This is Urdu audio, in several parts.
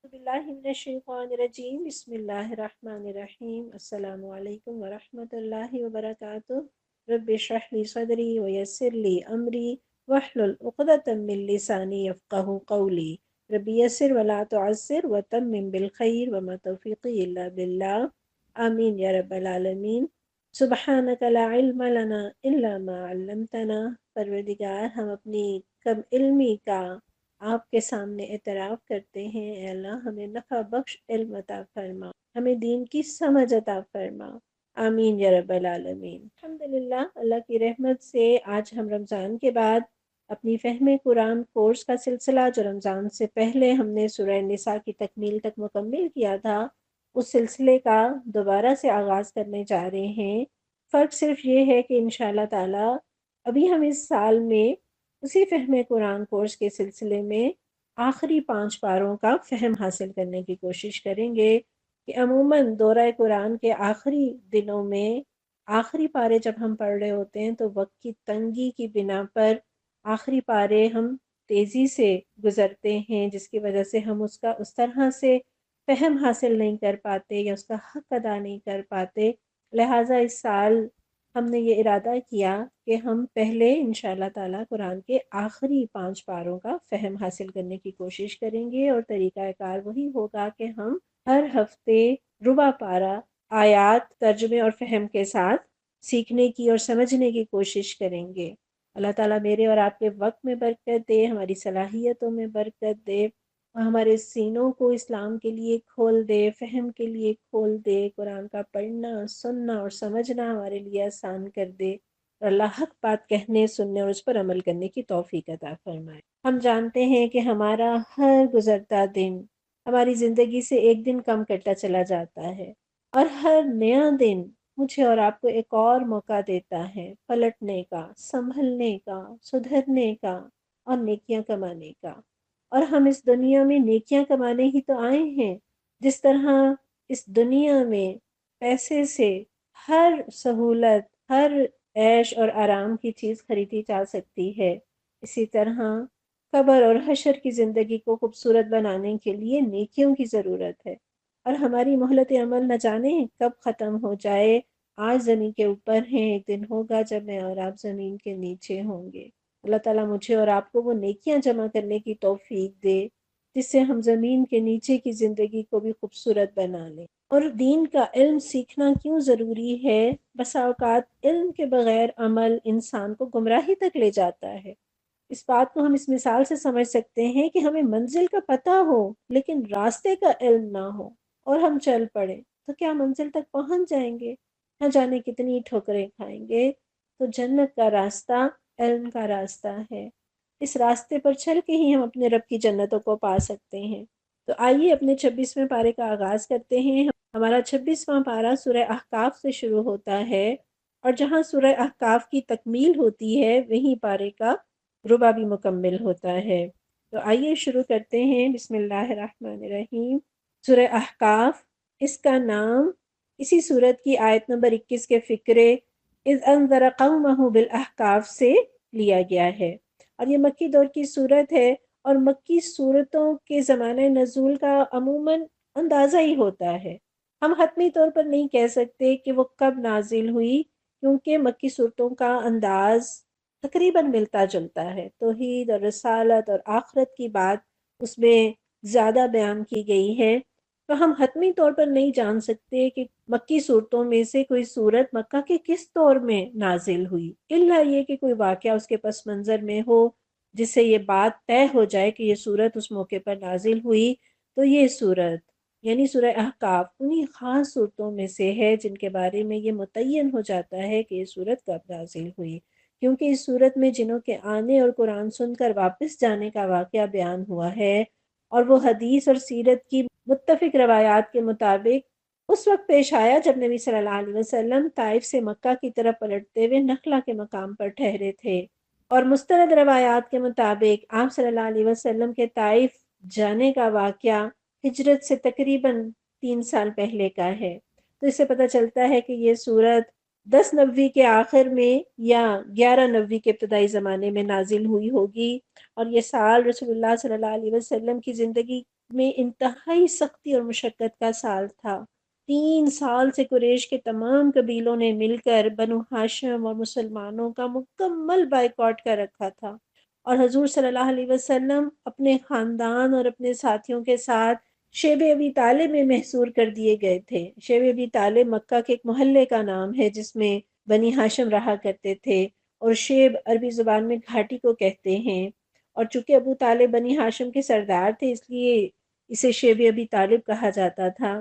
باللہ من الشیطان الرجیم بسم اللہ الرحمن الرحیم السلام علیکم ورحمۃ اللہ وبرکاتہ رب اشرح لی صدری ویسر لی امری واحلل عقدۃ من لسانی یفقہوا قولی رب یسر ولا تعسر وتمم بالخیر وما توفیقی الا باللہ آمین یا رب العالمین۔ سبحانک لا علم لنا الا ما علمتنا، پروردگار ہم اپنی کم علمی کا آپ کے سامنے اعتراف کرتے ہیں۔ اے اللہ ہمیں نفع بخش علم عطا فرما، ہمیں دین کی سمجھ عطا فرما، آمین یا رب العالمین۔ الحمدللہ، اللہ کی رحمت سے آج ہم رمضان کے بعد اپنی فہم قرآن کورس کا سلسلہ، جو رمضان سے پہلے ہم نے سورہ نساء کی تکمیل تک مکمل کیا تھا، اس سلسلے کا دوبارہ سے آغاز کرنے جا رہے ہیں۔ فرق صرف یہ ہے کہ انشاءاللہ تعالی ابھی ہم اس سال میں اسی فہم قرآن کورس کے سلسلے میں آخری 5 پاروں کا فہم حاصل کرنے کی کوشش کریں گے کہ عموماً دورہ قرآن کے آخری دنوں میں آخری پارے جب ہم پڑھ رہے ہوتے ہیں تو وقت کی تنگی کی بنا پر آخری پارے ہم تیزی سے گزرتے ہیں، جس کی وجہ سے ہم اس کا اس طرح سے فہم حاصل نہیں کر پاتے یا اس کا حق ادا نہیں کر پاتے۔ لہٰذا اس سال ہم نے یہ ارادہ کیا کہ ہم پہلے انشاءاللہ تعالیٰ قرآن کے آخری 5 پاروں کا فہم حاصل کرنے کی کوشش کریں گے، اور طریقہ کار وہی ہوگا کہ ہم ہر ہفتے ربع پارہ آیات ترجمے اور فہم کے ساتھ سیکھنے کی اور سمجھنے کی کوشش کریں گے۔ اللہ تعالیٰ میرے اور آپ کے وقت میں برکت دے، ہماری صلاحیتوں میں برکت دے، ہمارے سینوں کو اسلام کے لیے کھول دے، فہم کے لیے کھول دے، قرآن کا پڑھنا، سننا اور سمجھنا ہمارے لیے آسان کر دے، اور اللہ حق بات کہنے، سننے اور اس پر عمل کرنے کی توفیق عطا فرمائے۔ ہم جانتے ہیں کہ ہمارا ہر گزرتا دن ہماری زندگی سے ایک دن کم کرتا چلا جاتا ہے، اور ہر نیا دن مجھے اور آپ کو ایک اور موقع دیتا ہے پلٹنے کا، سنبھلنے کا، سدھرنے کا اور نیکیاں کمانے کا۔ اور ہم اس دنیا میں نیکیاں کمانے ہی تو آئے ہیں۔ جس طرح اس دنیا میں پیسے سے ہر سہولت، ہر عیش اور آرام کی چیز خریدی جا سکتی ہے، اسی طرح قبر اور حشر کی زندگی کو خوبصورت بنانے کے لیے نیکیوں کی ضرورت ہے، اور ہماری مہلت عمل نہ جانے کب ختم ہو جائے۔ آج زمین کے اوپر ہیں، ایک دن ہوگا جب میں اور آپ زمین کے نیچے ہوں گے۔ اللہ تعالیٰ مجھے اور آپ کو وہ نیکیاں جمع کرنے کی توفیق دے جس سے ہم زمین کے نیچے کی زندگی کو بھی خوبصورت بنا لیں۔ اور دین کا علم سیکھنا کیوں ضروری ہے؟ بسا اوقات علم کے بغیر عمل انسان کو گمراہی تک لے جاتا ہے۔ اس بات کو ہم اس مثال سے سمجھ سکتے ہیں کہ ہمیں منزل کا پتہ ہو لیکن راستے کا علم نہ ہو اور ہم چل پڑیں تو کیا منزل تک پہنچ جائیں گے؟ نہ جانے کتنی ٹھوکریں کھائیں گے۔ تو جنت کا راستہ علم کا راستہ ہے، اس راستے پر چل کے ہی ہم اپنے رب کی جنتوں کو پا سکتے ہیں۔ تو آئیے اپنے 26ویں پارے کا آغاز کرتے ہیں۔ ہمارا 26واں پارہ سورہ احقاف سے شروع ہوتا ہے، اور جہاں سورہ احقاف کی تکمیل ہوتی ہے وہیں پارے کا ربع بھی مکمل ہوتا ہے۔ تو آئیے شروع کرتے ہیں۔ بسم اللہ الرحمن الرحیم۔ سورہ احقاف، اس کا نام اسی سورت کی آیت نمبر 21 کے فقرے اذ انذر قومہ بالاحقاف سے لیا گیا ہے، اور یہ مکی دور کی صورت ہے، اور مکی صورتوں کے زمانہ نزول کا عموماً اندازہ ہی ہوتا ہے۔ ہم حتمی طور پر نہیں کہہ سکتے کہ وہ کب نازل ہوئی، کیونکہ مکی صورتوں کا انداز تقریباً ملتا جلتا ہے۔ توحید اور رسالت اور آخرت کی بات اس میں زیادہ بیان کی گئی ہے، تو ہم حتمی طور پر نہیں جان سکتے کہ مکی صورتوں میں سے کوئی صورت مکہ کے کس دور میں نازل ہوئی، الا یہ کہ کوئی واقعہ اس کے پس منظر میں ہو جس سے یہ بات طے ہو جائے کہ یہ صورت اس موقع پر نازل ہوئی۔ تو یہ صورت یعنی سورہ احقاف انہی خاص صورتوں میں سے ہے جن کے بارے میں یہ متعین ہو جاتا ہے کہ یہ صورت کب نازل ہوئی، کیونکہ اس صورت میں جنوں کے آنے اور قرآن سن کر واپس جانے کا واقعہ بیان ہوا ہے، اور وہ حدیث اور سیرت کی متفق روایات کے مطابق اس وقت پیش آیا جب نبی صلی اللہ علیہ وسلم طائف سے مکہ کی طرف پلٹتے ہوئے نخلا کے مقام پر ٹھہرے تھے، اور مستند روایات کے مطابق آپ صلی اللہ علیہ وسلم کے طائف جانے کا واقعہ ہجرت سے تقریباً 3 سال پہلے کا ہے۔ تو اس سے پتہ چلتا ہے کہ یہ سورت 10 نبوی کے آخر میں یا 11 نبوی کے ابتدائی زمانے میں نازل ہوئی ہوگی، اور یہ سال رسول اللہ صلی اللہ علیہ وسلم کی زندگی میں انتہائی سختی اور مشقت کا سال تھا۔ 3 سال سے قریش کے تمام قبیلوں نے مل کر بنو ہاشم اور مسلمانوں کا مکمل بائیکاٹ کر رکھا تھا، اور حضور صلی اللہ علیہ وسلم اپنے خاندان اور اپنے ساتھیوں کے ساتھ شیب ابی طالب میں محصور کر دیے گئے تھے۔ شیب ابی طالب مکہ کے ایک محلے کا نام ہے جس میں بنی ہاشم رہا کرتے تھے، اور شیب عربی زبان میں گھاٹی کو کہتے ہیں، اور چونکہ ابو طالب بنی ہاشم کے سردار تھے اس لیے اسے شیب ابی طالب کہا جاتا تھا۔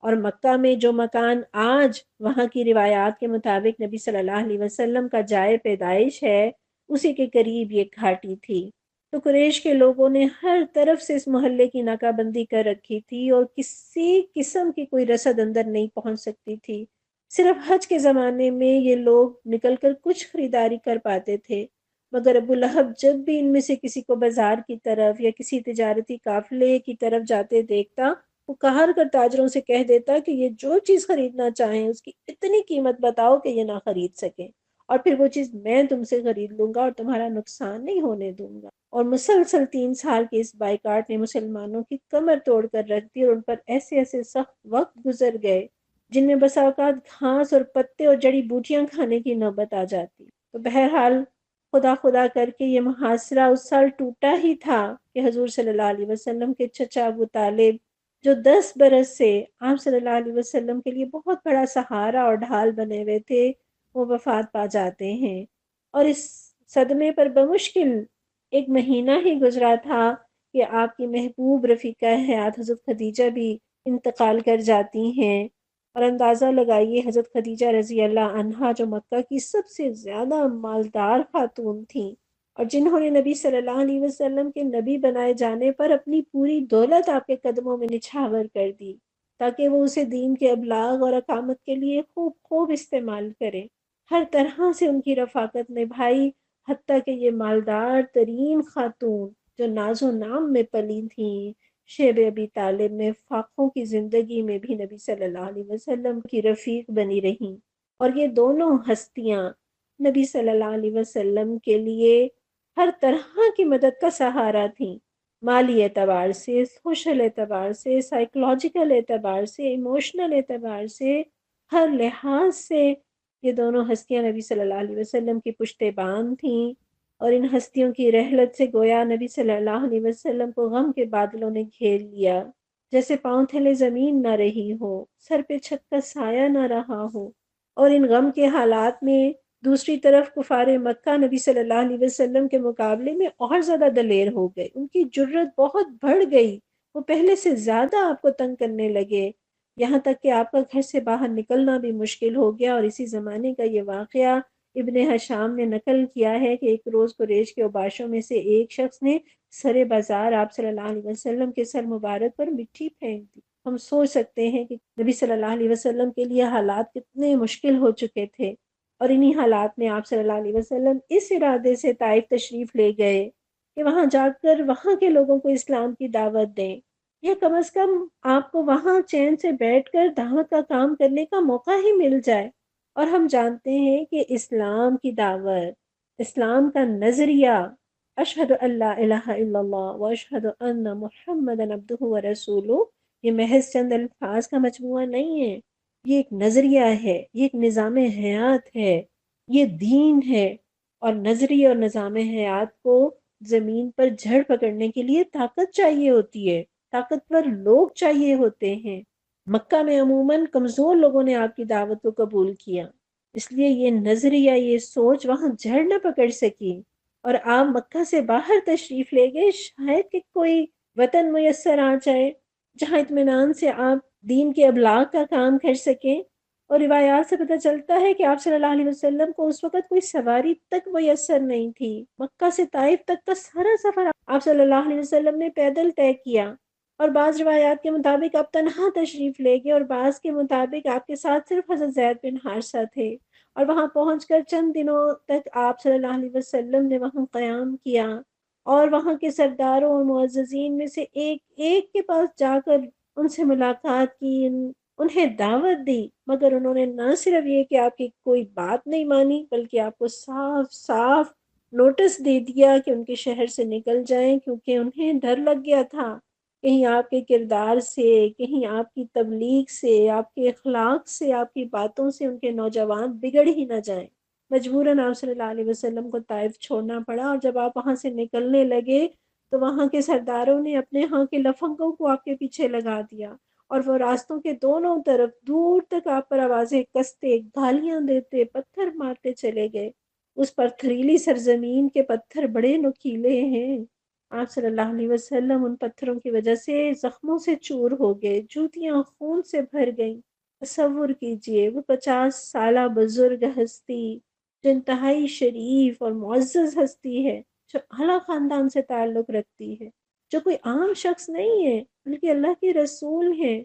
اور مکہ میں جو مکان آج وہاں کی روایات کے مطابق نبی صلی اللہ علیہ وسلم کا جائے پیدائش ہے، اسی کے قریب یہ گھاٹی تھی۔ تو قریش کے لوگوں نے ہر طرف سے اس محلے کی ناکہ بندی کر رکھی تھی، اور کسی قسم کی کوئی رسد اندر نہیں پہنچ سکتی تھی۔ صرف حج کے زمانے میں یہ لوگ نکل کر کچھ خریداری کر پاتے تھے، مگر ابو لہب جب بھی ان میں سے کسی کو بازار کی طرف یا کسی تجارتی قافلے کی طرف جاتے دیکھتا، وہ قہر کر تاجروں سے کہہ دیتا کہ یہ جو چیز خریدنا چاہیں اس کی اتنی قیمت بتاؤ کہ یہ نہ خرید سکیں، اور پھر وہ چیز میں تم سے خرید لوں گا اور تمہارا نقصان نہیں ہونے دوں گا۔ اور مسلسل 3 سال کے اس بائیکاٹ نے مسلمانوں کی کمر توڑ کر رکھ دی، اور ان پر ایسے ایسے سخت وقت گزر گئے جن میں بسا اوقات گھاس اور پتے اور جڑی بوٹیاں کھانے کی نوبت آ جاتی۔ تو بہرحال خدا خدا کر کے یہ محاصرہ اس سال ٹوٹا ہی تھا کہ حضور صلی اللہ علیہ وسلم کے چچا ابو طالب، جو 10 برس سے آپ صلی اللہ علیہ وسلم کے لیے بہت بڑا سہارا اور ڈھال بنے ہوئے تھے، وہ وفات پا جاتے ہیں۔ اور اس صدمے پر بمشکل 1 مہینہ ہی گزرا تھا کہ آپ کی محبوب رفیقہ حیات حضرت خدیجہ بھی انتقال کر جاتی ہیں۔ اور اندازہ لگائیے حضرت خدیجہ رضی اللہ عنہا جو مکہ کی سب سے زیادہ مالدار خاتون تھیں، اور جنہوں نے نبی صلی اللہ علیہ وسلم کے نبی بنائے جانے پر اپنی پوری دولت آپ کے قدموں میں نچھاور کر دی تاکہ وہ اسے دین کے ابلاغ اور اقامت کے لیے خوب خوب استعمال کریں۔ ہر طرح سے ان کی رفاقت نبھائی، حتیٰ کہ یہ مالدار ترین خاتون جو ناز و نام میں پلی تھیں، شیب ابی طالب میں فاقوں کی زندگی میں بھی نبی صلی اللہ علیہ وسلم کی رفیق بنی رہیں۔ اور یہ دونوں ہستیاں نبی صلی اللہ علیہ وسلم کے لیے ہر طرح کی مدد کا سہارا تھیں، مالی اعتبار سے، سوشل اعتبار سے، سائیکولوجیکل اعتبار سے، ایموشنل اعتبار سے، ہر لحاظ سے یہ دونوں ہستیاں نبی صلی اللہ علیہ وسلم کی پشتیبان تھیں۔ اور ان ہستیوں کی رحلت سے گویا نبی صلی اللہ علیہ وسلم کو غم کے بادلوں نے گھیر لیا، جیسے پاؤں تھلے زمین نہ رہی ہو، سر پہ چھت کا سایہ نہ رہا ہو۔ اور ان غم کے حالات میں دوسری طرف کفار مکہ نبی صلی اللہ علیہ وسلم کے مقابلے میں اور زیادہ دلیر ہو گئے، ان کی جرت بہت بڑھ گئی، وہ پہلے سے زیادہ آپ کو تنگ کرنے لگے، یہاں تک کہ آپ کا گھر سے باہر نکلنا بھی مشکل ہو گیا۔ اور اسی زمانے کا یہ واقعہ ابن حشام نے نقل کیا ہے کہ ایک روز قریش کے اوباشوں میں سے ایک شخص نے سر بازار آپ صلی اللہ علیہ وسلم کے سر مبارک پر مٹی پھینک دی۔ ہم سوچ سکتے ہیں کہ نبی صلی اللہ علیہ وسلم کے لیے حالات کتنے مشکل ہو چکے تھے، اور انہی حالات میں آپ صلی اللہ علیہ وسلم اس ارادے سے طائف تشریف لے گئے کہ وہاں جا کر وہاں کے لوگوں کو اسلام کی دعوت دیں، یا کم از کم آپ کو وہاں چین سے بیٹھ کر دعوت کا کام کرنے کا موقع ہی مل جائے۔ اور ہم جانتے ہیں کہ اسلام کی دعوت، اسلام کا نظریہ، اشہد اللہ الہ الا اللہ و اشہد ان محمد عبدہ و رسولہ، یہ محض چند الفاظ کا مجموعہ نہیں ہے، یہ ایک نظریہ ہے، یہ ایک نظام حیات ہے، یہ دین ہے۔ اور نظریہ اور نظام حیات کو زمین پر جھڑ پکڑنے کے لیے طاقت چاہیے ہوتی ہے، طاقتور لوگ چاہیے ہوتے ہیں۔ مکہ میں عموماً کمزور لوگوں نے آپ کی دعوت کو قبول کیا، اس لیے یہ نظریہ، یہ سوچ وہاں جھڑ نہ پکڑ سکی، اور آپ مکہ سے باہر تشریف لے گئے، شاید کہ کوئی وطن میسر آ جائے جہاں اطمینان سے آپ دین کے ابلاغ کا کام کر سکیں۔ اور روایات سے پتہ چلتا ہے کہ آپ صلی اللہ علیہ وسلم کو اس وقت کوئی سواری تک میسر نہیں تھی، مکہ سے طائف تک کا سارا سفر آپ صلی اللہ علیہ وسلم نے پیدل طے کیا، اور بعض روایات کے مطابق آپ تنہا تشریف لے گئے، اور بعض کے مطابق آپ کے ساتھ صرف حضرت زید بن حارثہ تھے۔ اور وہاں پہنچ کر چند دنوں تک آپ صلی اللہ علیہ وسلم نے وہاں قیام کیا، اور وہاں کے سرداروں اور معززین میں سے ایک ایک کے پاس جا کر ان سے ملاقات کی، انہیں دعوت دی، مگر انہوں نے نہ صرف یہ کہ آپ کی کوئی بات نہیں مانی، بلکہ آپ کو صاف صاف نوٹس دے دیا کہ ان کے شہر سے نکل جائیں، کیونکہ انہیں ڈر لگ گیا تھا کہیں آپ کے کردار سے، کہیں آپ کی تبلیغ سے، آپ کے اخلاق سے، آپ کی باتوں سے ان کے نوجوان بگڑ ہی نہ جائیں۔ مجبوراً آپ صلی اللہ علیہ وسلم کو طائف چھوڑنا پڑا، اور جب آپ وہاں سے نکلنے لگے تو وہاں کے سرداروں نے اپنے ہاں کے لفنگوں کو آپ کے پیچھے لگا دیا، اور وہ راستوں کے دونوں طرف دور تک آپ پر آوازیں کستے، گالیاں دیتے، پتھر مارتے چلے گئے۔ اس پتھریلی سرزمین کے پتھر بڑے نوکیلے ہیں۔ آپ صلی اللہ علیہ وسلم ان پتھروں کی وجہ سے زخموں سے چور ہو گئے، جوتیاں خون سے بھر گئیں۔ تصور کیجئے وہ 50 سالہ بزرگ ہستی جو انتہائی شریف اور معزز ہستی ہے، جو اعلیٰ خاندان سے تعلق رکھتی ہے، جو کوئی عام شخص نہیں ہے بلکہ اللہ کے رسول ہیں،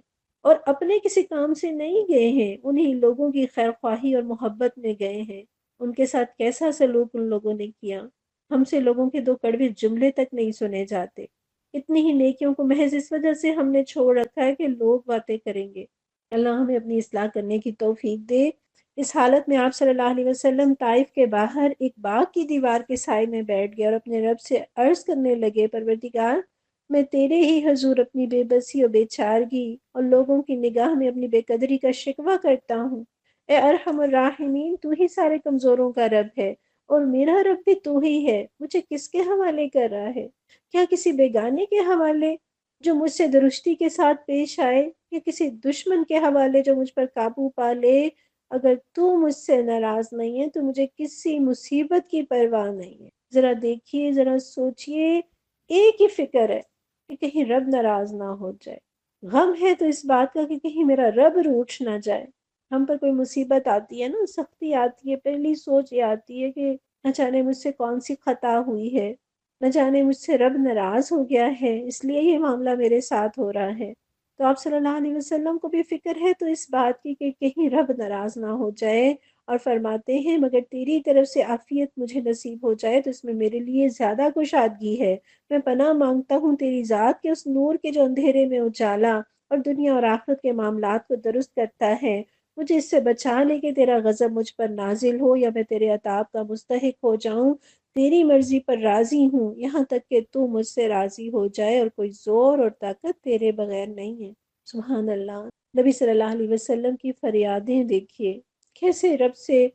اور اپنے کسی کام سے نہیں گئے ہیں، انہی لوگوں کی خیر خواہی اور محبت میں گئے ہیں۔ ان کے ساتھ کیسا سلوک ان لوگوں نے کیا! ہم سے لوگوں کے دو کڑوے جملے تک نہیں سنے جاتے۔ اتنی ہی نیکیوں کو محض اس وجہ سے ہم نے چھوڑ رکھا ہے کہ لوگ باتیں کریں گے۔ اللہ ہمیں اپنی اصلاح کرنے کی توفیق دے۔ اس حالت میں آپ صلی اللہ علیہ وسلم طائف کے باہر ایک باغ کی دیوار کے سائے میں بیٹھ گئے اور اپنے رب سے عرض کرنے لگے، پروردگار، میں تیرے ہی حضور اپنی بے بسی اور بے چارگی اور لوگوں کی نگاہ میں اپنی بے قدری کا شکوہ کرتا ہوں۔ اے ارحم الراحمین، تو ہی سارے کمزوروں کا رب ہے، اور میرا رب بھی تو ہی ہے۔ مجھے کس کے حوالے کر رہا ہے؟ کیا کسی بیگانے کے حوالے جو مجھ سے درستی کے ساتھ پیش آئے، یا کسی دشمن کے حوالے جو مجھ پر قابو پا لے؟ اگر تو مجھ سے ناراض نہیں ہے تو مجھے کسی مصیبت کی پرواہ نہیں ہے۔ ذرا دیکھیے، ذرا سوچئے، ایک ہی فکر ہے کہ کہیں رب ناراض نہ ہو جائے۔ غم ہے تو اس بات کا کہ کہیں میرا رب روٹھ نہ جائے۔ ہم پر کوئی مصیبت آتی ہے نا، سختی آتی ہے، پہلی سوچ یہ آتی ہے کہ نہ جانے مجھ سے کون سی خطا ہوئی ہے، نہ جانے مجھ سے رب ناراض ہو گیا ہے، اس لیے یہ معاملہ میرے ساتھ ہو رہا ہے۔ تو آپ صلی اللہ علیہ وسلم کو بھی فکر ہے تو اس بات کی کہ کہیں رب ناراض نہ ہو جائے، اور فرماتے ہیں مگر تیری طرف سے عافیت مجھے نصیب ہو جائے تو اس میں میرے لیے زیادہ کشادگی ہے۔ میں پناہ مانگتا ہوں تیری ذات کے اس نور کے جو اندھیرے میں اجالا اور دنیا اور آخرت کے معاملات کو درست کرتا ہے۔ مجھے اس سے بچا لے کہ تیرا غضب مجھ پر نازل ہو یا میں تیرے عطاب کا مستحق ہو جاؤں۔ تیری مرضی پر راضی ہوں یہاں تک کہ تو مجھ سے راضی ہو جائے، اور کوئی زور اور طاقت تیرے بغیر نہیں ہے۔ سبحان اللہ۔ نبی صلی اللہ علیہ وسلم کی فریادیں دیکھیے، کیسے رب سے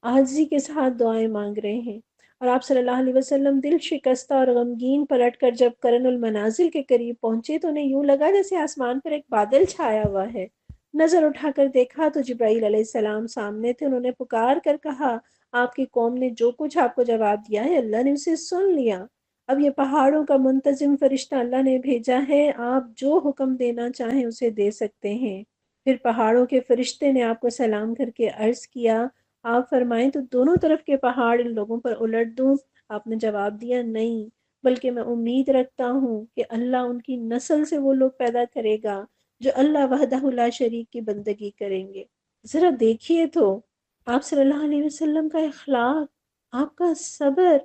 عاجزی کے ساتھ دعائیں مانگ رہے ہیں، اور آپ صلی اللہ علیہ وسلم دل شکستہ اور غمگین پلٹ کر جب قرن المنازل کے قریب پہنچے تو انہیں یوں لگا جیسے آسمان پر ایک بادل چھایا ہوا ہے۔ نظر اٹھا کر دیکھا تو جبرائیل علیہ السلام سامنے تھے۔ انہوں نے پکار کر کہا، آپ کی قوم نے جو کچھ آپ کو جواب دیا ہے اللہ نے اسے سن لیا۔ اب یہ پہاڑوں کا منتظم فرشتہ اللہ نے بھیجا ہے، آپ جو حکم دینا چاہیں اسے دے سکتے ہیں۔ پھر پہاڑوں کے فرشتے نے آپ کو سلام کر کے عرض کیا، آپ فرمائیں تو دونوں طرف کے پہاڑ ان لوگوں پر الٹ دوں؟ آپ نے جواب دیا، نہیں، بلکہ میں امید رکھتا ہوں کہ اللہ ان کی نسل سے وہ لوگ پیدا کرے گا جو اللہ وحدہ لا شریک کی بندگی کریں گے۔ ذرا دیکھیے تو آپ صلی اللہ علیہ وسلم کا اخلاق، آپ کا صبر،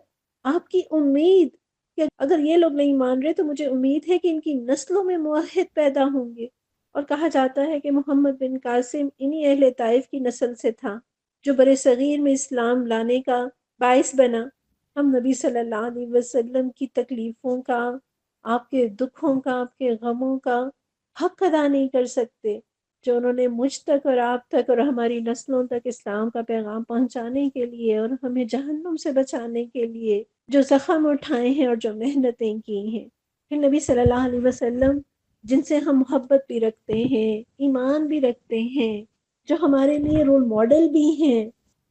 آپ کی امید کہ اگر یہ لوگ نہیں مان رہے تو مجھے امید ہے کہ ان کی نسلوں میں موحد پیدا ہوں گے۔ اور کہا جاتا ہے کہ محمد بن قاسم انہی اہل طائف کی نسل سے تھا جو برِ صغیر میں اسلام لانے کا باعث بنا۔ ہم نبی صلی اللہ علیہ وسلم کی تکلیفوں کا، آپ کے دکھوں کا، آپ کے غموں کا حق ادا نہیں کر سکتے جو انہوں نے مجھ تک اور آپ تک اور ہماری نسلوں تک اسلام کا پیغام پہنچانے کے لیے اور ہمیں جہنم سے بچانے کے لیے جو زخم اٹھائے ہیں اور جو محنتیں کی ہیں۔ پھر نبی صلی اللہ علیہ وسلم جن سے ہم محبت بھی رکھتے ہیں، ایمان بھی رکھتے ہیں، جو ہمارے لیے رول ماڈل بھی ہیں،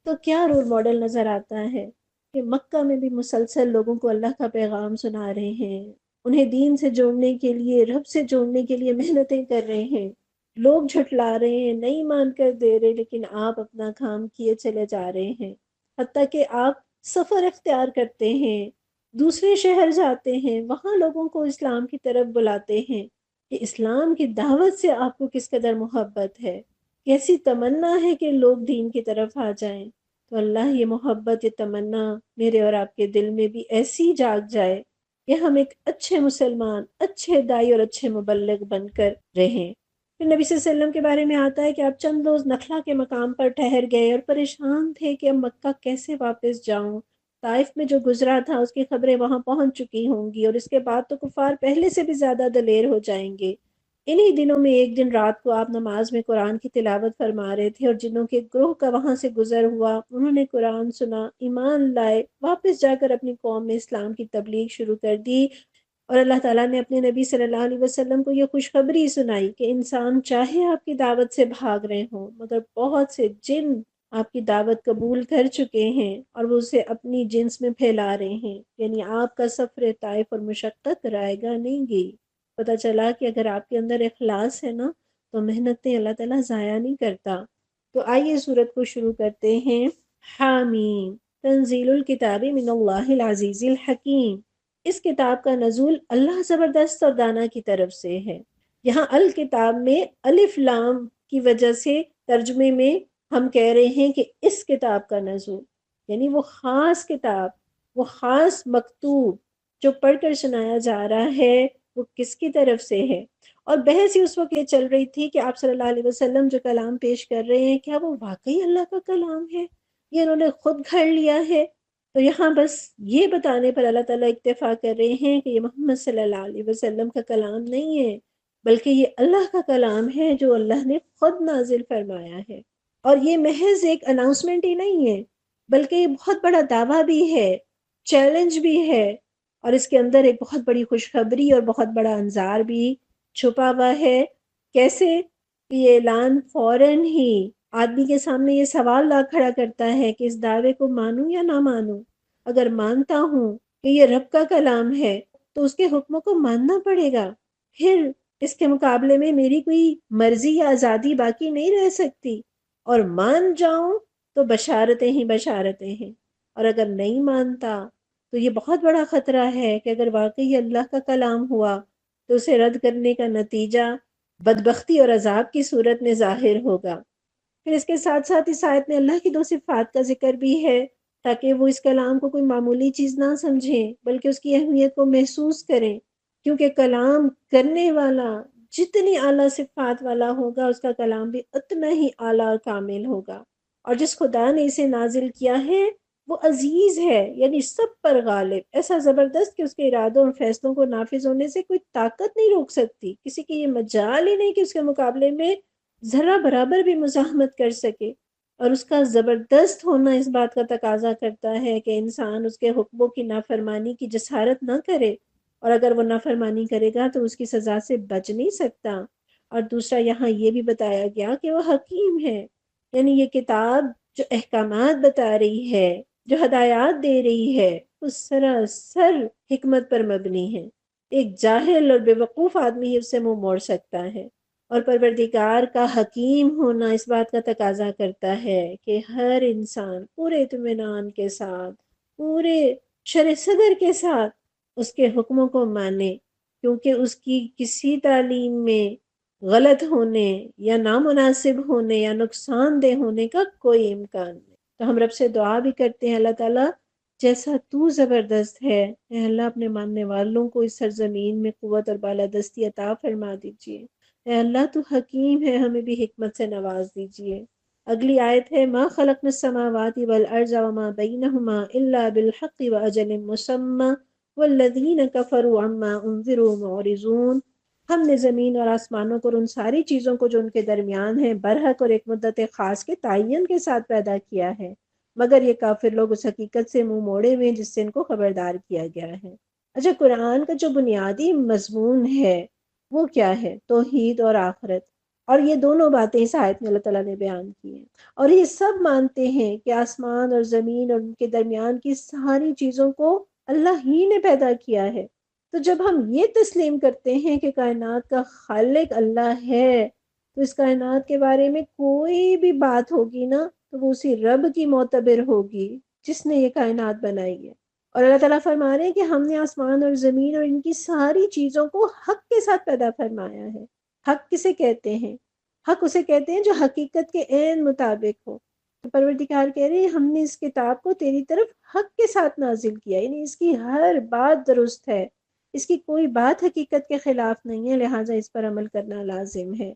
تو کیا رول ماڈل نظر آتا ہے کہ مکہ میں بھی مسلسل لوگوں کو اللہ کا پیغام سنا رہے ہیں، انہیں دین سے جوڑنے کے لیے، رب سے جوڑنے کے لیے محنتیں کر رہے ہیں۔ لوگ جھٹلا رہے ہیں، نہیں مان کر دے رہے، لیکن آپ اپنا کام کیے چلے جا رہے ہیں۔ حتیٰ کہ آپ سفر اختیار کرتے ہیں، دوسرے شہر جاتے ہیں، وہاں لوگوں کو اسلام کی طرف بلاتے ہیں کہ اسلام کی دعوت سے آپ کو کس قدر محبت ہے، کیسی تمنا ہے کہ لوگ دین کی طرف آ جائیں۔ تو اللہ یہ محبت، یہ تمنا میرے اور آپ کے دل میں بھی ایسی جاگ جائے کہ ہم ایک اچھے مسلمان، اچھے دائی اور اچھے مبلغ بن کر رہیں۔ پھر نبی صلی اللہ علیہ وسلم کے بارے میں آتا ہے کہ آپ چند روز نخلا کے مقام پر ٹھہر گئے اور پریشان تھے کہ اب مکہ کیسے واپس جاؤں، طائف میں جو گزرا تھا اس کی خبریں وہاں پہنچ چکی ہوں گی، اور اس کے بعد تو کفار پہلے سے بھی زیادہ دلیر ہو جائیں گے۔ انہی دنوں میں ایک دن رات کو آپ نماز میں قرآن کی تلاوت فرما رہے تھے، اور جنوں کے گروہ کا وہاں سے گزر ہوا، انہوں نے قرآن سنا، ایمان لائے، واپس جا کر اپنی قوم میں اسلام کی تبلیغ شروع کر دی۔ اور اللہ تعالیٰ نے اپنے نبی صلی اللہ علیہ وسلم کو یہ خوشخبری سنائی کہ انسان چاہے آپ کی دعوت سے بھاگ رہے ہوں، مگر بہت سے جن آپ کی دعوت قبول کر چکے ہیں اور وہ اسے اپنی جنس میں پھیلا رہے ہیں، یعنی آپ کا سفر طائف اور مشقت رائے گا نہیں گی۔ پتہ چلا کہ اگر آپ کے اندر اخلاص ہے نا تو محنتیں اللہ تعالیٰ ضائع نہیں کرتا۔ تو آئیے سورت کو شروع کرتے ہیں۔ حامیم تنزیل الکتاب من اللہ العزیز الحکیم۔ اس کتاب کا نزول اللہ زبردست اور دانا کی طرف سے ہے۔ یہاں الکتاب میں الف لام کی وجہ سے ترجمے میں ہم کہہ رہے ہیں کہ اس کتاب کا نزول، یعنی وہ خاص کتاب، وہ خاص مکتوب جو پڑھ کر سنایا جا رہا ہے وہ کس کی طرف سے ہے۔ اور بحث ہی اس وقت یہ چل رہی تھی کہ آپ صلی اللہ علیہ وسلم جو کلام پیش کر رہے ہیں کیا وہ واقعی اللہ کا کلام ہے، یہ انہوں نے خود گھڑ لیا ہے۔ تو یہاں بس یہ بتانے پر اللہ تعالیٰ اکتفا کر رہے ہیں کہ یہ محمد صلی اللہ علیہ وسلم کا کلام نہیں ہے، بلکہ یہ اللہ کا کلام ہے جو اللہ نے خود نازل فرمایا ہے۔ اور یہ محض ایک اناؤنسمنٹ ہی نہیں ہے، بلکہ یہ بہت بڑا دعویٰ بھی ہے، چیلنج بھی ہے، اور اس کے اندر ایک بہت بڑی خوشخبری اور بہت بڑا انذار بھی چھپا ہوا ہے۔ کیسے کہ یہ اعلان فوراً ہی آدمی کے سامنے یہ سوال لا کھڑا کرتا ہے کہ اس دعوے کو مانوں یا نہ مانوں۔ اگر مانتا ہوں کہ یہ رب کا کلام ہے تو اس کے حکموں کو ماننا پڑے گا، پھر اس کے مقابلے میں میری کوئی مرضی یا آزادی باقی نہیں رہ سکتی، اور مان جاؤں تو بشارتیں ہی بشارتیں ہیں۔ اور اگر نہیں مانتا تو یہ بہت بڑا خطرہ ہے کہ اگر واقعی اللہ کا کلام ہوا تو اسے رد کرنے کا نتیجہ بدبختی اور عذاب کی صورت میں ظاہر ہوگا۔ پھر اس کے ساتھ ساتھ اس آیت میں اللہ کی دو صفات کا ذکر بھی ہے، تاکہ وہ اس کلام کو کوئی معمولی چیز نہ سمجھیں بلکہ اس کی اہمیت کو محسوس کریں، کیونکہ کلام کرنے والا جتنی اعلیٰ صفات والا ہوگا اس کا کلام بھی اتنا ہی اعلیٰ اور کامل ہوگا۔ اور جس خدا نے اسے نازل کیا ہے وہ عزیز ہے، یعنی سب پر غالب، ایسا زبردست کہ اس کے ارادوں اور فیصلوں کو نافذ ہونے سے کوئی طاقت نہیں روک سکتی، کسی کی یہ مجال ہی نہیں کہ اس کے مقابلے میں ذرہ برابر بھی مزاحمت کر سکے۔ اور اس کا زبردست ہونا اس بات کا تقاضا کرتا ہے کہ انسان اس کے حکموں کی نافرمانی کی جسارت نہ کرے، اور اگر وہ نافرمانی کرے گا تو اس کی سزا سے بچ نہیں سکتا۔ اور دوسرا یہاں یہ بھی بتایا گیا کہ وہ حکیم ہے، یعنی یہ کتاب جو احکامات بتا رہی ہے، جو ہدایات دے رہی ہے، وہ سراسر حکمت پر مبنی ہے۔ ایک جاہل اور بے وقوف آدمی ہی اس سے منہ موڑ سکتا ہے، اور پروردگار کا حکیم ہونا اس بات کا تقاضا کرتا ہے کہ ہر انسان پورے اطمینان کے ساتھ، پورے شرح صدر کے ساتھ اس کے حکموں کو مانے، کیونکہ اس کی کسی تعلیم میں غلط ہونے یا نامناسب ہونے یا نقصان دہ ہونے کا کوئی امکان نہیں۔ تو ہم رب سے دعا بھی کرتے ہیں، اللہ تعالیٰ جیسا تو زبردست ہے، اے اللہ اپنے ماننے والوں کو اس سرزمین میں قوت اور بالادستی عطا فرما دیجیے۔ اے اللہ تو حکیم ہے، ہمیں بھی حکمت سے نواز دیجیے۔ اگلی آیت ہے ما خلقنا السماوات والارض وما بینہما الا بالحق واجل مسمى والذین کفروا عما انذروا معرضون۔ ہم نے زمین اور آسمانوں کو اور ان ساری چیزوں کو جو ان کے درمیان ہیں برحق اور ایک مدت خاص کے تعین کے ساتھ پیدا کیا ہے، مگر یہ کافر لوگ اس حقیقت سے منہ موڑے ہوئے جس سے ان کو خبردار کیا گیا ہے۔ اچھا، قرآن کا جو بنیادی مضمون ہے وہ کیا ہے؟ توحید اور آخرت، اور یہ دونوں باتیں اس آیت میں اللہ تعالیٰ نے بیان کی ہیں۔ اور یہ سب مانتے ہیں کہ آسمان اور زمین اور ان کے درمیان کی ساری چیزوں کو اللہ ہی نے پیدا کیا ہے۔ تو جب ہم یہ تسلیم کرتے ہیں کہ کائنات کا خالق اللہ ہے، تو اس کائنات کے بارے میں کوئی بھی بات ہوگی نا تو وہ اسی رب کی معتبر ہوگی جس نے یہ کائنات بنائی ہے۔ اور اللہ تعالیٰ فرما رہے ہیں کہ ہم نے آسمان اور زمین اور ان کی ساری چیزوں کو حق کے ساتھ پیدا فرمایا ہے۔ حق کسے کہتے ہیں؟ حق اسے کہتے ہیں جو حقیقت کے عین مطابق ہو۔ تو پروردگار کہہ رہے ہیں ہم نے اس کتاب کو تیری طرف حق کے ساتھ نازل کیا، یعنی اس کی ہر بات درست ہے، اس کی کوئی بات حقیقت کے خلاف نہیں ہے، لہٰذا اس پر عمل کرنا لازم ہے۔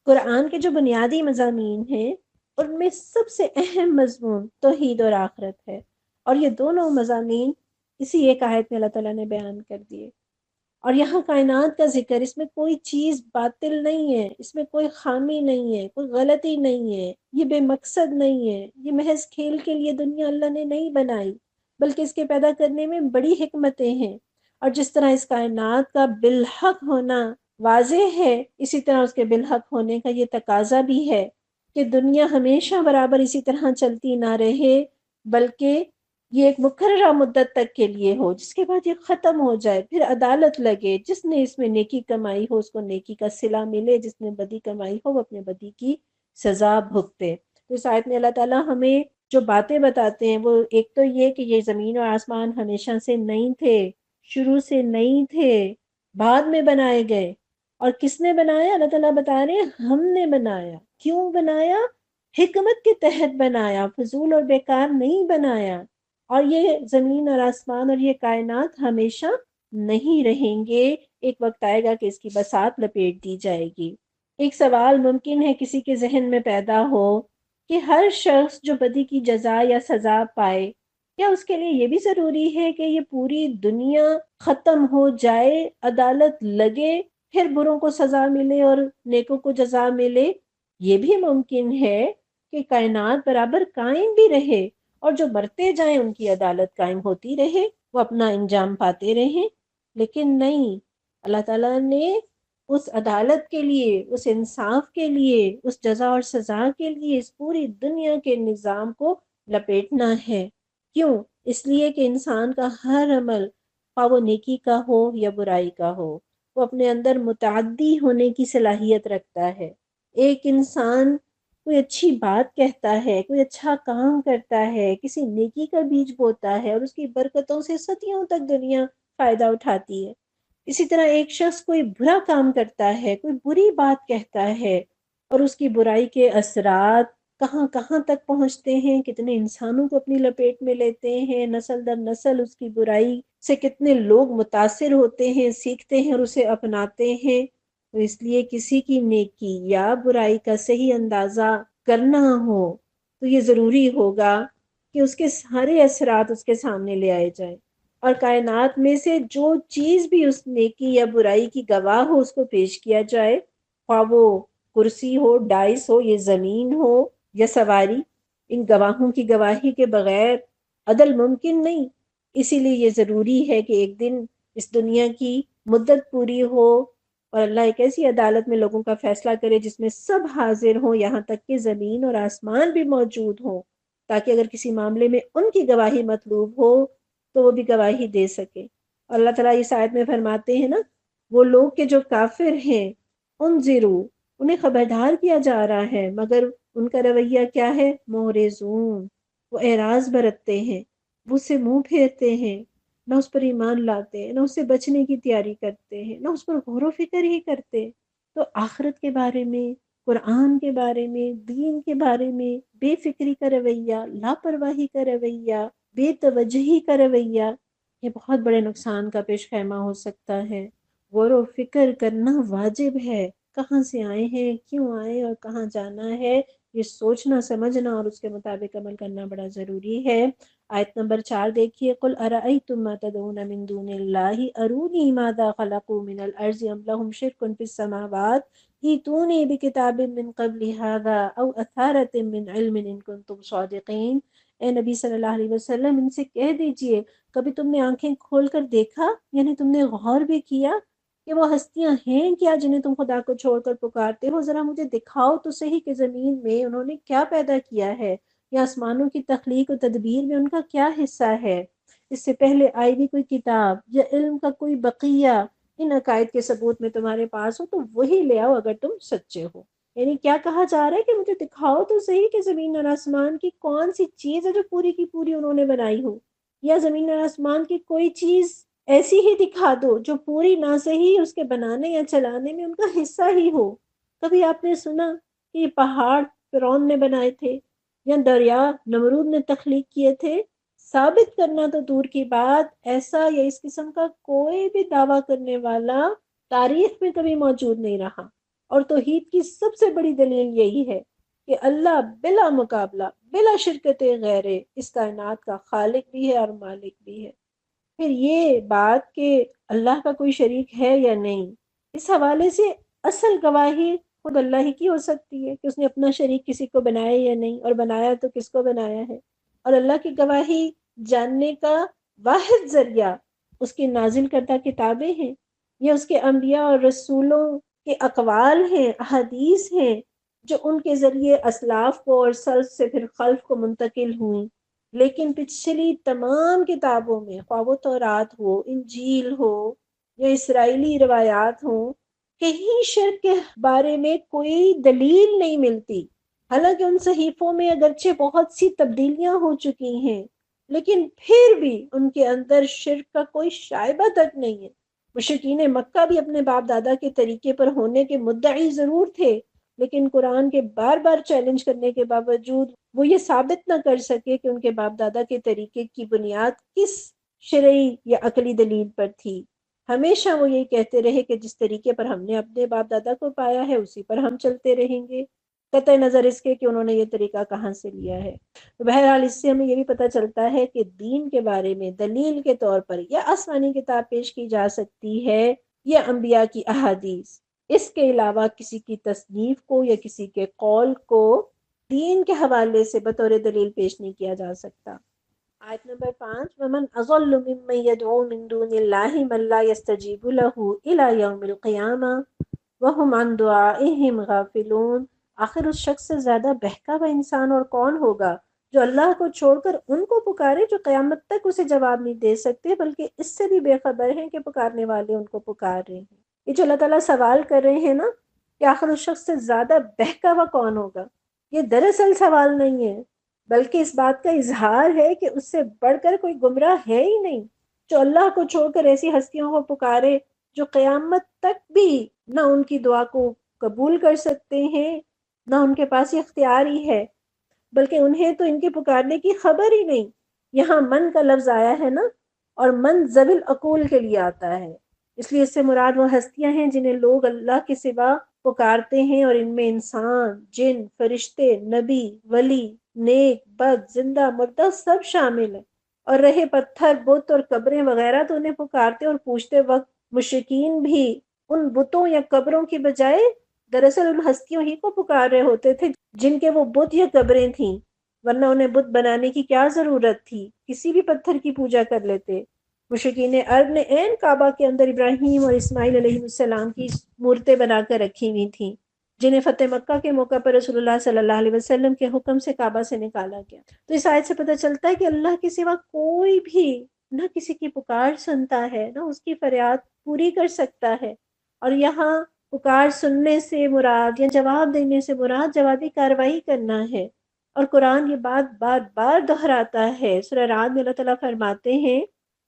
قرآن کے جو بنیادی مضامین ہیں ان میں سب سے اہم مضمون توحید اور آخرت ہے، اور یہ دونوں مضامین اسی ایک آیت میں اللہ تعالیٰ نے بیان کر دیے۔ اور یہاں کائنات کا ذکر، اس میں کوئی چیز باطل نہیں ہے، اس میں کوئی خامی نہیں ہے، کوئی غلطی نہیں ہے، یہ بے مقصد نہیں ہے، یہ محض کھیل کے لیے دنیا اللہ نے نہیں بنائی، بلکہ اس کے پیدا کرنے میں بڑی حکمتیں ہیں۔ اور جس طرح اس کائنات کا بالحق ہونا واضح ہے، اسی طرح اس کے بالحق ہونے کا یہ تقاضا بھی ہے کہ دنیا ہمیشہ برابر اسی طرح چلتی نہ رہے، بلکہ یہ ایک مقررہ مدت تک کے لیے ہو، جس کے بعد یہ ختم ہو جائے، پھر عدالت لگے، جس نے اس میں نیکی کمائی ہو اس کو نیکی کا صلہ ملے، جس نے بدی کمائی ہو وہ اپنے بدی کی سزا بھگتے۔ تو اس آیت میں اللہ تعالیٰ ہمیں جو باتیں بتاتے ہیں وہ ایک تو یہ کہ یہ زمین اور آسمان ہمیشہ سے نہیں تھے، شروع سے نہیں تھے، بعد میں بنائے گئے۔ اور کس نے بنایا؟ اللہ تعالیٰ بتا رہے ہیں ہم نے بنایا۔ کیوں بنایا؟ حکمت کے تحت بنایا، فضول اور بیکار نہیں بنایا۔ اور یہ زمین اور آسمان اور یہ کائنات ہمیشہ نہیں رہیں گے، ایک وقت آئے گا کہ اس کی بساط لپیٹ دی جائے گی۔ ایک سوال ممکن ہے کسی کے ذہن میں پیدا ہو کہ ہر شخص جو بدی کی جزا یا سزا پائے، کیا اس کے لیے یہ بھی ضروری ہے کہ یہ پوری دنیا ختم ہو جائے، عدالت لگے، پھر بروں کو سزا ملے اور نیکوں کو جزا ملے؟ یہ بھی ممکن ہے کہ کائنات برابر قائم بھی رہے اور جو مرتے جائیں ان کی عدالت قائم ہوتی رہے، وہ اپنا انجام پاتے رہیں۔ لیکن نہیں، اللہ تعالیٰ نے اس عدالت کے لیے، اس انصاف کے لیے، اس جزا اور سزا کے لیے اس پوری دنیا کے نظام کو لپیٹنا ہے۔ کیوں؟ اس لیے کہ انسان کا ہر عمل، خواہ وہ نیکی کا ہو یا برائی کا ہو، وہ اپنے اندر متعدی ہونے کی صلاحیت رکھتا ہے۔ ایک انسان کوئی اچھی بات کہتا ہے، کوئی اچھا کام کرتا ہے، کسی نیکی کا بیج بوتا ہے اور اس کی برکتوں سے صدیوں تک دنیا فائدہ اٹھاتی ہے۔ اسی طرح ایک شخص کوئی برا کام کرتا ہے، کوئی بری بات کہتا ہے اور اس کی برائی کے اثرات کہاں کہاں تک پہنچتے ہیں، کتنے انسانوں کو اپنی لپیٹ میں لیتے ہیں، نسل در نسل اس کی برائی سے کتنے لوگ متاثر ہوتے ہیں، سیکھتے ہیں اور اسے اپناتے ہیں۔ تو اس لیے کسی کی نیکی یا برائی کا صحیح اندازہ کرنا ہو تو یہ ضروری ہوگا کہ اس کے سارے اثرات اس کے سامنے لے آئے جائیں، اور کائنات میں سے جو چیز بھی اس نیکی یا برائی کی گواہ ہو اس کو پیش کیا جائے، خواہ وہ کرسی ہو، ڈائس ہو، یہ زمین ہو یا سواری۔ ان گواہوں کی گواہی کے بغیر عدل ممکن نہیں۔ اسی لیے یہ ضروری ہے کہ ایک دن اس دنیا کی مدت پوری ہو اور اللہ ایک ایسی عدالت میں لوگوں کا فیصلہ کرے جس میں سب حاضر ہوں، یہاں تک کہ زمین اور آسمان بھی موجود ہوں، تاکہ اگر کسی معاملے میں ان کی گواہی مطلوب ہو تو وہ بھی گواہی دے سکے۔ اور اللہ تعالیٰ اس آیت میں فرماتے ہیں نا، وہ لوگ کہ جو کافر ہیں، انذروا، انہیں خبردار کیا جا رہا ہے، مگر ان کا رویہ کیا ہے؟ معرضون، وہ اعراض برتتے ہیں، وہ اس سے منہ پھیرتے ہیں، نہ اس پر ایمان لاتے ہیں، نہ اس سے بچنے کی تیاری کرتے ہیں، نہ اس پر غور و فکر ہی کرتے۔ تو آخرت کے بارے میں، قرآن کے بارے میں، دین کے بارے میں بے فکری کا رویہ، لاپرواہی کا رویہ، بے توجہی کا رویہ، یہ بہت بڑے نقصان کا پیش خیمہ ہو سکتا ہے۔ غور و فکر کرنا واجب ہے، کہاں سے آئے ہیں، کیوں آئے اور کہاں جانا ہے، یہ سوچنا سمجھنا اور اس کے مطابق عمل کرنا بڑا ضروری ہے۔ آیت نمبر 4 دیکھیے، قُلْ أَرَأَيْتُم مَّا تَدْعُونَ مِن دُونِ اللَّهِ أَرُونِي مَاذَا خَلَقُوا مِنَ الْأَرْضِ أَمْ لَهُمْ شِرْكٌ فِي السَّمَاوَاتِ ائْتُونِي بِكِتَابٍ مِّن قَبْلِ هَٰذَا أَوْ أَثَارَةٍ مِّنْ عِلْمٍ إِن كُنتُمْ صَادِقِينَ۔ اے نبی صلی اللہ علیہ وسلم ان سے کہہ دیجئے، کبھی تم نے آنکھیں کھول کر دیکھا، یعنی تم نے غور بھی کیا کہ وہ ہستیاں ہیں کیا جنہیں تم خدا کو چھوڑ کر پکارتے ہو؟ ذرا مجھے دکھاؤ تو صحیح کہ زمین میں انہوں نے کیا پیدا کیا ہے، یا آسمانوں کی تخلیق و تدبیر میں ان کا کیا حصہ ہے؟ اس سے پہلے آئی بھی کوئی کتاب یا علم کا کوئی بقیہ ان عقائد کے ثبوت میں تمہارے پاس ہو تو وہی لے آؤ اگر تم سچے ہو۔ یعنی کیا کہا جا رہا ہے کہ مجھے دکھاؤ تو صحیح کہ زمین اور آسمان کی کون سی چیز ہے جو پوری کی پوری انہوں نے بنائی ہو، یا زمین اور آسمان کی کوئی چیز ایسی ہی دکھا دو جو پوری نہ صحیح اس کے بنانے یا چلانے میں ان کا حصہ ہی ہو۔ کبھی آپ نے سنا کہ یہ پہاڑ فرعون نے بنائے تھے یا دریا نمرود نے تخلیق کیے تھے؟ ثابت کرنا تو دور کی بات، ایسا یا اس قسم کا کوئی بھی دعویٰ کرنے والا تاریخ میں کبھی موجود نہیں رہا۔ اور توحید کی سب سے بڑی دلیل یہی ہے کہ اللہ بلا مقابلہ، بلا شرکت غیر، اس کائنات کا خالق بھی ہے اور مالک بھی ہے۔ پھر یہ بات کہ اللہ کا کوئی شریک ہے یا نہیں، اس حوالے سے اصل گواہی خود اللہ ہی کی ہو سکتی ہے کہ اس نے اپنا شریک کسی کو بنایا یا نہیں، اور بنایا تو کس کو بنایا ہے۔ اور اللہ کی گواہی جاننے کا واحد ذریعہ اس کی نازل کردہ کتابیں ہیں، یا اس کے انبیاء اور رسولوں کے اقوال ہیں، احادیث ہیں، جو ان کے ذریعے اسلاف کو اور سلف سے پھر خلف کو منتقل ہوئیں۔ لیکن پچھلی تمام کتابوں میں، خواہ وہ تورات ہو، انجیل ہو یا اسرائیلی روایات ہوں، کہیں شرک کے بارے میں کوئی دلیل نہیں ملتی۔ حالانکہ ان صحیفوں میں اگرچہ بہت سی تبدیلیاں ہو چکی ہیں، لیکن پھر بھی ان کے اندر شرک کا کوئی شائبہ تک نہیں ہے۔ مشرکین مکہ بھی اپنے باپ دادا کے طریقے پر ہونے کے مدعی ضرور تھے، لیکن قرآن کے بار بار چیلنج کرنے کے باوجود وہ یہ ثابت نہ کر سکے کہ ان کے باپ دادا کے طریقے کی بنیاد کس شرعی یا عقلی دلیل پر تھی۔ ہمیشہ وہ یہی کہتے رہے کہ جس طریقے پر ہم نے اپنے باپ دادا کو پایا ہے اسی پر ہم چلتے رہیں گے، قطع نظر اس کے کہ انہوں نے یہ طریقہ کہاں سے لیا ہے۔ تو بہرحال اس سے ہمیں یہ بھی پتہ چلتا ہے کہ دین کے بارے میں دلیل کے طور پر یا آسمانی کتاب پیش کی جا سکتی ہے یا انبیاء کی احادیث، اس کے علاوہ کسی کی تصنیف کو یا کسی کے قول کو دین کے حوالے سے بطور دلیل پیش نہیں کیا جا سکتا۔ آیت نمبر 5، وَمَنْ أَضَلُّ مِمَّنْ يَدْعُو مِن دُونِ اللَّهِ مَن لَّا يَسْتَجِيبُ لَهُ إِلَىٰ يَوْمِ الْقِيَامَةِ وَهُمْ عَن دُعَائِهِمْ غَافِلُونَ۔ آخر اس شخص سے زیادہ بہکا ہوا انسان اور کون ہوگا جو اللہ کو چھوڑ کر ان کو پکارے جو قیامت تک اسے جواب نہیں دے سکتے، بلکہ اس سے بھی بے خبر ہیں کہ پکارنے والے ان کو پکار رہے ہیں۔ یہ جو اللہ تعالیٰ سوال کر رہے ہیں نا کہ آخر اس شخص سے زیادہ بہکا ہوا کون ہوگا، یہ دراصل سوال نہیں ہے، بلکہ اس بات کا اظہار ہے کہ اس سے بڑھ کر کوئی گمراہ ہے ہی نہیں جو اللہ کو چھوڑ کر ایسی ہستیوں کو پکارے جو قیامت تک بھی نہ ان کی دعا کو قبول کر سکتے ہیں، نہ ان کے پاس یہ اختیار ہی ہے، بلکہ انہیں تو ان کے پکارنے کی خبر ہی نہیں۔ یہاں من کا لفظ آیا ہے نا، اور من ذوی العقول کے لیے آتا ہے، اس لیے اس سے مراد وہ ہستیاں ہیں جنہیں لوگ اللہ کے سوا پکارتے ہیں، اور ان میں انسان، جن، فرشتے، نبی، ولی، نیک، بد، زندہ، مردہ سب شامل ہیں۔ اور رہے پتھر، بت اور قبریں وغیرہ تو انہیں پکارتے اور پوچھتے وقت مشرکین بھی ان بتوں یا قبروں کی بجائے دراصل ان ہستیوں ہی کو پکار رہے ہوتے تھے جن کے وہ بت یا قبریں تھیں، ورنہ انہیں بت بنانے کی کیا ضرورت تھی، کسی بھی پتھر کی پوجا کر لیتے۔ مشرکین عرب نے عین کعبہ کے اندر ابراہیم اور اسماعیل علیہ السلام کی مورتیں بنا کر رکھی ہوئی تھیں، جنہیں فتح مکہ کے موقع پر رسول اللہ صلی اللہ علیہ وسلم کے حکم سے کعبہ سے نکالا گیا۔ تو اس آیت سے پتہ چلتا ہے کہ اللہ کے سوا کوئی بھی نہ کسی کی پکار سنتا ہے، نہ اس کی فریاد پوری کر سکتا ہے۔ اور یہاں پکار سننے سے مراد یا جواب دینے سے مراد جوابی کارروائی کرنا ہے، اور قرآن یہ بات بار بار دہراتا ہے۔ سورہ رعد میں اللہ تعالیٰ فرماتے ہیں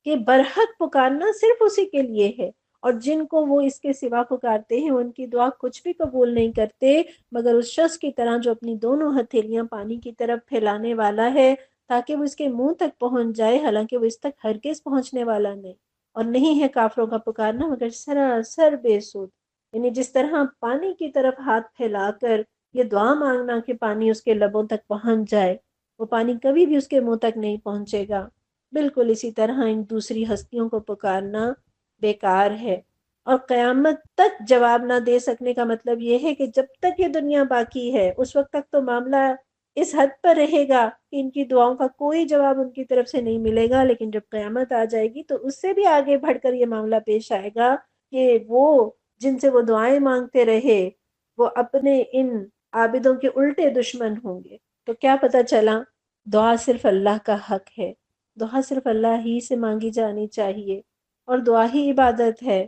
کہ برحق پکارنا صرف اسی کے لیے ہے، اور جن کو وہ اس کے سوا پکارتے ہیں ان کی دعا کچھ بھی قبول نہیں کرتے مگر اس شخص کی طرح جو اپنی دونوں ہتھیلیاں پانی کی طرف پھیلانے والا ہے تاکہ وہ اس کے منہ تک پہنچ جائے، حالانکہ وہ اس تک ہرگز پہنچنے والا نہیں۔ اور نہیں ہے کافروں کا پکارنا مگر سراسر بے سود، یعنی جس طرح پانی کی طرف ہاتھ پھیلا کر یہ دعا مانگنا کہ پانی اس کے لبوں تک پہنچ جائے، وہ پانی کبھی بھی اس کے منہ تک نہیں پہنچے گا، بالکل اسی طرح ان دوسری ہستیوں کو پکارنا بیکار ہے۔ اور قیامت تک جواب نہ دے سکنے کا مطلب یہ ہے کہ جب تک یہ دنیا باقی ہے اس وقت تک تو معاملہ اس حد پر رہے گا کہ ان کی دعاؤں کا کوئی جواب ان کی طرف سے نہیں ملے گا، لیکن جب قیامت آ جائے گی تو اس سے بھی آگے بڑھ کر یہ معاملہ پیش آئے گا کہ وہ جن سے وہ دعائیں مانگتے رہے وہ اپنے ان عابدوں کے الٹے دشمن ہوں گے۔ تو کیا پتہ چلا، دعا صرف اللہ کا حق ہے، دعا صرف اللہ ہی سے مانگی جانی چاہیے، اور دعا ہی عبادت ہے۔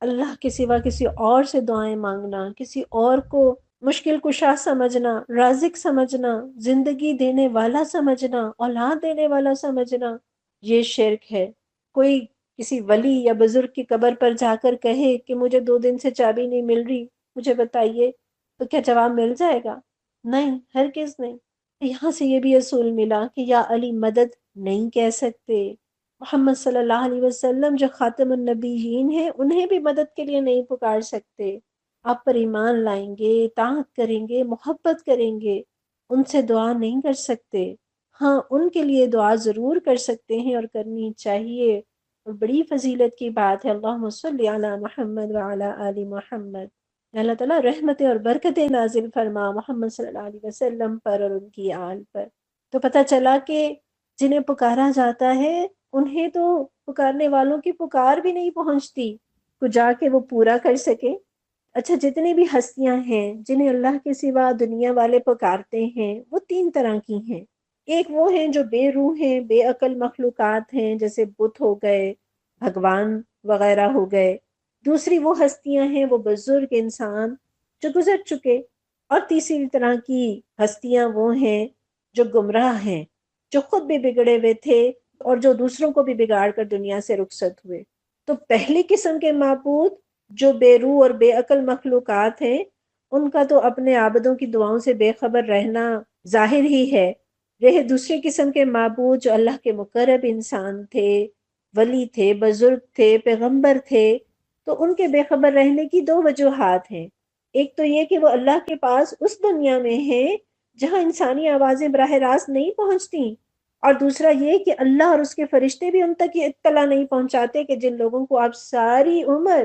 اللہ کے سوا کسی اور سے دعائیں مانگنا، کسی اور کو مشکل کشا سمجھنا، رازق سمجھنا، زندگی دینے والا سمجھنا، اولاد دینے والا سمجھنا، یہ شرک ہے۔ کوئی کسی ولی یا بزرگ کی قبر پر جا کر کہے کہ مجھے 2 دن سے چابی نہیں مل رہی، مجھے بتائیے، تو کیا جواب مل جائے گا؟ نہیں، ہرگز نہیں۔ یہاں سے یہ بھی اصول ملا کہ یا علی مدد نہیں کہہ سکتے، محمد صلی اللہ علیہ وسلم جو خاتم النبیین ہیں انہیں بھی مدد کے لیے نہیں پکار سکتے۔ آپ پر ایمان لائیں گے، اطاعت کریں گے، محبت کریں گے، ان سے دعا نہیں کر سکتے۔ ہاں ان کے لیے دعا ضرور کر سکتے ہیں اور کرنی چاہیے، اور بڑی فضیلت کی بات ہے۔ اللہم صلی علی محمد وعلی آل محمد۔ اللہ تعالیٰ رحمتیں اور برکتیں نازل فرما محمد صلی اللہ علیہ وسلم پر اور ان کی آل پر۔ تو پتہ چلا کہ جنہیں پکارا جاتا ہے انہیں تو پکارنے والوں کی پکار بھی نہیں پہنچتی کو جا کے وہ پورا کر سکے۔ اچھا، جتنی بھی ہستیاں ہیں جنہیں اللہ کے سوا دنیا والے پکارتے ہیں وہ تین طرح کی ہیں۔ ایک وہ ہیں جو بے روح ہیں، بے عقل مخلوقات ہیں، جیسے بت ہو گئے، بھگوان وغیرہ ہو گئے۔ دوسری وہ ہستیاں ہیں، وہ بزرگ انسان جو گزر چکے۔ اور تیسری طرح کی ہستیاں وہ ہیں جو گمراہ ہیں، جو خود بھی بگڑے ہوئے تھے اور جو دوسروں کو بھی بگاڑ کر دنیا سے رخصت ہوئے۔ تو پہلی قسم کے معبود جو بے روح اور بے عقل مخلوقات ہیں، ان کا تو اپنے عابدوں کی دعاؤں سے بے خبر رہنا ظاہر ہی ہے۔ رہے دوسری قسم کے معبود جو اللہ کے مقرب انسان تھے، ولی تھے، بزرگ تھے، پیغمبر تھے، تو ان کے بے خبر رہنے کی دو وجوہات ہیں۔ ایک تو یہ کہ وہ اللہ کے پاس اس دنیا میں ہیں جہاں انسانی آوازیں براہ راست نہیں پہنچتی، اور دوسرا یہ کہ اللہ اور اس کے فرشتے بھی ان تک یہ اطلاع نہیں پہنچاتے کہ جن لوگوں کو آپ ساری عمر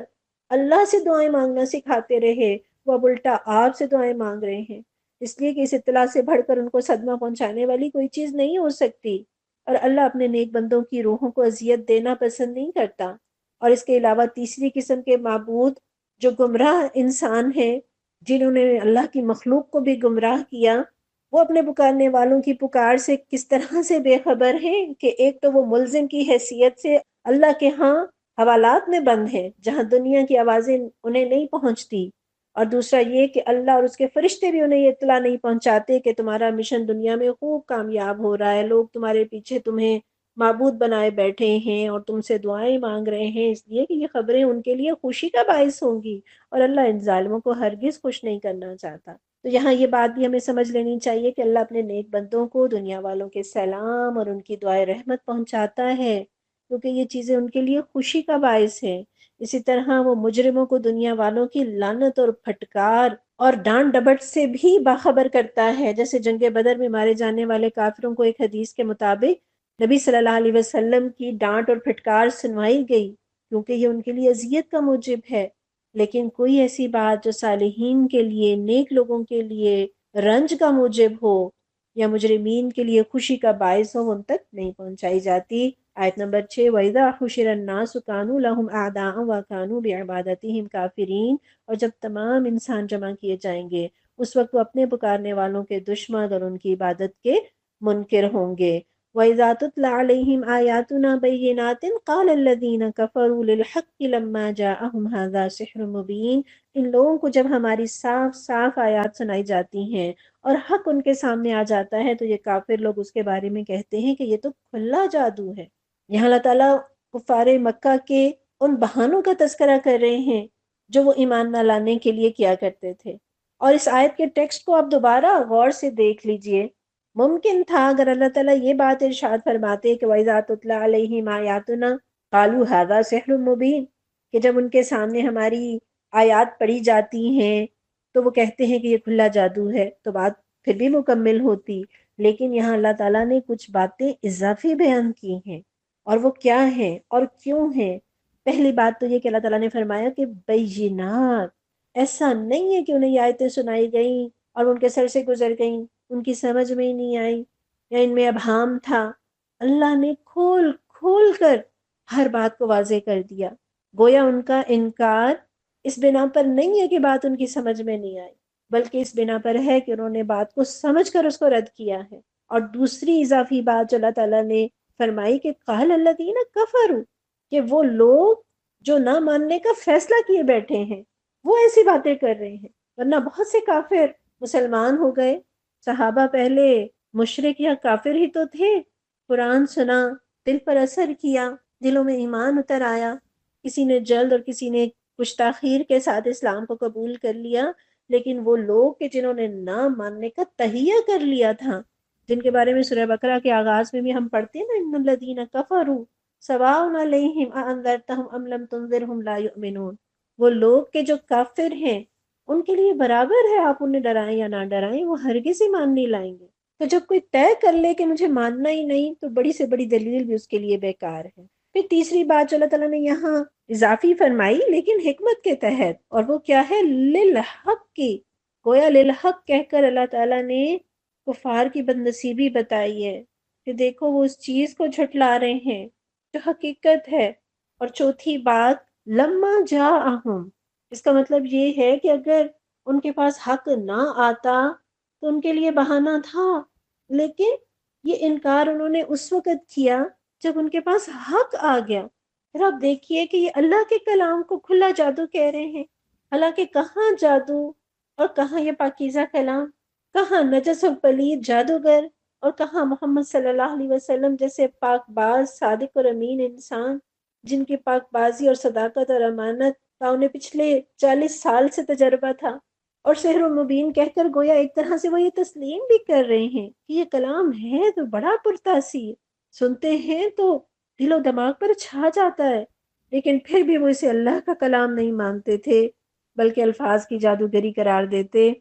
اللہ سے دعائیں مانگنا سکھاتے رہے، وہ اب الٹا آپ سے دعائیں مانگ رہے ہیں، اس لیے کہ اس اطلاع سے بڑھ کر ان کو صدمہ پہنچانے والی کوئی چیز نہیں ہو سکتی۔ اور اللہ اپنے نیک بندوں کی روحوں کو اذیت دینا پسند نہیں کرتا۔ اور اس کے علاوہ تیسری قسم کے معبود جو گمراہ انسان ہیں، جنہوں نے اللہ کی مخلوق کو بھی گمراہ کیا، وہ اپنے پکارنے والوں کی پکار سے کس طرح سے بے خبر ہیں کہ ایک تو وہ ملزم کی حیثیت سے اللہ کے ہاں حوالات میں بند ہیں جہاں دنیا کی آوازیں انہیں نہیں پہنچتی، اور دوسرا یہ کہ اللہ اور اس کے فرشتے بھی انہیں یہ اطلاع نہیں پہنچاتے کہ تمہارا مشن دنیا میں خوب کامیاب ہو رہا ہے، لوگ تمہارے پیچھے تمہیں معبود بنائے بیٹھے ہیں اور تم سے دعائیں مانگ رہے ہیں، اس لیے کہ یہ خبریں ان کے لیے خوشی کا باعث ہوں گی، اور اللہ ان ظالموں کو ہرگز خوش نہیں کرنا چاہتا۔ تو یہاں یہ بات بھی ہمیں سمجھ لینی چاہیے کہ اللہ اپنے نیک بندوں کو دنیا والوں کے سلام اور ان کی دعائیں رحمت پہنچاتا ہے، کیونکہ یہ چیزیں ان کے لیے خوشی کا باعث ہے۔ اسی طرح وہ مجرموں کو دنیا والوں کی لعنت اور پھٹکار اور ڈانٹ ڈپٹ سے بھی باخبر کرتا ہے، جیسے جنگ بدر میں مارے جانے والے کافروں کو ایک حدیث کے مطابق نبی صلی اللہ علیہ وسلم کی ڈانٹ اور پھٹکار سنوائی گئی، کیونکہ یہ ان کے لیے اذیت کا موجب ہے۔ لیکن کوئی ایسی بات جو صالحین کے لیے، نیک لوگوں کے لیے رنج کا موجب ہو یا مجرمین کے لیے خوشی کا باعث ہو، ان تک نہیں پہنچائی جاتی۔ آیت نمبر 6، وَإِذَا حُشِرَ النَّاسُ كَانُوا لَهُمْ أَعْدَاءً وَكَانُوا بِعِبَادَتِهِمْ كَافِرِينَ، اور جب تمام انسان جمع کیے جائیں گے اس وقت وہ اپنے پکارنے والوں کے دشمن اور ان کی عبادت کے منکر ہوں گے۔ وَإِذَا تُتْلَى عَلَيْهِمْ آيَاتُنَا بَيِّنَاتٍ قَالَ الَّذِينَ كَفَرُوا لِلْحَقِّ لَمَّا جَاءَهُمْ هَذَا سِحْرٌ مُبِينٌ، ان لوگوں کو جب ہماری صاف صاف آیات سنائی جاتی ہیں اور حق ان کے سامنے آ جاتا ہے تو یہ کافر لوگ اس کے بارے میں کہتے ہیں کہ یہ تو کھلا جادو ہے۔ یہاں اللہ تعالیٰ کفار مکہ کے ان بہانوں کا تذکرہ کر رہے ہیں جو وہ ایمان نہ لانے کے لیے کیا کرتے تھے، اور اس آیت کے ٹیکسٹ کو آپ دوبارہ غور سے دیکھ لیجئے۔ ممکن تھا اگر اللہ تعالیٰ یہ بات ارشاد فرماتے کہ وَإِذَا تُتْلَى عَلَيْهِمْ آيَاتُنَا قَالُوا هَذَا سِحْرٌ مُبِينٌ، کہ جب ان کے سامنے ہماری آیات پڑھی جاتی ہیں تو وہ کہتے ہیں کہ یہ کھلا جادو ہے، تو بات پھر بھی مکمل ہوتی۔ لیکن یہاں اللہ تعالیٰ نے کچھ باتیں اضافی بیان کی ہیں، اور وہ کیا ہیں اور کیوں ہیں؟ پہلی بات تو یہ کہ اللہ تعالیٰ نے فرمایا کہ بینات، ایسا نہیں ہے کہ انہیں یہ آیتیں سنائی گئیں اور ان کے سر سے گزر گئیں، ان کی سمجھ میں ہی نہیں آئی یا ان میں ابہام تھا۔ اللہ نے کھول کھول کر ہر بات کو واضح کر دیا، گویا ان کا انکار اس بنا پر نہیں ہے کہ بات ان کی سمجھ میں نہیں آئی، بلکہ اس بنا پر ہے کہ انہوں نے بات کو سمجھ کر اس کو رد کیا ہے۔ اور دوسری اضافی بات جو اللہ تعالیٰ نے فرمائی کہ قال الذین کفروا، کہ وہ لوگ جو نہ ماننے کا فیصلہ کیے بیٹھے ہیں وہ ایسی باتیں کر رہے ہیں، ورنہ بہت سے کافر مسلمان ہو گئے۔ صحابہ پہلے مشرک یا کافر ہی تو تھے، قرآن سنا، دل پر اثر کیا، دلوں میں ایمان اتر آیا، کسی نے جلد اور کسی نے کچھ تاخیر کے ساتھ اسلام کو قبول کر لیا، لیکن وہ لوگ کہ جنہوں نے نہ ماننے کا تہیہ کر لیا تھا، جن کے بارے میں سورہ بقرہ کے آغاز میں بھی ہم پڑھتے ہیں نا، ان الذین کفروا سواء علیہم اانذرتہم ام لم تنذرہم لا یؤمنون، وہ لوگ کہ جو کافر ہیں ان کے لیے برابر ہے آپ انہیں ڈرائیں یا نہ ڈرائیں، وہ ہرگز ایمان نہیں لائیں گے۔ تو جب کوئی طے کر لے کہ مجھے ماننا ہی نہیں، تو بڑی سے بڑی دلیل بھی اس کے لیے بیکار ہے۔ پھر تیسری بات جو اللہ تعالیٰ نے یہاں اضافی فرمائی لیکن حکمت کے تحت، اور وہ کیا ہے؟ للحق کی، گویا للحق کہہ کر اللہ تعالیٰ نے کفار کی بدنصیبی بتائی ہے کہ دیکھو وہ اس چیز کو جھٹلا رہے ہیں جو حقیقت ہے۔ اور چوتھی بات، لما جاءہم، اس کا مطلب یہ ہے کہ اگر ان کے پاس حق نہ آتا تو ان کے لیے بہانہ تھا، لیکن یہ انکار انہوں نے اس وقت کیا جب ان کے پاس حق آ گیا۔ پھر آپ دیکھیے کہ یہ اللہ کے کلام کو کھلا جادو کہہ رہے ہیں، حالانکہ کہاں جادو اور کہاں یہ پاکیزہ کلام، کہاں نجس اور پلید جادوگر، اور کہاں محمد صلی اللہ علیہ وسلم جیسے پاک باز صادق اور امین انسان جن کی پاک بازی اور صداقت اور امانت کا انہیں پچھلے 40 سال سے تجربہ تھا، اور سحر مبین کہہ کر گویا ایک طرح سے وہ یہ تسلیم بھی کر رہے ہیں کہ یہ کلام ہے تو بڑا پرتاثیر، سنتے ہیں تو دل و دماغ پر چھا جاتا ہے، لیکن پھر بھی وہ اسے اللہ کا کلام نہیں مانتے تھے بلکہ الفاظ کی جادوگری قرار دیتے۔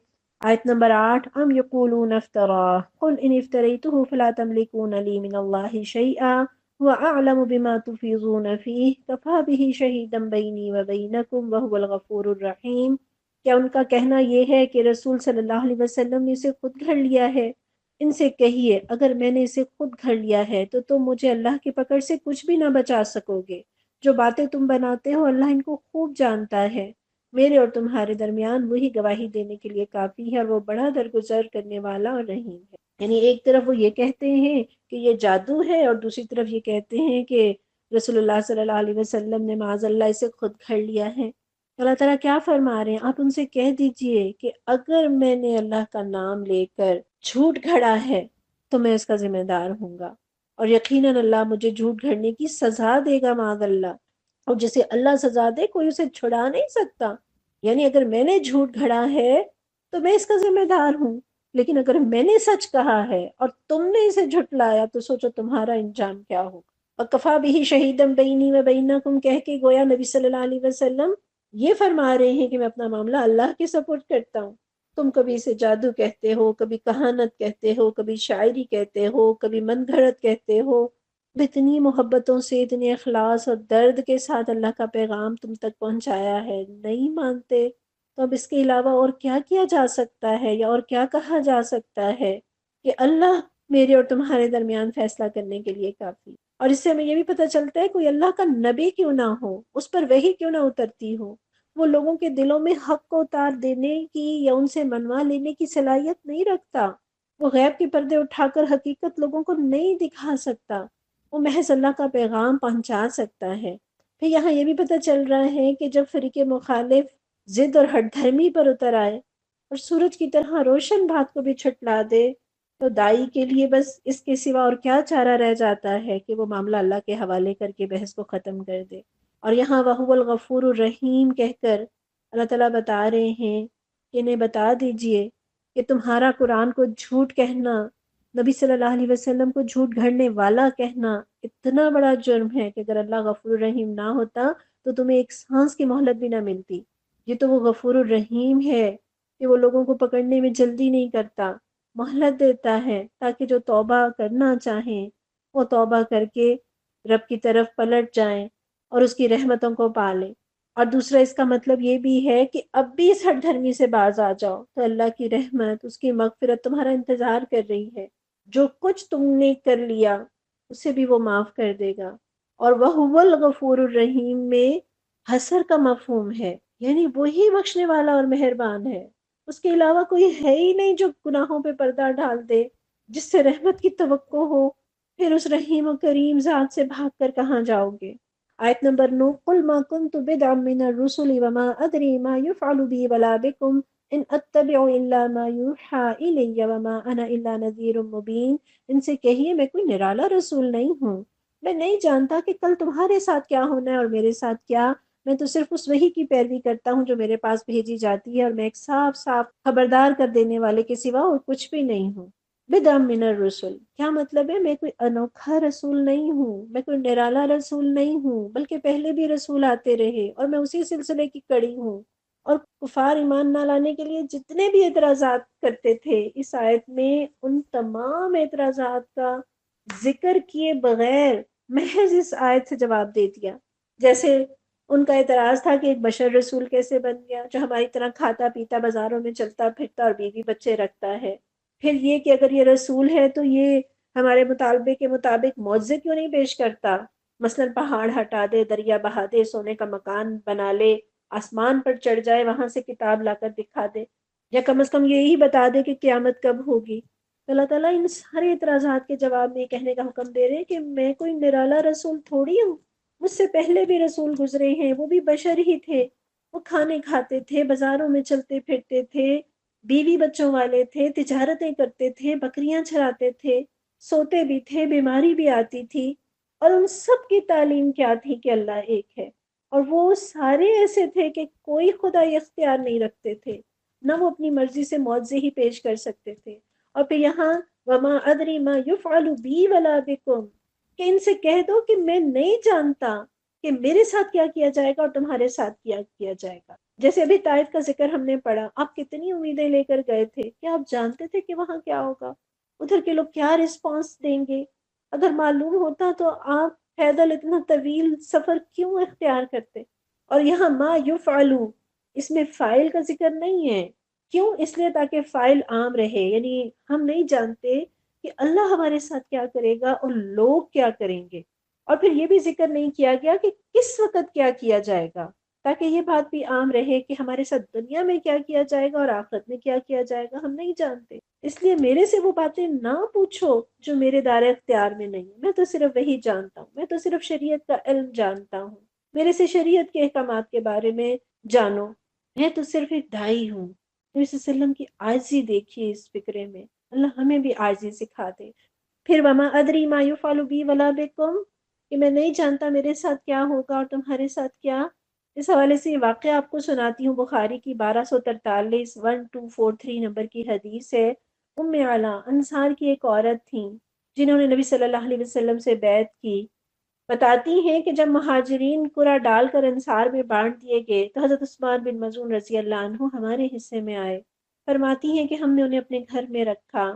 آیت نمبر 8، ام یقولون افترا قل ان افتریتہ فلا تملکون لی من اللہ شیئا وَأَعْلَمُ بِمَا تُفِيضُونَ فِيهِ كَفَى بِهِ شَهِيدًا بَيْنِي وَبَيْنَكُمْ وَهُوَ الْغَفُورُ الرَّحِيمُ۔ کیا ان کا کہنا یہ ہے کہ رسول صلی اللہ علیہ وسلم نے اسے خود گھڑ لیا ہے؟ ان سے کہیے اگر میں نے اسے خود گھڑ لیا ہے تو تم مجھے اللہ کی پکڑ سے کچھ بھی نہ بچا سکو گے۔ جو باتیں تم بناتے ہو اللہ ان کو خوب جانتا ہے، میرے اور تمہارے درمیان وہی گواہی دینے کے لیے کافی ہے، اور وہ بڑا درگزر کرنے والا اور رحیم ہے۔ یعنی ایک طرف وہ یہ کہتے ہیں کہ یہ جادو ہے، اور دوسری طرف یہ کہتے ہیں کہ رسول اللہ صلی اللہ علیہ وسلم نے معاذ اللہ اسے خود گھڑ لیا ہے۔ اللہ تعالیٰ کیا فرما رہے ہیں؟ آپ ان سے کہہ دیجئے کہ اگر میں نے اللہ کا نام لے کر جھوٹ گھڑا ہے تو میں اس کا ذمہ دار ہوں گا، اور یقیناً اللہ مجھے جھوٹ گھڑنے کی سزا دے گا معاذ اللہ، اور جسے اللہ سزا دے کوئی اسے چھڑا نہیں سکتا۔ یعنی اگر میں نے جھوٹ گھڑا ہے تو میں اس کا ذمہ دار ہوں، لیکن اگر میں نے سچ کہا ہے اور تم نے اسے جھٹلایا تو سوچو تمہارا انجام کیا ہوگا۔ اور کفا بھی شہیدم بینی و بینکم کہہ کے گویا نبی صلی اللہ علیہ وسلم یہ فرما رہے ہیں کہ میں اپنا معاملہ اللہ کے سپورٹ کرتا ہوں۔ تم کبھی اسے جادو کہتے ہو، کبھی کہانت کہتے ہو، کبھی شاعری کہتے ہو، کبھی من گھڑت کہتے ہو، اتنی محبتوں سے، اتنے اخلاص اور درد کے ساتھ اللہ کا پیغام تم تک پہنچایا ہے، نہیں مانتے تو اب اس کے علاوہ اور کیا کیا جا سکتا ہے، یا اور کیا کہا جا سکتا ہے کہ اللہ میرے اور تمہارے درمیان فیصلہ کرنے کے لیے کافی۔ اور اس سے ہمیں یہ بھی پتہ چلتا ہے کوئی اللہ کا نبی کیوں نہ ہو، اس پر وحی کیوں نہ اترتی ہو، وہ لوگوں کے دلوں میں حق کو اتار دینے کی یا ان سے منوا لینے کی صلاحیت نہیں رکھتا، وہ غیب کے پردے اٹھا کر حقیقت لوگوں کو نہیں دکھا سکتا، وہ محض اللہ کا پیغام پہنچا سکتا ہے۔ پھر یہاں یہ بھی پتہ چل رہا ہے کہ جب فریق مخالف ضد اور ہٹ دھرمی پر اتر آئے اور سورج کی طرح روشن بات کو بھی چھٹلا دے تو دائی کے لیے بس اس کے سوا اور کیا چارہ رہ جاتا ہے کہ وہ معاملہ اللہ کے حوالے کر کے بحث کو ختم کر دے۔ اور یہاں وَهُوَ الْغَفُورُ الرَّحِيمُ کہہ کر اللہ تعالیٰ بتا رہے ہیں کہ انہیں بتا دیجئے کہ تمہارا قرآن کو جھوٹ کہنا، نبی صلی اللہ علیہ وسلم کو جھوٹ گھڑنے والا کہنا اتنا بڑا جرم ہے کہ اگر اللہ غفور الرحیم نہ ہوتا تو تمہیں ایک سانس کی مہلت بھی نہ ملتی۔ یہ تو وہ غفور الرحیم ہے کہ وہ لوگوں کو پکڑنے میں جلدی نہیں کرتا، مہلت دیتا ہے تاکہ جو توبہ کرنا چاہیں وہ توبہ کر کے رب کی طرف پلٹ جائیں اور اس کی رحمتوں کو پالیں۔ اور دوسرا اس کا مطلب یہ بھی ہے کہ اب بھی اس ہٹ دھرمی سے باز آ جاؤ تو اللہ کی رحمت، اس کی مغفرت تمہارا انتظار کر رہی ہے، جو کچھ تم نے کر لیا اسے بھی وہ معاف کر دے گا۔ اور وَهُوَ الْغَفُورُ الرَّحِيمُ میں حسر کا مفہوم ہے، یعنی وہی بخشنے والا اور مہربان ہے، اس کے علاوہ کوئی ہے ہی نہیں جو گناہوں پہ پردہ ڈال دے، جس سے رحمت کی توقع ہو۔ پھر اس رحیم و کریم ذات سے بھاگ کر کہاں جاؤ گے؟ آیت نمبر 9، قُلْ مَا كُنْتُ بِدْعًا مِّنَ الرُّسُلِ وَمَا أَدْرِي مَا يُفْعَلُ بِي وَلَا بِكُمْ إِنْ أَتَّبِعُ إِلَّا مَا يُوحَىٰ إِلَيَّ وَمَا أَنَا إِلَّا نَذِيرٌ مُّبِينٌ۔ ان سے کہیے میں کوئی نرالا رسول نہیں ہوں، میں نہیں جانتا کہ کل تمہارے ساتھ کیا ہونا ہے اور میرے ساتھ کیا، میں تو صرف اس وحی کی پیروی کرتا ہوں جو میرے پاس بھیجی جاتی ہے، اور میں ایک صاف صاف خبردار کر دینے والے کے سوا اور کچھ بھی نہیں ہوں۔ بدعا من الرسل کیا مطلب ہے؟ میں کوئی انوکھا رسول نہیں ہوں، میں کوئی نرالا رسول نہیں ہوں، بلکہ پہلے بھی رسول آتے رہے اور میں اسی سلسلے کی کڑی ہوں، اور کفار ایمان نہ لانے کے لیے جتنے بھی اعتراضات کرتے تھے اس آیت میں، ان تمام اعتراضات کا ذکر کیے بغیر محض اس آیت سے جواب دے دیا۔ جیسے ان کا اعتراض تھا کہ ایک بشر رسول کیسے بن گیا جو ہماری طرح کھاتا پیتا بازاروں میں چلتا پھرتا اور بیوی بچے رکھتا ہے؟ پھر یہ کہ اگر یہ رسول ہے تو یہ ہمارے مطالبے کے مطابق معجزے کیوں نہیں پیش کرتا؟ مثلا پہاڑ ہٹا دے، دریا بہا دے، سونے کا مکان بنا لے، آسمان پر چڑھ جائے، وہاں سے کتاب لا کر دکھا دے، یا کم از کم یہی بتا دے کہ قیامت کب ہوگی۔ تو اللہ تعالیٰ ان سارے اعتراضات کے جواب میں یہ کہنے کا حکم دے رہے ہیں کہ میں کوئی نرالا رسول تھوڑی ہوں، مجھ سے پہلے بھی رسول گزرے ہیں، وہ بھی بشر ہی تھے، وہ کھانے کھاتے تھے، بازاروں میں چلتے پھرتے تھے، بیوی بچوں والے تھے، تجارتیں کرتے تھے، بکریاں چراتے تھے، سوتے بھی تھے، بیماری بھی آتی تھی، اور ان سب کی تعلیم کیا تھی کہ اللہ ایک ہے۔ اور وہ سارے ایسے تھے کہ کوئی خدائی اختیار نہیں رکھتے تھے، نہ وہ اپنی مرضی سے معجزے ہی پیش کر سکتے تھے۔ اور پھر یہاں وما ادری ما یفعل بی ولا بکم، کہ ان سے کہہ دو کہ میں نہیں جانتا کہ میرے ساتھ کیا کیا جائے گا اور تمہارے ساتھ کیا کیا جائے گا۔ جیسے ابھی طائف کا ذکر ہم نے پڑھا، آپ کتنی امیدیں لے کر گئے تھے، کیا آپ جانتے تھے کہ وہاں کیا ہوگا، ادھر کے لوگ کیا رسپانس دیں گے؟ اگر معلوم ہوتا تو آپ پیدل اتنا طویل سفر کیوں اختیار کرتے؟ اور یہاں ما یفعلو، اس میں فاعل کا ذکر نہیں ہے، کیوں؟ اس لیے تاکہ فاعل عام رہے، یعنی ہم نہیں جانتے کہ اللہ ہمارے ساتھ کیا کرے گا اور لوگ کیا کریں گے۔ اور پھر یہ بھی ذکر نہیں کیا گیا کہ کس وقت کیا کیا جائے گا، تاکہ یہ بات بھی عام رہے کہ ہمارے ساتھ دنیا میں کیا کیا جائے گا اور آخرت میں کیا کیا جائے گا ہم نہیں جانتے۔ اس لیے میرے سے وہ باتیں نہ پوچھو جو میرے دائرۂ اختیار میں نہیں، میں تو صرف وہی جانتا ہوں، میں تو صرف شریعت کا علم جانتا ہوں، میرے سے شریعت کے احکامات کے بارے میں جانو، میں تو صرف ایک دائی ہوں۔ نبی صلی اللہ علیہ وسلم کی عاجزی دیکھیے اس فکرے میں، اللہ ہمیں بھی عاجزی سکھا دے۔ پھر وما ادری ما یفعل بی ولا بکم، کہ میں نہیں جانتا میرے ساتھ کیا ہوگا اور تمہارے ساتھ کیا۔ اس حوالے سے یہ واقعہ آپ کو سناتی ہوں، بخاری کی 1243 1243 نمبر کی حدیث ہے۔ ام علا انصار کی ایک عورت تھیں جنہوں نے نبی صلی اللہ علیہ وسلم سے بیعت کی، بتاتی ہیں کہ جب مہاجرین قرعہ ڈال کر انصار میں بانٹ دیے گئے تو حضرت عثمان بن مظعون رضی اللہ عنہ ہمارے حصے میں آئے۔ فرماتی ہیں کہ ہم نے انہیں اپنے گھر میں رکھا،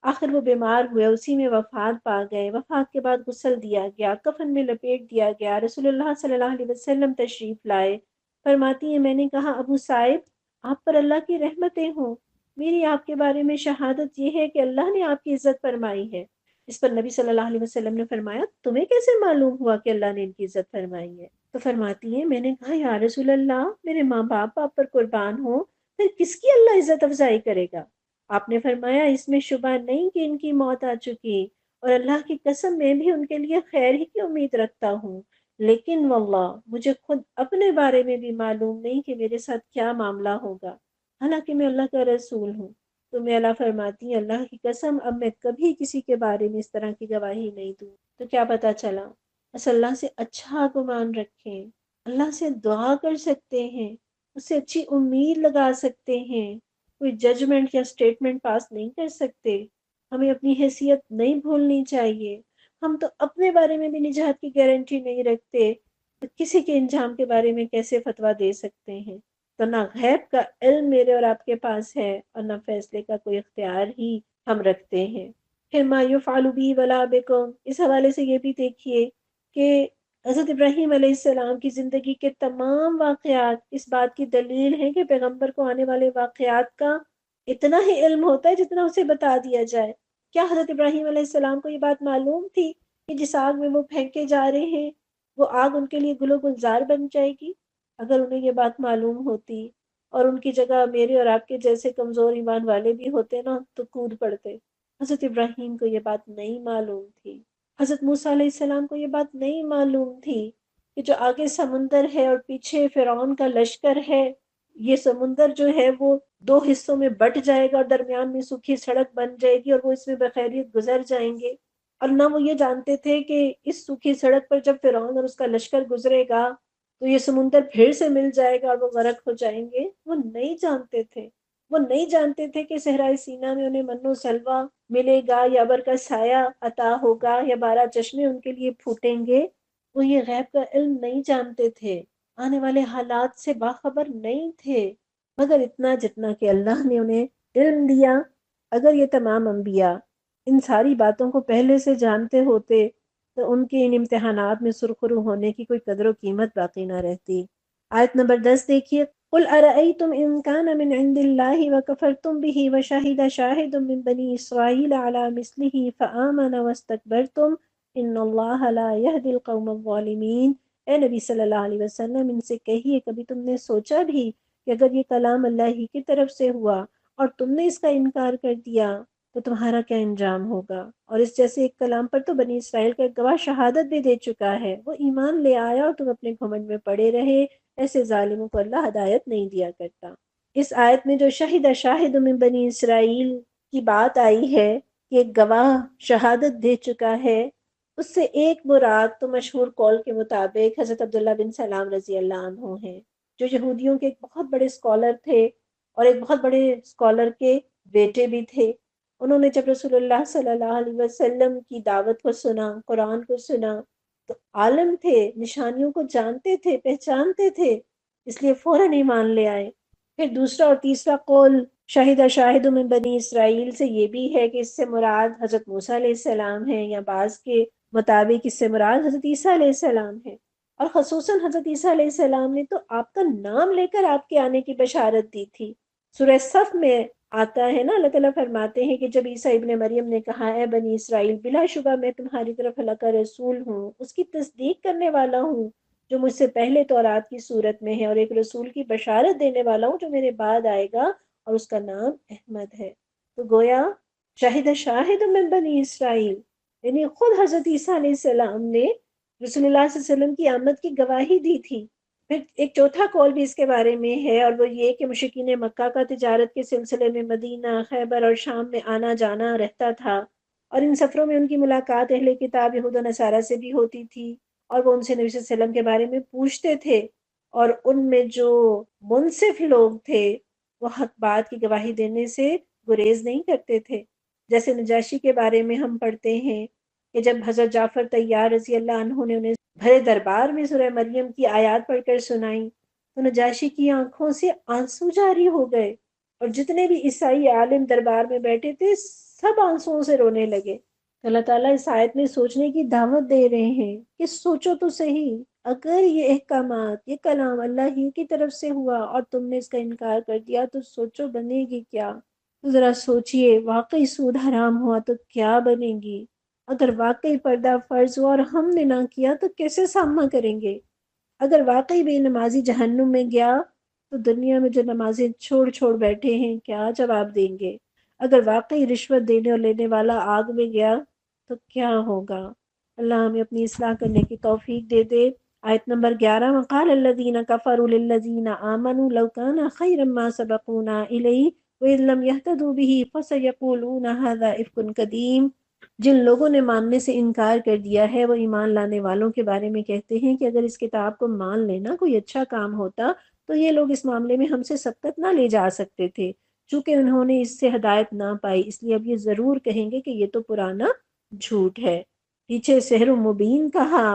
آخر وہ بیمار ہوئے، اسی میں وفات پا گئے۔ وفات کے بعد غسل دیا گیا، کفن میں لپیٹ دیا گیا، رسول اللہ صلی اللہ علیہ وسلم تشریف لائے۔ فرماتی ہیں میں نے کہا ابو صائب آپ پر اللہ کی رحمتیں ہوں، میری آپ کے بارے میں شہادت یہ ہے کہ اللہ نے آپ کی عزت فرمائی ہے۔ اس پر نبی صلی اللہ علیہ وسلم نے فرمایا تمہیں کیسے معلوم ہوا کہ اللہ نے ان کی عزت فرمائی ہے؟ تو فرماتی ہیں میں نے کہا یا رسول اللہ میرے ماں باپ آپ پر قربان ہوں، پھر کس کی اللہ عزت افزائی کرے گا؟ آپ نے فرمایا اس میں شبہ نہیں کہ ان کی موت آ چکی، اور اللہ کی قسم میں بھی ان کے لیے خیر ہی کی امید رکھتا ہوں، لیکن واللہ مجھے خود اپنے بارے میں بھی معلوم نہیں کہ میرے ساتھ کیا معاملہ ہوگا، حالانکہ میں اللہ کا رسول ہوں۔ تو میں اللہ فرماتی ہیں اللہ کی قسم اب میں کبھی کسی کے بارے میں اس طرح کی گواہی نہیں دوں۔ تو کیا پتا چلا، بس اللہ سے اچھا گمان رکھیں، اللہ سے دعا کر سکتے ہیں، اس سے اچھی امید لگا سکتے ہیں، کوئی ججمنٹ یا سٹیٹمنٹ پاس نہیں کر سکتے۔ ہمیں اپنی حیثیت نہیں بھولنی چاہیے، ہم تو اپنے بارے میں بھی نجات کی گارنٹی نہیں رکھتے، تو کسی کے انجام کے بارے میں کیسے فتویٰ دے سکتے ہیں؟ تو نہ غیب کا علم میرے اور آپ کے پاس ہے اور نہ فیصلے کا کوئی اختیار ہی ہم رکھتے ہیں۔ پھر ما یفعل بی ولا بکم، اس حوالے سے یہ بھی دیکھیے کہ حضرت ابراہیم علیہ السلام کی زندگی کے تمام واقعات اس بات کی دلیل ہیں کہ پیغمبر کو آنے والے واقعات کا اتنا ہی علم ہوتا ہے جتنا اسے بتا دیا جائے۔ کیا حضرت ابراہیم علیہ السلام کو یہ بات معلوم تھی کہ جس آگ میں وہ پھینکے جا رہے ہیں وہ آگ ان کے لیے گل و گلزار بن جائے گی؟ اگر انہیں یہ بات معلوم ہوتی اور ان کی جگہ میرے اور آپ کے جیسے کمزور ایمان والے بھی ہوتے نا تو کود پڑتے۔ حضرت ابراہیم کو یہ بات نہیں معلوم تھی، حضرت موسیٰ علیہ السلام کو یہ بات نہیں معلوم تھی کہ جو آگے سمندر ہے اور پیچھے فرعون کا لشکر ہے، یہ سمندر جو ہے وہ دو حصوں میں بٹ جائے گا اور درمیان میں سوکھی سڑک بن جائے گی اور وہ اس میں بخیریت گزر جائیں گے۔ اور نہ وہ یہ جانتے تھے کہ اس سوکھی سڑک پر جب فرعون اور اس کا لشکر گزرے گا تو یہ سمندر پھر سے مل جائے گا اور وہ غرق ہو جائیں گے۔ وہ نہیں جانتے تھے، وہ نہیں جانتے تھے کہ صحرائے سینا میں انہیں من و سلویٰ ملے گا یا ابر کا سایہ عطا ہوگا یا 12 چشمے ان کے لیے پھوٹیں گے۔ وہ یہ غیب کا علم نہیں جانتے تھے، آنے والے حالات سے باخبر نہیں تھے۔ مگر اتنا جتنا کہ اللہ نے انہیں علم دیا۔ اگر یہ تمام انبیاء ان ساری باتوں کو پہلے سے جانتے ہوتے تو ان کے ان امتحانات میں سرخرو ہونے کی کوئی قدر و قیمت باقی نہ رہتی۔ آیت نمبر 10 دیکھیے، قُلْ أَرَأَيْتُمْ إِنْ كَانَ مِنْ عِنْدِ اللَّهِ وَكَفَرْتُمْ بِهِ وَشَهِدَ شَاهِدٌ مِّن بَنِي إِسْرَائِيلَ عَلَى مِثْلِهِ فَآمَنَ وَاسْتَكْبَرْتُمْ إِنَّ اللَّهَ لَا يَهْدِي الْقَوْمَ الظَّالِمِينَ۔ اے نبی صلی اللہ علیہ وسلم ان سے کہیے، کبھی تم نے سوچا بھی کہ اگر یہ کلام اللہ ہی کی طرف سے ہوا اور تم نے اس کا انکار کر دیا تو تمہارا کیا انجام ہوگا؟ اور اس جیسے ایک کلام پر تو بنی اسرائیل کا ایک گواہ شہادت بھی دے چکا ہے، وہ ایمان لے آیا اور تم اپنے گھمنڈ میں پڑے رہے۔ ایسے ظالموں کو اللہ ہدایت نہیں دیا کرتا۔ اس آیت میں جو شہد شاہد من بنی اسرائیل کی بات آئی ہے کہ ایک گواہ شہادت دے چکا ہے، اس سے ایک مراد تو مشہور قول کے مطابق حضرت عبداللہ بن سلام رضی اللہ عنہ ہیں، جو یہودیوں کے ایک بہت بڑے اسکالر تھے اور ایک بہت بڑے اسکالر کے بیٹے بھی تھے۔ انہوں نے جب رسول اللہ صلی اللہ علیہ وسلم کی دعوت کو سنا، قرآن کو سنا، تو عالم تھے، نشانیوں کو جانتے تھے، پہچانتے تھے، اس لیے فوراً ایمان لے آئے۔ پھر دوسرا اور تیسرا قول شاہد شاہد من بنی اسرائیل سے یہ بھی ہے کہ اس سے مراد حضرت موسیٰ علیہ السلام ہے، یا بعض کے مطابق اس سے مراد حضرت عیسیٰ علیہ السلام ہے۔ اور خصوصاً حضرت عیسیٰ علیہ السلام نے تو آپ کا نام لے کر آپ کے آنے کی بشارت دی تھی۔ سورہ صف میں آتا ہے نا، اللہ تعالیٰ فرماتے ہیں کہ جب عیسیٰ ابن مریم نے کہا، اے بنی اسرائیل، بلا شبہ میں تمہاری طرف اللہ کا رسول ہوں، اس کی تصدیق کرنے والا ہوں جو مجھ سے پہلے تورات کی صورت میں ہے، اور ایک رسول کی بشارت دینے والا ہوں جو میرے بعد آئے گا اور اس کا نام احمد ہے۔ تو گویا شاہد شاہد من بنی اسرائیل، یعنی خود حضرت عیسیٰ علیہ السلام نے رسول اللہ صلی اللہ علیہ وسلم کی آمد کی گواہی دی تھی۔ پھر ایک چوتھا قول بھی اس کے بارے میں ہے، اور وہ یہ کہ مشرکین مکہ کا تجارت کے سلسلے میں مدینہ، خیبر اور شام میں آنا جانا رہتا تھا، اور ان سفروں میں ان کی ملاقات اہل کتاب یہود و نصارہ سے بھی ہوتی تھی، اور وہ ان سے نبی صلی اللہ علیہ وسلم کے بارے میں پوچھتے تھے، اور ان میں جو منصف لوگ تھے وہ حق بات کی گواہی دینے سے گریز نہیں کرتے تھے۔ جیسے نجاشی کے بارے میں ہم پڑھتے ہیں کہ جب حضرت جعفر طیار رضی اللہ عنہ نے انہیں بھرے دربار میں سورہ مریم کی آیات پڑھ کر سنائیں تو نجاشی کی آنکھوں سے آنسو جاری ہو گئے، اور جتنے بھی عیسائی عالم دربار میں بیٹھے تھے سب آنسوؤں سے رونے لگے۔ تو اللہ تعالیٰ اس آیت میں سوچنے کی دعوت دے رہے ہیں کہ سوچو تو صحیح، اگر یہ احکامات، یہ کلام اللہ ہی کی طرف سے ہوا اور تم نے اس کا انکار کر دیا تو سوچو بنے گی کیا؟ تو ذرا سوچئے، واقعی سود حرام ہوا تو کیا بنے گی؟ اگر واقعی پردہ فرض ہوا اور ہم نے نہ کیا تو کیسے سامنا کریں گے؟ اگر واقعی بے نمازی جہنم میں گیا تو دنیا میں جو نمازیں چھوڑ چھوڑ بیٹھے ہیں کیا جواب دیں گے؟ اگر واقعی رشوت دینے اور لینے والا آگ میں گیا تو کیا ہوگا؟ اللہ ہمیں اپنی اصلاح کرنے کی توفیق دے دے۔ آیت نمبر 11، وقال الذین کفروا للذین آمنوا لو کان خیرا ما سبقونا الیہ وإذ لم يهتدوا به فسيقولون هذا افک قدیم۔ جن لوگوں نے ماننے سے انکار کر دیا ہے وہ ایمان لانے والوں کے بارے میں کہتے ہیں کہ اگر اس کتاب کو مان لینا کوئی اچھا کام ہوتا تو یہ لوگ اس معاملے میں ہم سے سبقت نہ لے جا سکتے تھے، چونکہ انہوں نے اس سے ہدایت نہ پائی، اس لیے اب یہ ضرور کہیں گے کہ یہ تو پرانا جھوٹ ہے۔ پیچھے سحر و مبین کہا،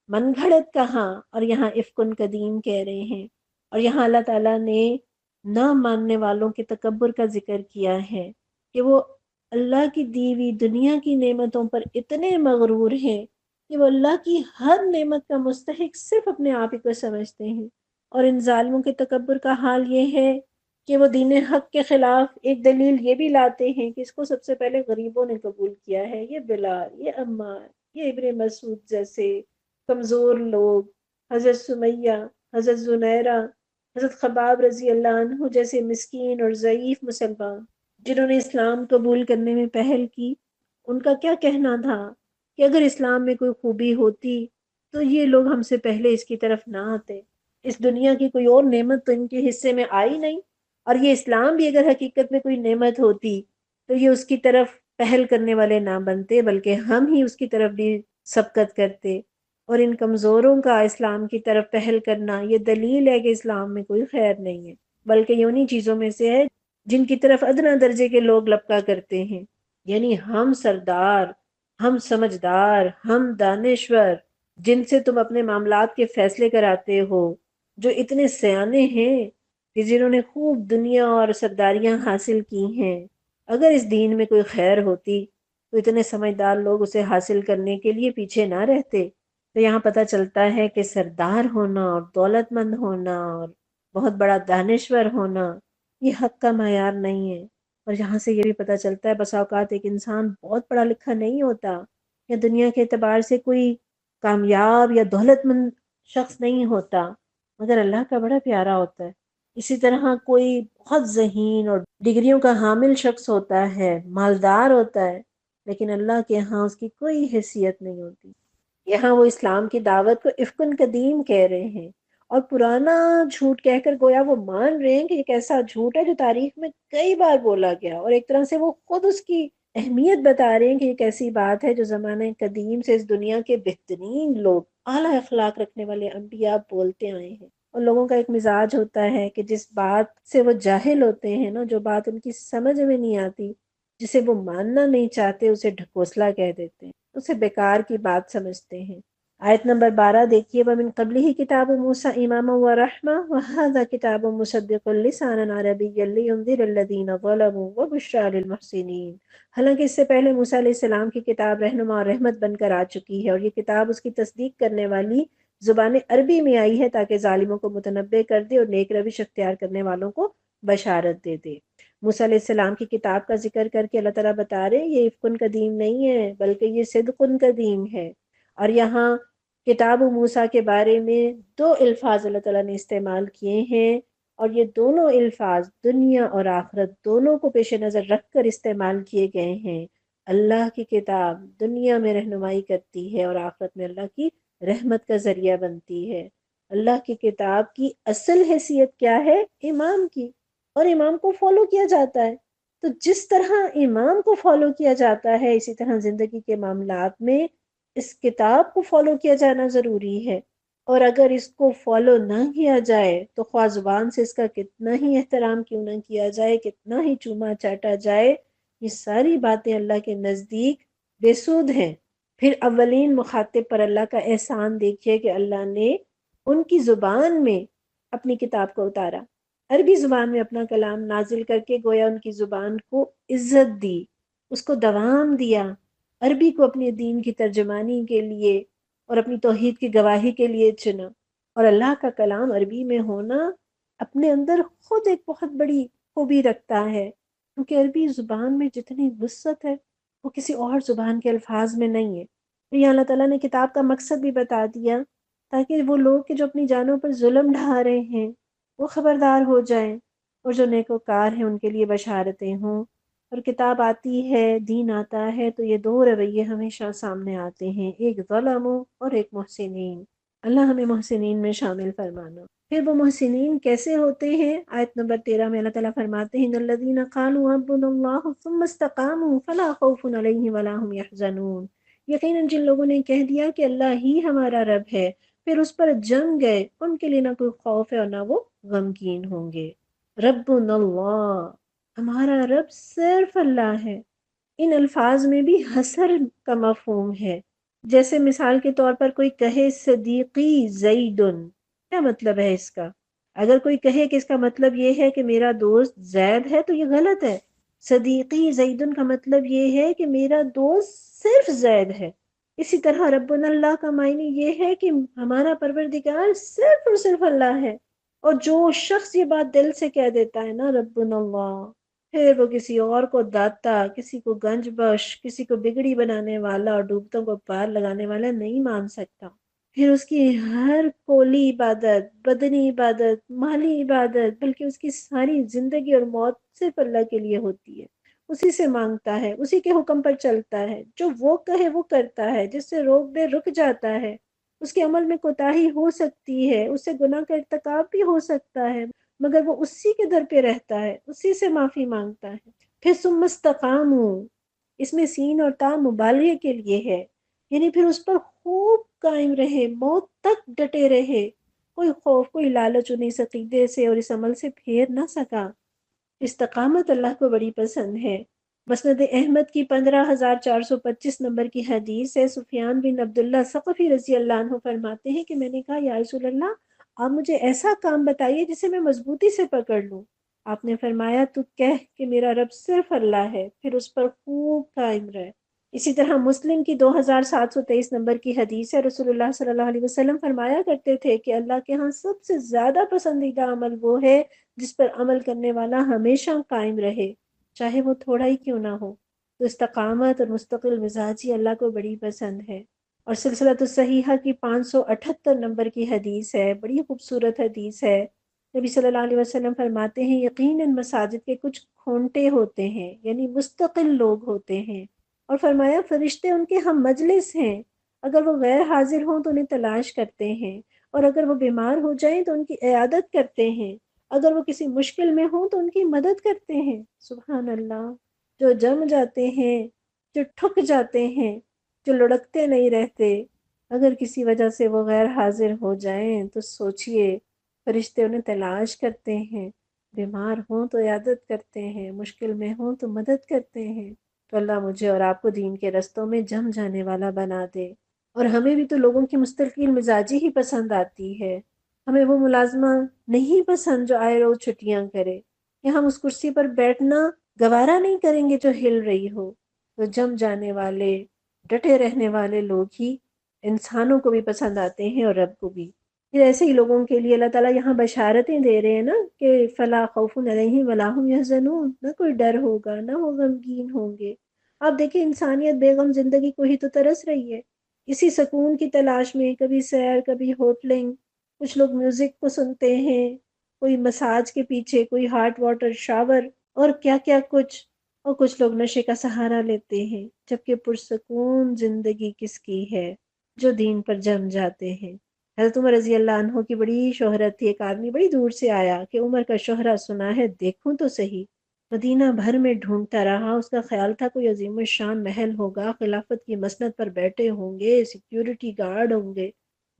من گھڑت کہا، اور یہاں افکن قدیم کہہ رہے ہیں، اور یہاں اللہ تعالیٰ نے نہ ماننے والوں کے تکبر کا ذکر کیا ہے کہ وہ اللہ کی دی ہوئی دنیا کی نعمتوں پر اتنے مغرور ہیں کہ وہ اللہ کی ہر نعمت کا مستحق صرف اپنے آپ ہی کو سمجھتے ہیں۔ اور ان ظالموں کے تکبر کا حال یہ ہے کہ وہ دین حق کے خلاف ایک دلیل یہ بھی لاتے ہیں کہ اس کو سب سے پہلے غریبوں نے قبول کیا ہے، یہ بلال، یہ عمار، یہ ابن مسعود جیسے کمزور لوگ، حضرت سمیہ، حضرت زنیرہ، حضرت خباب رضی اللہ عنہ جیسے مسکین اور ضعیف مسلمان جنہوں نے اسلام قبول کرنے میں پہل کی، ان کا کیا کہنا تھا کہ اگر اسلام میں کوئی خوبی ہوتی تو یہ لوگ ہم سے پہلے اس کی طرف نہ آتے، اس دنیا کی کوئی اور نعمت تو ان کے حصے میں آئی نہیں، اور یہ اسلام بھی اگر حقیقت میں کوئی نعمت ہوتی تو یہ اس کی طرف پہل کرنے والے نہ بنتے بلکہ ہم ہی اس کی طرف بھی سبقت کرتے۔ اور ان کمزوروں کا اسلام کی طرف پہل کرنا یہ دلیل ہے کہ اسلام میں کوئی خیر نہیں ہے، بلکہ یہ انہی چیزوں میں سے ہے جن کی طرف ادنا درجے کے لوگ لپکا کرتے ہیں، یعنی ہم سردار، ہم سمجھدار، ہم دانشور، جن سے تم اپنے معاملات کے فیصلے کراتے ہو، جو اتنے سیانے ہیں کہ جنہوں نے خوب دنیا اور سرداریاں حاصل کی ہیں، اگر اس دین میں کوئی خیر ہوتی تو اتنے سمجھدار لوگ اسے حاصل کرنے کے لیے پیچھے نہ رہتے۔ تو یہاں پتہ چلتا ہے کہ سردار ہونا اور دولت مند ہونا اور بہت بڑا دانشور ہونا یہ حق کا معیار نہیں ہے۔ اور یہاں سے یہ بھی پتہ چلتا ہے بسا اوقات ایک انسان بہت پڑھا لکھا نہیں ہوتا یا دنیا کے اعتبار سے کوئی کامیاب یا دولت مند شخص نہیں ہوتا، مگر اللہ کا بڑا پیارا ہوتا ہے۔ اسی طرح کوئی بہت ذہین اور ڈگریوں کا حامل شخص ہوتا ہے، مالدار ہوتا ہے، لیکن اللہ کے ہاں اس کی کوئی حیثیت نہیں ہوتی۔ یہاں وہ اسلام کی دعوت کو افکن قدیم کہہ رہے ہیں اور پرانا جھوٹ کہہ کر گویا وہ مان رہے ہیں کہ ایک ایسا جھوٹ ہے جو تاریخ میں کئی بار بولا گیا، اور ایک طرح سے وہ خود اس کی اہمیت بتا رہے ہیں کہ ایک ایسی بات ہے جو زمانہ قدیم سے اس دنیا کے بہترین لوگ، اعلیٰ اخلاق رکھنے والے انبیاء بولتے آئے ہیں۔ اور لوگوں کا ایک مزاج ہوتا ہے کہ جس بات سے وہ جاہل ہوتے ہیں نا، جو بات ان کی سمجھ میں نہیں آتی، جسے وہ ماننا نہیں چاہتے، اسے ڈھکوسلا کہہ دیتے ہیں، اسے بیکار کی بات سمجھتے ہیں۔ آیت نمبر 12 دیکھیے، وَمِن قَبْلِهِ كِتَابُ مُوسَىٰ إِمَامًا وَرَحْمَةً وَهَٰذَا كِتَابٌ مُّصَدِّقٌ لِّسَانًا عَرَبِيًّا لِّيُنذِرَ الَّذِينَ ظَلَمُوا وَبُشْرَىٰ لِلْمُحْسِنِينَ۔ حالانکہ اس سے پہلے موسیٰ علیہ السلام کی کتاب رہنما اور رحمت بن کر آ چکی ہے، اور یہ کتاب اس کی تصدیق کرنے والی زبان عربی میں آئی ہے تاکہ ظالموں کو متنبہ کر دے اور نیک روش اختیار کرنے والوں کو بشارت دے دے۔ موسیٰ علیہ السلام کی کتاب کا ذکر کر کے اللہ تعالیٰ بتا رہے ہیں یہ افکن قدیم نہیں ہے بلکہ یہ صدقن قدیم ہے۔ اور یہاں کتاب موسیٰ کے بارے میں دو الفاظ اللہ تعالیٰ نے استعمال کیے ہیں، اور یہ دونوں الفاظ دنیا اور آخرت دونوں کو پیش نظر رکھ کر استعمال کیے گئے ہیں۔ اللہ کی کتاب دنیا میں رہنمائی کرتی ہے اور آخرت میں اللہ کی رحمت کا ذریعہ بنتی ہے۔ اللہ کی کتاب کی اصل حیثیت کیا ہے؟ امام کی، اور امام کو فالو کیا جاتا ہے۔ تو جس طرح امام کو فالو کیا جاتا ہے اسی طرح زندگی کے معاملات میں اس کتاب کو فالو کیا جانا ضروری ہے، اور اگر اس کو فالو نہ کیا جائے تو خواہ زبان سے اس کا کتنا ہی احترام کیوں نہ کیا جائے، کتنا ہی چوما چاٹا جائے، یہ ساری باتیں اللہ کے نزدیک بے سود ہیں۔ پھر اولین مخاطب پر اللہ کا احسان دیکھیے کہ اللہ نے ان کی زبان میں اپنی کتاب کو اتارا، عربی زبان میں اپنا کلام نازل کر کے گویا ان کی زبان کو عزت دی، اس کو دوام دیا، عربی کو اپنے دین کی ترجمانی کے لیے اور اپنی توحید کی گواہی کے لیے چنا۔ اور اللہ کا کلام عربی میں ہونا اپنے اندر خود ایک بہت بڑی خوبی رکھتا ہے، کیونکہ عربی زبان میں جتنی وسعت ہے وہ کسی اور زبان کے الفاظ میں نہیں ہے۔ تو یہ اللہ تعالیٰ نے کتاب کا مقصد بھی بتا دیا تاکہ وہ لوگ کہ جو اپنی جانوں پر ظلم ڈھا رہے ہیں وہ خبردار ہو جائیں، اور جو نیکوکار ہیں ان کے لیے بشارتیں ہوں۔ اور کتاب آتی ہے، دین آتا ہے، تو یہ دو رویے ہمیشہ سامنے آتے ہیں، ایک ظلم اور ایک محسنین۔ اللہ ہمیں محسنین میں شامل فرمانا۔ پھر وہ محسنین کیسے ہوتے ہیں؟ آیت نمبر 13 میں اللہ تعالیٰ فرماتے ہیں ان الذین قالوا ربنا اللہ ثم استقاموا فلا خوف علیہم ولا هم يحزنون۔ یقیناً جن لوگوں نے کہہ دیا کہ اللہ ہی ہمارا رب ہے، پھر اس پر جم گئے، ان کے لیے نہ کوئی خوف ہے اور نہ وہ غمگین ہوں گے۔ ربنا اللہ، ہمارا رب صرف اللہ ہے۔ ان الفاظ میں بھی حصر کا مفہوم ہے، جیسے مثال کے طور پر کوئی کہے صدیقی زیدن، کیا مطلب ہے اس کا؟ اگر کوئی کہے کہ اس کا مطلب یہ ہے کہ میرا دوست زید ہے تو یہ غلط ہے۔ صدیقی زیدن کا مطلب یہ ہے کہ میرا دوست صرف زید ہے۔ اسی طرح ربنا اللہ کا معنی یہ ہے کہ ہمارا پروردگار صرف اور صرف اللہ ہے۔ اور جو شخص یہ بات دل سے کہہ دیتا ہے نا ربنا اللہ، پھر وہ کسی اور کو داتا، کسی کو گنج بخش، کسی کو بگڑی بنانے والا اور ڈوبتوں کو پار لگانے والا نہیں مان سکتا۔ پھر اس کی ہر قولی عبادت، بدنی عبادت، مالی عبادت، بلکہ اس کی ساری زندگی اور موت صرف اللہ کے لیے ہوتی ہے۔ اسی سے مانگتا ہے، اسی کے حکم پر چلتا ہے، جو وہ کہے وہ کرتا ہے، جس سے روک دے رک جاتا ہے۔ اس کے عمل میں کوتاہی ہو سکتی ہے، اس سے گناہ کا ارتکاب بھی ہو سکتا ہے، مگر وہ اسی کے در پہ رہتا ہے، اسی سے معافی مانگتا ہے۔ پھر ثم استقاموا، اس میں سین اور تا مبالغے کے لیے ہے، یعنی پھر اس پر خوب قائم رہے، موت تک ڈٹے رہے، کوئی خوف کوئی لالچ انہیں اس عقیدے سے اور اس عمل سے پھیر نہ سکا۔ استقامت اللہ کو بڑی پسند ہے۔ مسند احمد کی 15425 نمبر کی حدیث ہے، سفیان بن عبداللہ ثقفی رضی اللہ عنہ فرماتے ہیں کہ میں نے کہا یا رسول اللہ، آپ مجھے ایسا کام بتائیے جسے میں مضبوطی سے پکڑ لوں۔ آپ نے فرمایا تو کہہ کہ میرا رب صرف اللہ ہے، پھر اس پر خوب قائم رہ۔ اسی طرح مسلم کی 2723 نمبر کی حدیث ہے، رسول اللہ صلی اللہ علیہ وسلم فرمایا کرتے تھے کہ اللہ کے ہاں سب سے زیادہ پسندیدہ عمل وہ ہے جس پر عمل کرنے والا ہمیشہ قائم رہے، چاہے وہ تھوڑا ہی کیوں نہ ہو۔ تو استقامت اور مستقل مزاجی اللہ کو بڑی پسند ہے۔ اور سلسلۃ الصحیحہ کی 578 نمبر کی حدیث ہے، بڑی خوبصورت حدیث ہے۔ نبی صلی اللہ علیہ وسلم فرماتے ہیں یقیناً مساجد کے کچھ کھونٹے ہوتے ہیں، یعنی مستقل لوگ ہوتے ہیں، اور فرمایا فرشتے ان کے ہم مجلس ہیں، اگر وہ غیر حاضر ہوں تو انہیں تلاش کرتے ہیں، اور اگر وہ بیمار ہو جائیں تو ان کی عیادت کرتے ہیں، اگر وہ کسی مشکل میں ہوں تو ان کی مدد کرتے ہیں۔ سبحان اللہ! جو جم جاتے ہیں، جو ٹھک جاتے ہیں، جو لڑکتے نہیں رہتے، اگر کسی وجہ سے وہ غیر حاضر ہو جائیں تو سوچئے فرشتے انہیں تلاش کرتے ہیں، بیمار ہوں تو عیادت کرتے ہیں، مشکل میں ہوں تو مدد کرتے ہیں۔ تو اللہ مجھے اور آپ کو دین کے رستوں میں جم جانے والا بنا دے۔ اور ہمیں بھی تو لوگوں کی مستقل مزاجی ہی پسند آتی ہے، ہمیں وہ ملازمہ نہیں پسند جو آئے روز چھٹیاں کرے، یا ہم اس کرسی پر بیٹھنا گوارا نہیں کریں گے جو ہل رہی ہو۔ تو جم جانے والے، ڈٹے رہنے والے لوگ ہی انسانوں کو بھی پسند آتے ہیں اور رب کو بھی۔ پھر ایسے ہی لوگوں کے لیے اللہ تعالیٰ یہاں بشارتیں دے رہے ہیں نا کہ فلا خوف علیہم ولا هم یحزنون، نہ کوئی ڈر ہوگا، نہ وہ غمگین ہوں گے۔ آپ دیکھیں انسانیت بیگم زندگی کو ہی تو ترس رہی ہے، اسی سکون کی تلاش میں، کبھی سیر، کبھی ہوٹلنگ، کچھ لوگ میوزک کو سنتے ہیں، کوئی مساج کے پیچھے، کوئی ہاٹ واٹر شاور، اور کیا کیا کچھ، اور کچھ لوگ نشے کا سہارا لیتے ہیں، جبکہ پرسکون زندگی کس کی ہے؟ جو دین پر جم جاتے ہیں۔ حضرت عمر رضی اللہ عنہ کی بڑی شہرت تھی، ایک آدمی بڑی دور سے آیا کہ عمر کا شوہرہ سنا ہے، دیکھوں تو صحیح۔ مدینہ بھر میں ڈھونڈتا رہا، اس کا خیال تھا کوئی عظیم الشان محل ہوگا، خلافت کی مسند پر بیٹھے ہوں گے، سیکیورٹی گارڈ ہوں گے،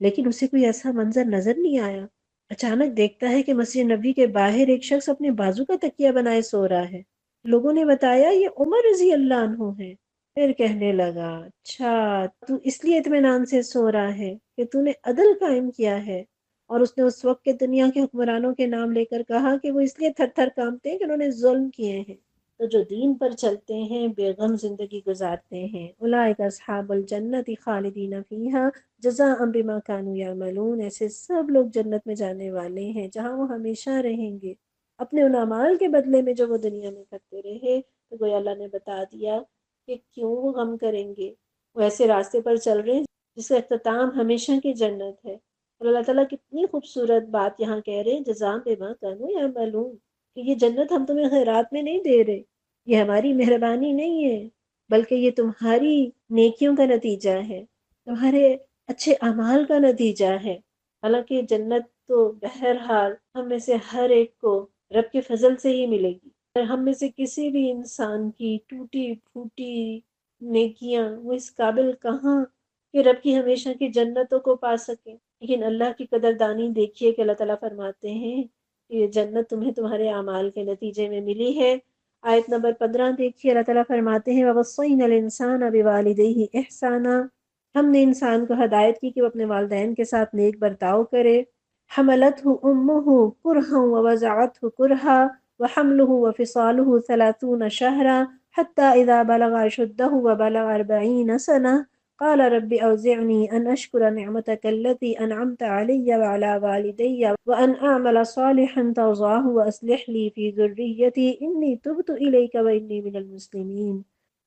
لیکن اسے کوئی ایسا منظر نظر نہیں آیا۔ اچانک دیکھتا ہے کہ مسجد نبی کے باہر ایک شخص اپنے بازو کا تکیہ بنائے سو رہا ہے۔ لوگوں نے بتایا یہ عمر رضی اللہ عنہ ہے۔ پھر کہنے لگا اچھا تو اس لیے اطمینان سے سو رہا ہے کہ تو نے عدل قائم کیا ہے۔ اور اس نے اس وقت کے دنیا کے حکمرانوں کے نام لے کر کہا کہ وہ اس لیے تھر تھر کانپتے ہیں کہ انہوں نے ظلم کیے ہیں۔ تو جو دین پر چلتے ہیں، بے غم زندگی گزارتے ہیں، اولئک اصحاب الجنت خالدین فیہا جزاء بما کانوا یعملون، ایسے سب لوگ جنت میں جانے والے ہیں جہاں وہ ہمیشہ رہیں گے، اپنے ان اعمال کے بدلے میں جو وہ دنیا میں کرتے رہے۔ تو گویا اللہ نے بتا دیا کہ کیوں وہ غم کریں گے، وہ ایسے راستے پر چل رہے ہیں جس کا اختتام ہمیشہ کی جنت ہے۔ اور اللہ تعالیٰ کتنی خوبصورت بات یہاں کہہ رہے ہیں، جزاء بما کانوا یعملون، کہ یہ جنت ہم تمہیں خیرات میں نہیں دے رہے، یہ ہماری مہربانی نہیں ہے، بلکہ یہ تمہاری نیکیوں کا نتیجہ ہے، تمہارے اچھے اعمال کا نتیجہ ہے۔ حالانکہ جنت تو بہرحال ہم میں سے ہر ایک کو رب کے فضل سے ہی ملے گی، اور ہم میں سے کسی بھی انسان کی ٹوٹی پھوٹی نیکیاں وہ اس قابل کہاں کہ رب کی ہمیشہ کی جنتوں کو پا سکیں۔ لیکن اللہ کی قدردانی دیکھیے کہ اللہ تعالیٰ فرماتے ہیں کہ یہ جنت تمہیں تمہارے اعمال کے نتیجے میں ملی ہے۔ آیت نمبر 15 دیکھیے، اللہ تعالیٰ فرماتے ہیں وَوَصَّيْنَا الْإِنسَانَ بِوَالِدَيْهِ إِحْسَانًا، ہم نے انسان کو ہدایت کی کہ وہ اپنے والدین کے ساتھ نیک برتاؤ کرے۔ حَمَلَتْهُ أُمُّهُ كُرْهًا وَوَضَعَتْهُ كُرْهًا وَحَمْلُهُ وَفِصَالُهُ 30 شهرا حتى إذا بلغ أشده وبلغ 40 سنة قال رب أوزعني أن أشكر نعمتك التي أنعمت علي وعلى والدي وأن أعمل صالحا ترضاه وأصلح لي في ذريتي إني تبت إليك وإني من المسلمين۔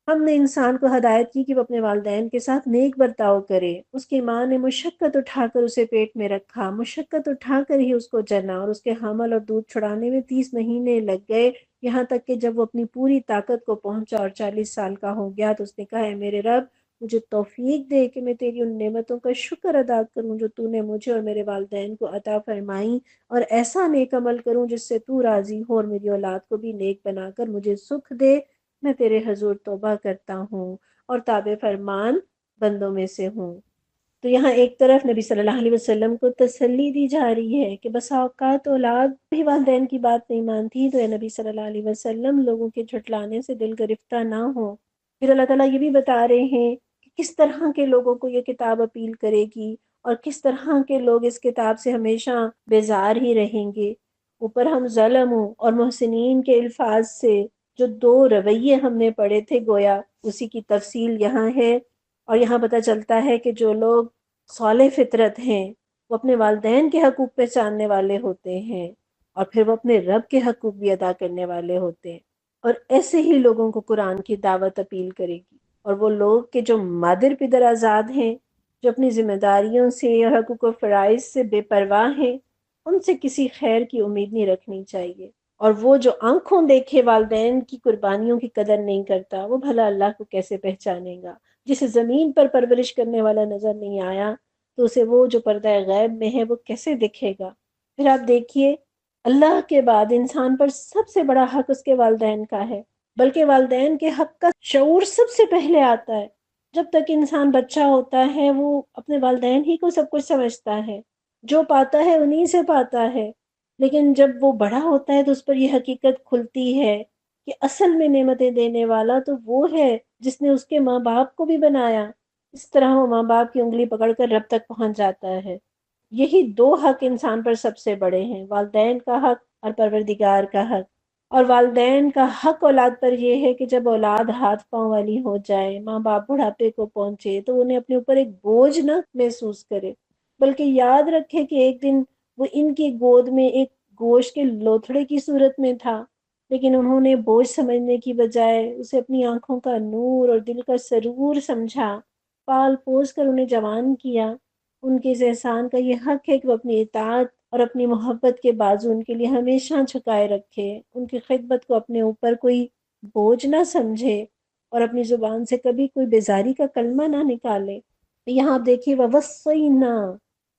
ہم نے انسان کو ہدایت کی کہ وہ اپنے والدین کے ساتھ نیک برتاؤ کرے۔ اس کی ماں نے مشقت اٹھا کر اسے پیٹ میں رکھا، مشقت اٹھا کر ہی اس کو جنا، اور اس کے حمل اور دودھ چھڑانے میں 30 مہینے لگ گئے، یہاں تک کہ جب وہ اپنی پوری طاقت کو پہنچا اور 40 سال کا ہو گیا تو اس نے کہا اے میرے رب مجھے توفیق دے کہ میں تیری ان نعمتوں کا شکر ادا کروں جو تو نے مجھے اور میرے والدین کو عطا فرمائی، اور ایسا نیک عمل کروں جس سے تو راضی ہو، اور میری اولاد کو بھی نیک بنا کر مجھے سکھ دے۔ میں تیرے حضور توبہ کرتا ہوں اور تابع فرمان بندوں میں سے ہوں۔ تو یہاں ایک طرف نبی صلی اللہ علیہ وسلم کو تسلی دی جا رہی ہے کہ بسا اوقات اولاد بھی والدین کی بات نہیں مانتی، تو اے نبی صلی اللہ علیہ وسلم لوگوں کے جھٹلانے سے دل گرفتہ نہ ہو۔ پھر اللہ تعالیٰ یہ بھی بتا رہے ہیں کہ کس طرح کے لوگوں کو یہ کتاب اپیل کرے گی، اور کس طرح کے لوگ اس کتاب سے ہمیشہ بیزار ہی رہیں گے۔ اوپر ہم ظلموں اور محسنین کے الفاظ سے جو دو رویے ہم نے پڑھے تھے، گویا اسی کی تفصیل یہاں ہے۔ اور یہاں پتہ چلتا ہے کہ جو لوگ صالح فطرت ہیں وہ اپنے والدین کے حقوق پہچاننے والے ہوتے ہیں، اور پھر وہ اپنے رب کے حقوق بھی ادا کرنے والے ہوتے ہیں، اور ایسے ہی لوگوں کو قرآن کی دعوت اپیل کرے گی۔ اور وہ لوگ کہ جو مادر پدر آزاد ہیں، جو اپنی ذمہ داریوں سے اور حقوق و فرائض سے بے پرواہ ہیں، ان سے کسی خیر کی امید نہیں رکھنی چاہیے۔ اور وہ جو آنکھوں دیکھے والدین کی قربانیوں کی قدر نہیں کرتا، وہ بھلا اللہ کو کیسے پہچانے گا؟ جسے زمین پر پرورش کرنے والا نظر نہیں آیا، تو اسے وہ جو پردہ غیب میں ہے وہ کیسے دکھے گا؟ پھر آپ دیکھیے، اللہ کے بعد انسان پر سب سے بڑا حق اس کے والدین کا ہے، بلکہ والدین کے حق کا شعور سب سے پہلے آتا ہے۔ جب تک انسان بچہ ہوتا ہے وہ اپنے والدین ہی کو سب کچھ سمجھتا ہے، جو پاتا ہے انہی سے پاتا ہے۔ لیکن جب وہ بڑا ہوتا ہے تو اس پر یہ حقیقت کھلتی ہے کہ اصل میں نعمتیں دینے والا تو وہ ہے جس نے اس کے ماں باپ کو بھی بنایا۔ اس طرح وہ ماں باپ کی انگلی پکڑ کر رب تک پہنچ جاتا ہے۔ یہی دو حق انسان پر سب سے بڑے ہیں، والدین کا حق اور پروردگار کا حق۔ اور والدین کا حق اولاد پر یہ ہے کہ جب اولاد ہاتھ پاؤں والی ہو جائے، ماں باپ بڑھاپے کو پہنچے، تو انہیں اپنے اوپر ایک بوجھ نہ محسوس کرے، بلکہ یاد رکھے کہ ایک دن وہ ان کی گود میں ایک گوشت کے لوتھڑے کی صورت میں تھا، لیکن انہوں نے بوجھ سمجھنے کی بجائے اسے اپنی آنکھوں کا نور اور دل کا سرور سمجھا، پال پوس کر انہیں جوان کیا۔ ان کے اس احسان کا یہ حق ہے کہ وہ اپنی اطاعت اور اپنی محبت کے بازو ان کے لیے ہمیشہ جھکائے رکھے، ان کی خدمت کو اپنے اوپر کوئی بوجھ نہ سمجھے، اور اپنی زبان سے کبھی کوئی بیزاری کا کلمہ نہ نکالے۔ یہاں آپ دیکھیے وَوَصَّيْنَا،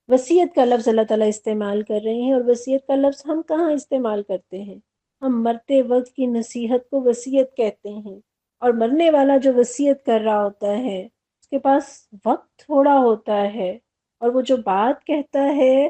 وصیت کا لفظ اللہ تعالیٰ استعمال کر رہے ہیں، اور وصیت کا لفظ ہم کہاں استعمال کرتے ہیں؟ ہم مرتے وقت کی نصیحت کو وصیت کہتے ہیں، اور مرنے والا جو وصیت کر رہا ہوتا ہے اس کے پاس وقت تھوڑا ہوتا ہے، اور وہ جو بات کہتا ہے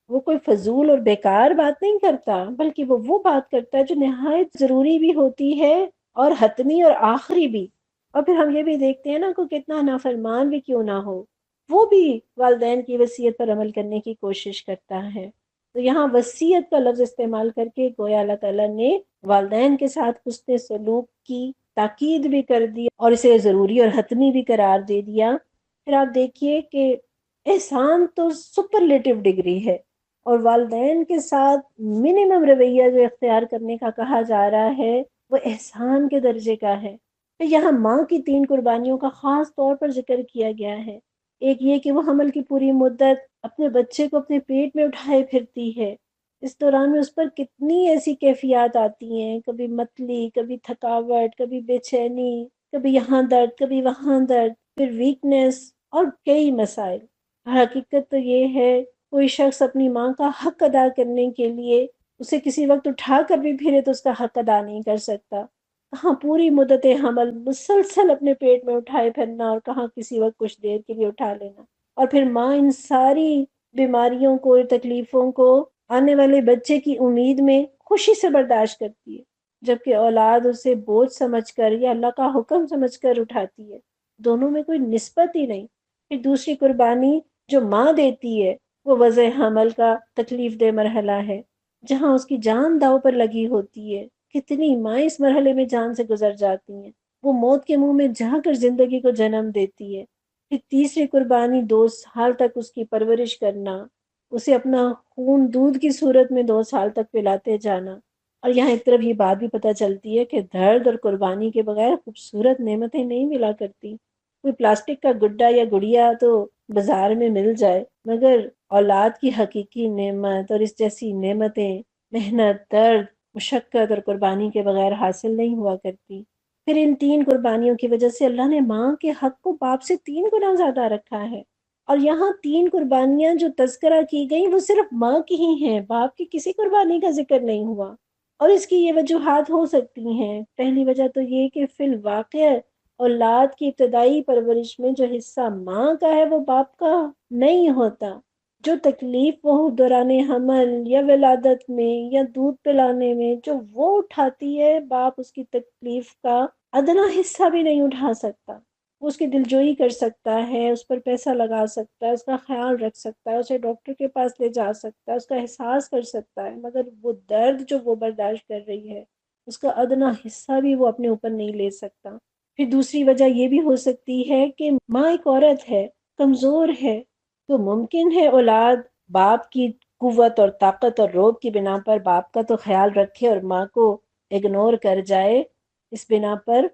وہ کوئی فضول اور بیکار بات نہیں کرتا، بلکہ وہ بات کرتا ہے جو نہایت ضروری بھی ہوتی ہے اور حتمی اور آخری بھی۔ اور پھر ہم یہ بھی دیکھتے ہیں نا، کوئی کتنا نافرمان بھی کیوں نہ ہو، وہ بھی والدین کی وصیت پر عمل کرنے کی کوشش کرتا ہے۔ تو یہاں وصیت کا لفظ استعمال کر کے گویا اللہ تعالیٰ نے والدین کے ساتھ حسن سلوک کی تاکید بھی کر دی، اور اسے ضروری اور حتمی بھی قرار دے دیا۔ پھر آپ دیکھیے کہ احسان تو سپرلیٹو ڈگری ہے، اور والدین کے ساتھ منیمم رویہ جو اختیار کرنے کا کہا جا رہا ہے وہ احسان کے درجے کا ہے۔ تو یہاں ماں کی 3 قربانیوں کا خاص طور پر ذکر کیا گیا ہے۔ ایک یہ کہ وہ حمل کی پوری مدت اپنے بچے کو اپنے پیٹ میں اٹھائے پھرتی ہے۔ اس دوران میں اس پر کتنی ایسی کیفیات آتی ہیں، کبھی متلی، کبھی تھکاوٹ، کبھی بے چینی، کبھی یہاں درد، کبھی وہاں درد، پھر ویکنس اور کئی مسائل۔ حقیقت تو یہ ہے کوئی شخص اپنی ماں کا حق ادا کرنے کے لیے اسے کسی وقت اٹھا کر بھی پھرے تو اس کا حق ادا نہیں کر سکتا۔ کہاں پوری مدت حمل مسلسل اپنے پیٹ میں اٹھائے پھرنا، اور کہاں کسی وقت کچھ دیر کے لیے اٹھا لینا۔ اور پھر ماں ان ساری بیماریوں کو، تکلیفوں کو آنے والے بچے کی امید میں خوشی سے برداشت کرتی ہے، جبکہ اولاد اسے بوجھ سمجھ کر یا اللہ کا حکم سمجھ کر اٹھاتی ہے۔ دونوں میں کوئی نسبت ہی نہیں۔ پھر دوسری قربانی جو ماں دیتی ہے وہ وضع حمل کا تکلیف دہ مرحلہ ہے، جہاں اس کی جان داؤ پر لگی ہوتی ہے۔ کتنی مائیں اس مرحلے میں جان سے گزر جاتی ہیں، وہ موت کے منہ میں جا کر زندگی کو جنم دیتی ہے۔ پھر تیسری قربانی 2 سال تک اس کی پرورش کرنا، اسے اپنا خون دودھ کی صورت میں 2 سال تک پلاتے جانا۔ اور یہاں ایک طرف یہ بات بھی پتہ چلتی ہے کہ درد اور قربانی کے بغیر خوبصورت نعمتیں نہیں ملا کرتی۔ کوئی پلاسٹک کا گڈا یا گڑیا تو بازار میں مل جائے، مگر اولاد کی حقیقی نعمت اور اس جیسی نعمتیں محنت، درد، مشقت اور قربانی کے بغیر حاصل نہیں ہوا کرتی۔ پھر ان 3 قربانیوں کی وجہ سے اللہ نے ماں کے حق کو باپ سے 3 گنا زیادہ رکھا ہے۔ اور یہاں 3 قربانیاں جو تذکرہ کی گئیں وہ صرف ماں کی ہی ہیں، باپ کی کسی قربانی کا ذکر نہیں ہوا۔ اور اس کی یہ وجوہات ہو سکتی ہیں۔ پہلی وجہ تو یہ کہ فی الواقع اولاد کی ابتدائی پرورش میں جو حصہ ماں کا ہے وہ باپ کا نہیں ہوتا۔ جو تکلیف وہ دوران حمل یا ولادت میں یا دودھ پلانے میں جو وہ اٹھاتی ہے، باپ اس کی تکلیف کا ادنا حصہ بھی نہیں اٹھا سکتا۔ وہ اس کی دلجوئی کر سکتا ہے، اس پر پیسہ لگا سکتا ہے، اس کا خیال رکھ سکتا ہے، اسے ڈاکٹر کے پاس لے جا سکتا ہے، اس کا احساس کر سکتا ہے، مگر وہ درد جو وہ برداشت کر رہی ہے اس کا ادنا حصہ بھی وہ اپنے اوپر نہیں لے سکتا۔ پھر دوسری وجہ یہ بھی ہو سکتی ہے کہ ماں ایک عورت ہے، کمزور ہے، تو ممکن ہے اولاد باپ کی قوت اور طاقت اور روب کی بنا پر باپ کا تو خیال رکھے اور ماں کو اگنور کر جائے۔ اس بنا پر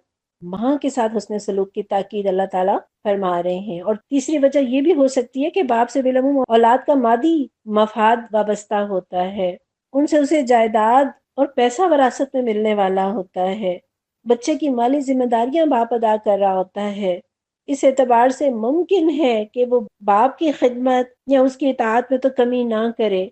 ماں کے ساتھ حسن سلوک کی تاکید اللہ تعالیٰ فرما رہے ہیں۔ اور تیسری وجہ یہ بھی ہو سکتی ہے کہ باپ سے بالعموم اولاد کا مادی مفاد وابستہ ہوتا ہے، ان سے اسے جائیداد اور پیسہ وراثت میں ملنے والا ہوتا ہے، بچے کی مالی ذمہ داریاں باپ ادا کر رہا ہوتا ہے۔ اس اعتبار سے ممکن ہے کہ وہ باپ کی خدمت یا اس کی اطاعت میں تو کمی نہ کرے،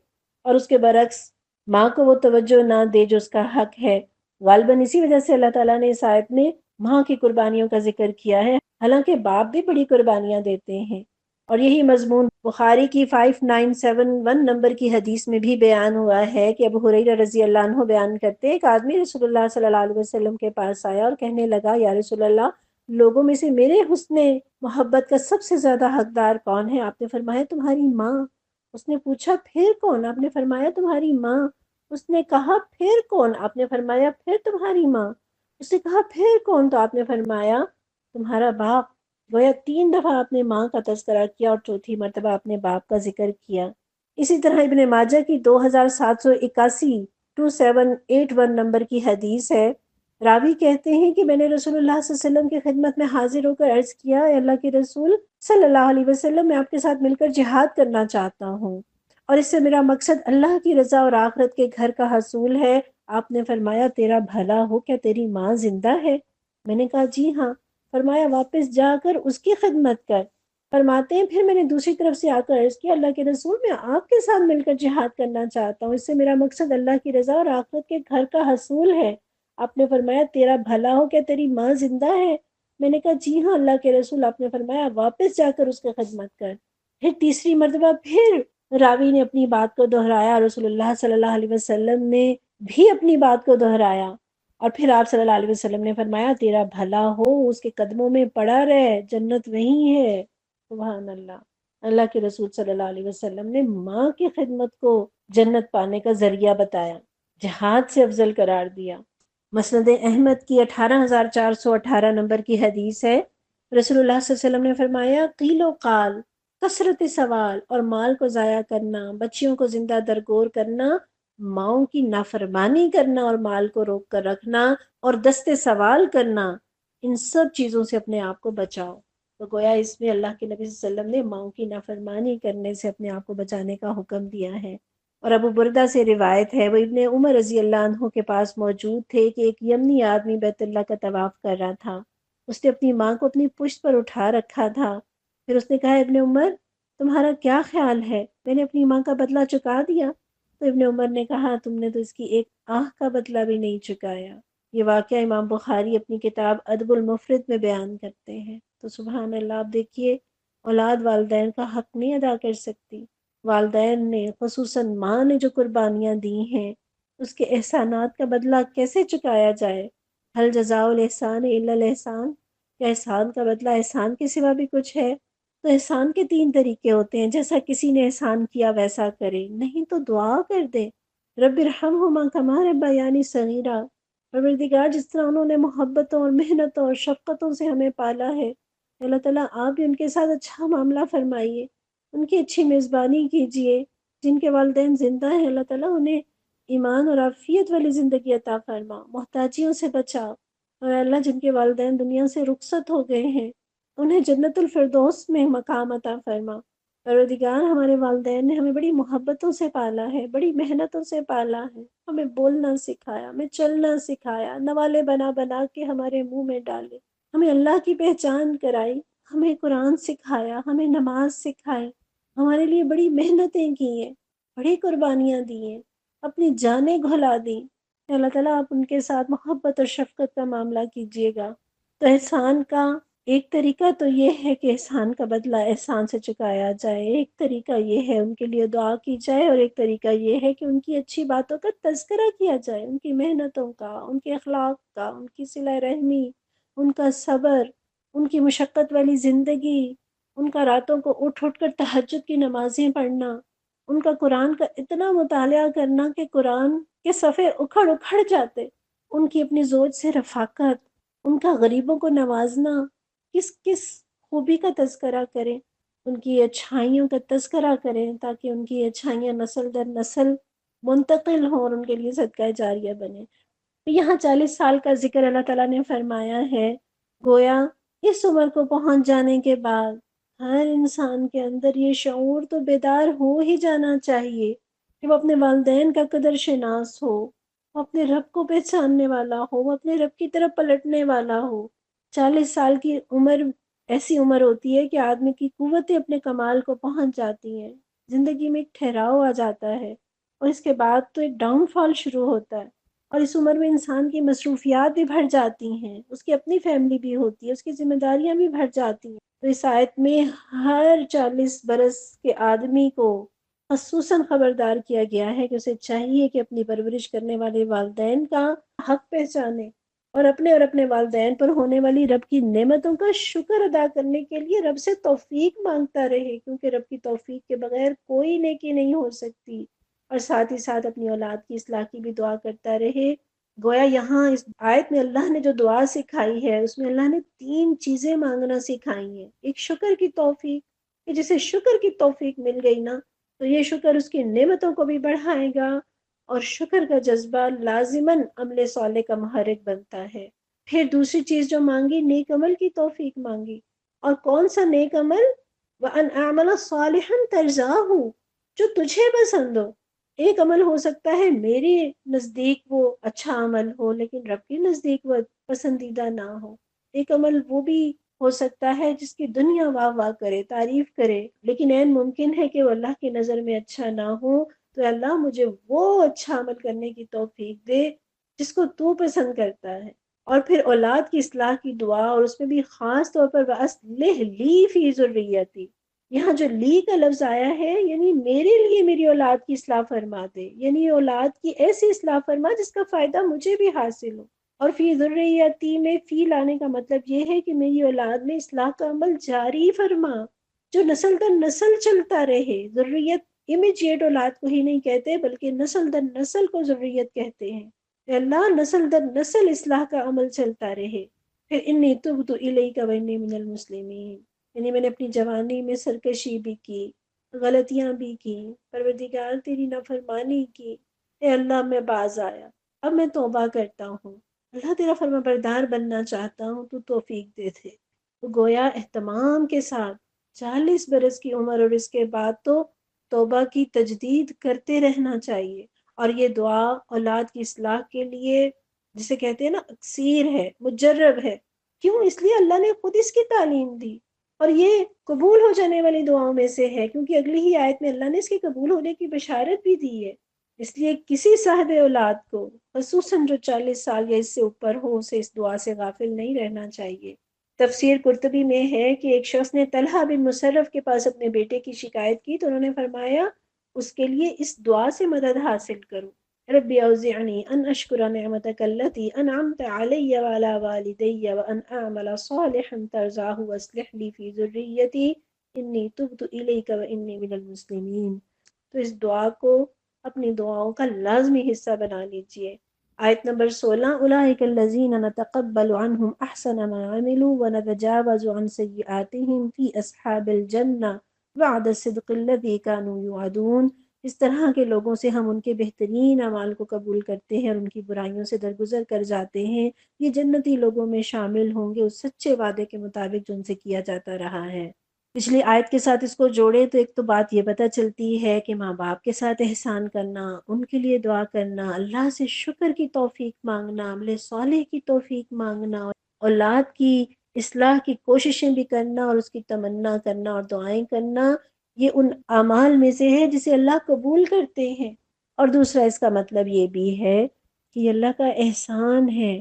اور اس کے برعکس ماں کو وہ توجہ نہ دے جو اس کا حق ہے۔ غالباً اسی وجہ سے اللہ تعالیٰ نے اس آیت میں ماں کی قربانیوں کا ذکر کیا ہے، حالانکہ باپ بھی بڑی قربانیاں دیتے ہیں۔ اور یہی مضمون بخاری کی 5971 نمبر کی حدیث میں بھی بیان ہوا ہے کہ ابو ہریرہ رضی اللہ عنہ بیان کرتے ہیں، ایک آدمی رسول اللہ صلی اللہ علیہ وسلم کے پاس آیا اور کہنے لگا، یا رسول اللہ، لوگوں میں سے میرے حسن محبت کا سب سے زیادہ حقدار کون ہے؟ آپ نے فرمایا تمہاری ماں۔ اس نے پوچھا پھر کون؟ آپ نے فرمایا تمہاری ماں۔ اس نے کہا پھر کون؟ آپ نے فرمایا پھر تمہاری ماں۔ اس نے کہا پھر کون؟ تو آپ نے فرمایا تمہارا باپ۔ گویا 3 دفعہ آپ نے ماں کا تذکرہ کیا اور چوتھی مرتبہ آپ نے باپ کا ذکر کیا۔ اسی طرح ابن ماجہ کی 2781 2781 نمبر کی حدیث ہے، راوی کہتے ہیں کہ میں نے رسول اللہ صلی اللہ علیہ وسلم کی خدمت میں حاضر ہو کر عرض کیا، اے اللہ کے رسول صلی اللہ علیہ وسلم، میں آپ کے ساتھ مل کر جہاد کرنا چاہتا ہوں، اور اس سے میرا مقصد اللہ کی رضا اور آخرت کے گھر کا حصول ہے۔ آپ نے فرمایا تیرا بھلا ہو، کیا تیری ماں زندہ ہے؟ میں نے کہا جی ہاں۔ فرمایا واپس جا کر اس کی خدمت کر۔ فرماتے ہیں پھر میں نے دوسری طرف سے آ کر عرض کیا، اللہ کے رسول میں آپ کے ساتھ مل کر جہاد کرنا چاہتا ہوں، اس سے میرا مقصد اللہ کی رضا اور آخرت کے گھر کا حصول ہے۔ آپ نے فرمایا تیرا بھلا ہو، کیا تیری ماں زندہ ہے؟ میں نے کہا جی ہاں اللہ کے رسول۔ آپ نے فرمایا واپس جا کر اس کی خدمت کر۔ پھر تیسری مرتبہ پھر راوی نے اپنی بات کو دہرایا، رسول اللہ صلی اللہ علیہ وسلم نے بھی اپنی بات کو دہرایا، اور پھر آپ صلی اللہ علیہ وسلم نے فرمایا تیرا بھلا ہو، اس کے قدموں میں پڑا رہے، جنت وہی ہے۔ سبحان اللہ۔ اللہ کے رسول صلی اللہ علیہ وسلم نے ماں کی خدمت کو جنت پانے کا ذریعہ بتایا، جہاد سے افضل قرار دیا۔ مسند احمد کی 18418 نمبر کی حدیث ہے، رسول اللہ صلی اللہ علیہ وسلم نے فرمایا قیل و قال، کثرت سوال اور مال کو ضائع کرنا، بچیوں کو زندہ درگور کرنا، ماؤں کی نافرمانی کرنا اور مال کو روک کر رکھنا، اور دست سوال کرنا، ان سب چیزوں سے اپنے آپ کو بچاؤ۔ تو گویا اس میں اللہ کے نبی صلی اللہ علیہ وسلم نے ماؤں کی نافرمانی کرنے سے اپنے آپ کو بچانے کا حکم دیا ہے۔ اور ابو بردہ سے روایت ہے، وہ ابن عمر رضی اللہ عنہ کے پاس موجود تھے کہ ایک یمنی آدمی بیت اللہ کا طواف کر رہا تھا، اس نے اپنی ماں کو اپنی پشت پر اٹھا رکھا تھا۔ پھر اس نے کہا ابن عمر تمہارا کیا خیال ہے، میں نے اپنی ماں کا بدلہ چکا دیا؟ تو ابن عمر نے کہا تم نے تو اس کی ایک آہ کا بدلہ بھی نہیں چکایا۔ یہ واقعہ امام بخاری اپنی کتاب ادب المفرد میں بیان کرتے ہیں۔ تو سبحان اللہ، آپ دیکھیے اولاد والدین کا حق نہیں ادا کر سکتی، والدین نے خصوصاً ماں نے جو قربانیاں دی ہیں اس کے احسانات کا بدلہ کیسے چکایا جائے؟ حل جزاء الاحسان الا الاحسان، کیا احسان کا بدلہ احسان کے سوا بھی کچھ ہے؟ تو احسان کے 3 طریقے ہوتے ہیں، جیسا کسی نے احسان کیا ویسا کرے، نہیں تو دعا کر دے، رب ارحمہما کما ربیانی صغیرا، پروردگار جس طرح انہوں نے محبتوں اور محنتوں اور شفقتوں سے ہمیں پالا ہے، اللہ تعالیٰ آپ بھی ان کے ساتھ اچھا معاملہ فرمائیے، ان کی اچھی میزبانی کیجیے۔ جن کے والدین زندہ ہیں اللہ تعالیٰ انہیں ایمان اور عافیت والی زندگی عطا فرما، محتاجیوں سے بچاؤ۔ اور اللہ جن کے والدین دنیا سے رخصت ہو گئے ہیں انہیں جنت الفردوس میں مقام عطا فرما۔ پروردگار ہمارے والدین نے ہمیں بڑی محبتوں سے پالا ہے، بڑی محنتوں سے پالا ہے، ہمیں بولنا سکھایا، ہمیں چلنا سکھایا، نوالے بنا بنا کے ہمارے منہ میں ڈالے، ہمیں اللہ کی پہچان کرائی، ہمیں قرآن سکھایا، ہمیں نماز سکھائی، ہمارے لیے بڑی محنتیں کی ہیں، بڑی قربانیاں دی ہیں، اپنی جانیں گھلا دیں۔ اللہ تعالیٰ آپ ان کے ساتھ محبت اور شفقت کا معاملہ کیجیے گا۔ تو احسان کا ایک طریقہ تو یہ ہے کہ احسان کا بدلہ احسان سے چکایا جائے، ایک طریقہ یہ ہے ان کے لیے دعا کی جائے، اور ایک طریقہ یہ ہے کہ ان کی اچھی باتوں کا تذکرہ کیا جائے، ان کی محنتوں کا، ان کے اخلاق کا، ان کی صلہ رحمی، ان کا صبر، ان کی مشقت والی زندگی، ان کا راتوں کو اٹھ اٹھ کر تہجد کی نمازیں پڑھنا، ان کا قرآن کا اتنا مطالعہ کرنا کہ قرآن کے صفحے اکھڑ اکھڑ جاتے، ان کی اپنی زوج سے رفاقت، ان کا غریبوں کو نوازنا، کس کس خوبی کا تذکرہ کریں، ان کی اچھائیوں کا تذکرہ کریں تاکہ ان کی اچھائیاں نسل در نسل منتقل ہوں اور ان کے لیے صدقہ جاریہ بنے۔ یہاں 40 سال کا ذکر اللہ تعالیٰ نے فرمایا ہے، گویا اس عمر کو پہنچ جانے کے بعد ہر انسان کے اندر یہ شعور تو بیدار ہو ہی جانا چاہیے کہ وہ اپنے والدین کا قدر شناس ہو، وہ اپنے رب کو پہچاننے والا ہو، وہ اپنے رب کی طرف پلٹنے والا ہو۔ 40 سال کی عمر ایسی عمر ہوتی ہے کہ آدمی کی قوتیں اپنے کمال کو پہنچ جاتی ہیں، زندگی میں ایک ٹھہراؤ آ جاتا ہے، اور اس کے بعد تو ایک ڈاؤن فال شروع ہوتا ہے، اور اس عمر میں انسان کی مصروفیات بھی بڑھ جاتی ہیں، اس کی اپنی فیملی بھی ہوتی ہے، اس کی ذمہ داریاں بھی بڑھ جاتی ہیں۔ تو اس آیت میں ہر 40 برس کے آدمی کو خصوصاً خبردار کیا گیا ہے کہ اسے چاہیے کہ اپنی پرورش کرنے والے والدین کا حق پہچانے، اور اپنے والدین پر ہونے والی رب کی نعمتوں کا شکر ادا کرنے کے لیے رب سے توفیق مانگتا رہے، کیونکہ رب کی توفیق کے بغیر کوئی نیکی نہیں ہو سکتی، اور ساتھ ہی ساتھ اپنی اولاد کی اصلاح کی بھی دعا کرتا رہے۔ گویا یہاں اس آیت میں اللہ نے جو دعا سکھائی ہے، اس میں اللہ نے 3 چیزیں مانگنا سکھائی ہیں۔ ایک شکر کی توفیق، کہ جسے شکر کی توفیق مل گئی نا تو یہ شکر اس کی نعمتوں کو بھی بڑھائے گا، اور شکر کا جذبہ لازماً عمل صالح کا محرک بنتا ہے۔ پھر دوسری چیز جو مانگی، نیک عمل کی توفیق مانگی، اور کون سا نیک عمل؟ وَأَنْ أَعْمَلَ صَالِحًا تَرْضَاهُ، جو تجھے پسند ہو۔ ایک عمل ہو سکتا ہے میرے نزدیک وہ اچھا عمل ہو لیکن رب کے نزدیک وہ پسندیدہ نہ ہو۔ ایک عمل وہ بھی ہو سکتا ہے جس کی دنیا واہ واہ کرے، تعریف کرے، لیکن عین ممکن ہے کہ وہ اللہ کی نظر میں اچھا نہ ہو۔ تو اللہ مجھے وہ اچھا عمل کرنے کی توفیق دے جس کو تو پسند کرتا ہے۔ اور پھر اولاد کی اصلاح کی دعا، اور اس میں بھی خاص طور پر وَأَصْلِحْ لِي فِي ذُرِّيَّتِي، یہاں جو لی کا لفظ آیا ہے یعنی میرے لیے میری اولاد کی اصلاح فرما دے، یعنی اولاد کی ایسی اصلاح فرما جس کا فائدہ مجھے بھی حاصل ہو۔ اور فی ذریتی میں فی لانے کا مطلب یہ ہے کہ میری اولاد میں اصلاح کا عمل جاری فرما، جو نسل در نسل چلتا رہے۔ ذریت امیجیٹ اولاد کو ہی نہیں کہتے بلکہ نسل در نسل کو ذریت کہتے ہیں، کہ اللہ نسل در نسل اصلاح کا عمل چلتا رہے۔ پھر انی تبت الیک وانی من المسلمین، یعنی میں نے اپنی جوانی میں سرکشی بھی کی، غلطیاں بھی کی، پروردگار تیری نافرمانی کی، اے اللہ میں باز آیا، اب میں توبہ کرتا ہوں، اللہ تیرا فرما بردار بننا چاہتا ہوں، تو توفیق دے تھے۔ تو گویا اہتمام کے ساتھ 40 برس کی عمر اور اس کے بعد تو توبہ کی تجدید کرتے رہنا چاہیے، اور یہ دعا اولاد کی اصلاح کے لیے جسے کہتے ہیں نا اکثیر ہے، مجرب ہے۔ کیوں؟ اس لیے اللہ نے خود اس کی تعلیم دی، اور یہ قبول ہو جانے والی دعاؤں میں سے ہے، کیونکہ اگلی ہی آیت میں اللہ نے اس کے قبول ہونے کی بشارت بھی دی ہے۔ اس لیے کسی صاحب اولاد کو، خصوصاً جو 40 سال یا اس سے اوپر ہو، اسے اس دعا سے غافل نہیں رہنا چاہیے۔ تفسیر قرطبی میں ہے کہ ایک شخص نے طلحہ بن مصرف کے پاس اپنے بیٹے کی شکایت کی تو انہوں نے فرمایا اس کے لیے اس دعا سے مدد حاصل کرو، ربی اوزعنی ان اشکر نعمتک التی انعمت علی وعلی والدی وان اعمل صالحا ترضاہ واصلح لی فی ذریتی انی تبت الیک وانی من المسلمین۔ تو اس دعا کو اپنی دعاؤں کا لازمی حصہ بنا لیجئے۔ آیت نمبر 16، اولئک الذین نتقبل عنہم احسن ما عملوا ونتجاوز عن سیئاتہم فی اصحاب الجنہ وعد الصدق الذی کانوا یوعدون۔ اس طرح کے لوگوں سے ہم ان کے بہترین اعمال کو قبول کرتے ہیں اور ان کی برائیوں سے درگزر کر جاتے ہیں، یہ جنتی لوگوں میں شامل ہوں گے اس سچے وعدے کے مطابق جو ان سے کیا جاتا رہا ہے۔ پچھلی آیت کے ساتھ اس کو جوڑے تو ایک تو بات یہ پتہ چلتی ہے کہ ماں باپ کے ساتھ احسان کرنا، ان کے لیے دعا کرنا، اللہ سے شکر کی توفیق مانگنا، عمل صالح کی توفیق مانگنا، اولاد کی اصلاح کی کوششیں بھی کرنا اور اس کی تمنا کرنا اور دعائیں کرنا، یہ ان اعمال میں سے ہے جسے اللہ قبول کرتے ہیں۔ اور دوسرا اس کا مطلب یہ بھی ہے کہ یہ اللہ کا احسان ہے،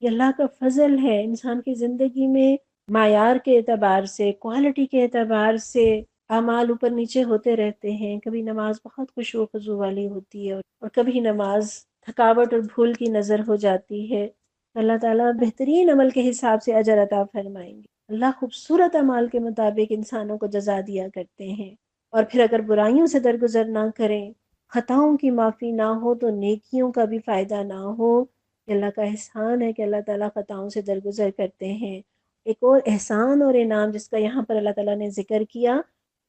یہ اللہ کا فضل ہے۔ انسان کی زندگی میں معیار کے اعتبار سے، کوالٹی کے اعتبار سے اعمال اوپر نیچے ہوتے رہتے ہیں، کبھی نماز بہت خشوع و خضوع والی ہوتی ہے اور کبھی نماز تھکاوٹ اور بھول کی نظر ہو جاتی ہے۔ اللہ تعالیٰ بہترین عمل کے حساب سے اجر عطا فرمائیں گے۔ اللہ خوبصورت اعمال کے مطابق انسانوں کو جزا دیا کرتے ہیں۔ اور پھر اگر برائیوں سے درگزر نہ کریں، خطاؤں کی معافی نہ ہو تو نیکیوں کا بھی فائدہ نہ ہو۔ یہ اللہ کا احسان ہے کہ اللہ تعالیٰ خطاؤں سے درگزر کرتے ہیں۔ ایک اور احسان اور انعام جس کا یہاں پر اللہ تعالیٰ نے ذکر کیا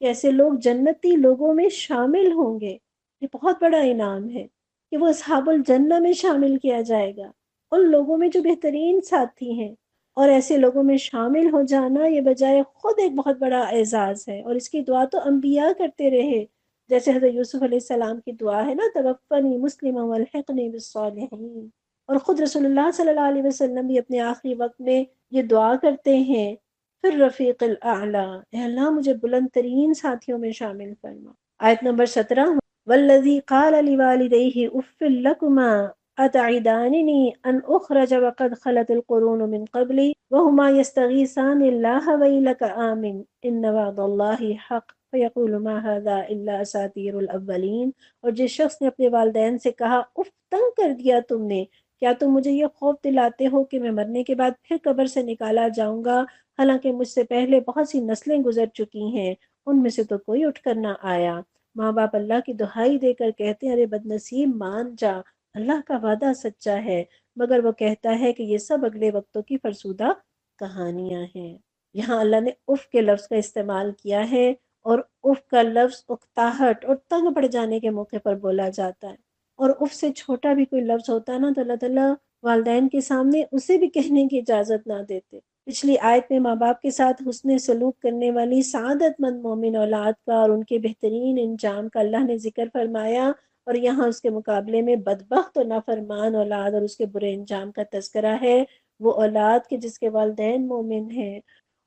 کہ ایسے لوگ جنتی لوگوں میں شامل ہوں گے۔ یہ بہت بڑا انعام ہے کہ وہ اصحاب الجنہ میں شامل کیا جائے گا، ان لوگوں میں جو بہترین ساتھی ہیں۔ اور ایسے لوگوں میں شامل ہو جانا یہ بجائے خود ایک بہت بڑا اعزاز ہے، اور اس کی دعا تو انبیاء کرتے رہے، جیسے حضرت یوسف علیہ السلام کی دعا ہے نا، توفنی مسلما والحقنی بالصالحین۔ اور خود رسول اللہ صلی اللہ علیہ وسلم بھی اپنے آخری وقت میں یہ دعا کرتے ہیں، پھر رفیق الاعلیٰ، اے اللہ مجھے بلند ترین ساتھیوں میں شامل فرما۔ آیت نمبر 17، والذی قال لوالدیہ اف لکما اتعداننی ان اخرج وقد خلت القرون من قبلی وہما یستغیثان اللہ ویلک آمن ان وعد اللہ حق فیقول ما هذا الا اساطیر الاولین۔ اور جس شخص نے اپنے والدین سے کہا اف، تنگ کر دیا تم نے، کیا تم مجھے یہ خوف دلاتے ہو کہ میں مرنے کے بعد پھر قبر سے نکالا جاؤں گا، حالانکہ مجھ سے پہلے بہت سی نسلیں گزر چکی ہیں، ان میں سے تو کوئی اٹھ کر نہ آیا۔ ماں باپ اللہ کی دہائی دے کر کہتے ہیں ارے بدنصیب مان جا، اللہ کا وعدہ سچا ہے، مگر وہ کہتا ہے کہ یہ سب اگلے وقتوں کی فرسودہ کہانیاں ہیں۔ یہاں اللہ نے اف کے لفظ کا استعمال کیا ہے، اور اف کا لفظ اکتاہٹ اور تنگ پڑ جانے کے موقع پر بولا جاتا ہے۔ اور اف سے چھوٹا بھی کوئی لفظ ہوتا نا تو اللہ تعالیٰ والدین کے سامنے اسے بھی کہنے کی اجازت نہ دیتے۔ پچھلی آیت میں ماں باپ کے ساتھ حسن سلوک کرنے والی سعادت مند مومن اولاد کا اور ان کے بہترین انجام کا اللہ نے ذکر فرمایا، اور یہاں اس کے مقابلے میں بدبخت اور نافرمان اولاد اور اس کے برے انجام کا تذکرہ ہے۔ وہ اولاد کے جس کے والدین مومن ہیں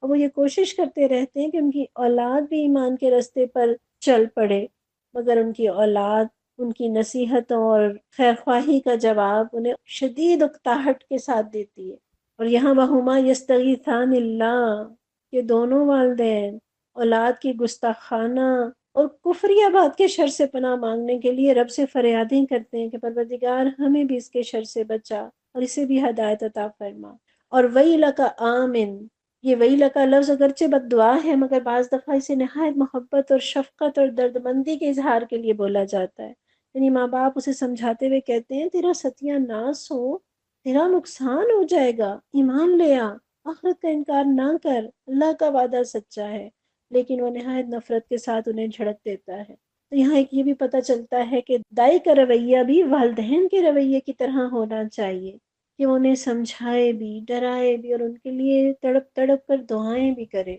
اور وہ یہ کوشش کرتے رہتے ہیں کہ ان کی اولاد بھی ایمان کے راستے پر چل پڑے، مگر ان کی اولاد ان کی نصیحتوں اور خیرخواہی کا جواب انہیں شدید اکتاہٹ کے ساتھ دیتی ہے۔ اور یہاں وہما یستغیثان اللہ، یہ دونوں والدین اولاد کی گستاخانہ اور کفریہ بات کے شر سے پناہ مانگنے کے لیے رب سے فریادیں کرتے ہیں کہ پروردگار ہمیں بھی اس کے شر سے بچا اور اسے بھی ہدایت عطا فرما۔ اور ویلک آمن، یہ ویلہ کا لفظ اگرچہ بد دعا ہے مگر بعض دفعہ اسے نہایت محبت اور شفقت اور دردمندی کے اظہار کے لیے بولا جاتا ہے۔ یعنی ماں باپ اسے سمجھاتے ہوئے کہتے ہیں تیرا ستیہ ناس ہو، تیرا نقصان ہو جائے گا، ایمان لے آ، آخرت کا انکار نہ کر، اللہ کا وعدہ سچا ہے، لیکن وہ نہایت نفرت کے ساتھ انہیں جھڑک دیتا ہے۔ تو یہاں ایک یہ بھی پتہ چلتا ہے کہ دائی کا رویہ بھی والدین کے رویے کی طرح ہونا چاہیے کہ انہیں سمجھائے بھی، ڈرائے بھی، اور ان کے لیے تڑپ تڑپ کر دعائیں بھی کرے۔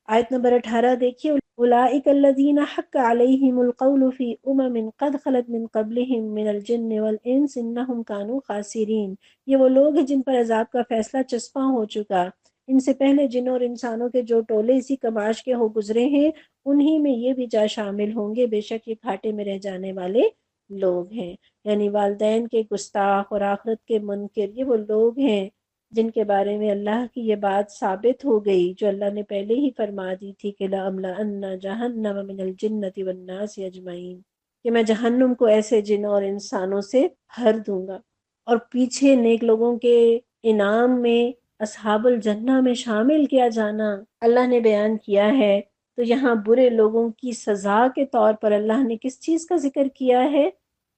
آیت نمبر 18 دیکھیے، اولئک الذین حق علیہم القول فی امم قد خلت من قبلہم من الجن والانس انہم کانوا خاسرین۔ یہ وہ لوگ ہیں جن پر عذاب کا فیصلہ چسپاں ہو چکا، ان سے پہلے جنوں اور انسانوں کے جو ٹولے اسی کماش کے ہو گزرے ہیں، انہی میں یہ بھی جا شامل ہوں گے، بے شک یہ گھاٹے میں رہ جانے والے لوگ ہیں۔ یعنی والدین کے گستاخ اور آخرت کے منکر یہ وہ لوگ ہیں جن کے بارے میں اللہ کی یہ بات ثابت ہو گئی جو اللہ نے پہلے ہی فرما دی تھی کہ لَأَمْلَأَنَّ جَهَنَّمَ مِنَ الْجِنَّةِ وَالنَّاسِ أَجْمَعِينَ، کہ میں جہنم کو ایسے جنوں اور انسانوں سے بھر دوں گا۔ اور پیچھے نیک لوگوں کے انعام میں اصحاب الجنہ میں شامل کیا جانا اللہ نے بیان کیا ہے، تو یہاں برے لوگوں کی سزا کے طور پر اللہ نے کس چیز کا ذکر کیا ہے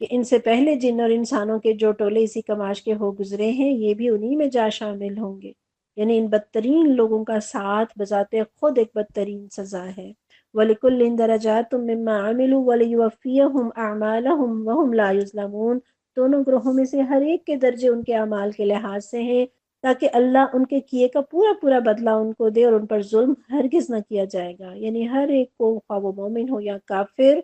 کہ ان سے پہلے جن اور انسانوں کے جو ٹولے اسی کماش کے ہو گزرے ہیں یہ بھی انہی میں جا شامل ہوں گے۔ یعنی ان بدترین لوگوں کا ساتھ بذات خود ایک بدترین سزا ہے۔ وَلِكُلٍّ دَرَجَاتٌ مِّمَّا عَمِلُوا وَلِيُوَفِّيَهُمْ أَعْمَالَهُمْ وَهُمْ لَا يُظْلَمُونَ۔ دونوں گروہوں میں سے ہر ایک کے درجے ان کے اعمال کے لحاظ سے ہیں تاکہ اللہ ان کے کیے کا پورا پورا بدلہ ان کو دے، اور ان پر ظلم ہرگز نہ کیا جائے گا۔ یعنی ہر ایک کو، خواہ وہ مومن ہو یا کافر،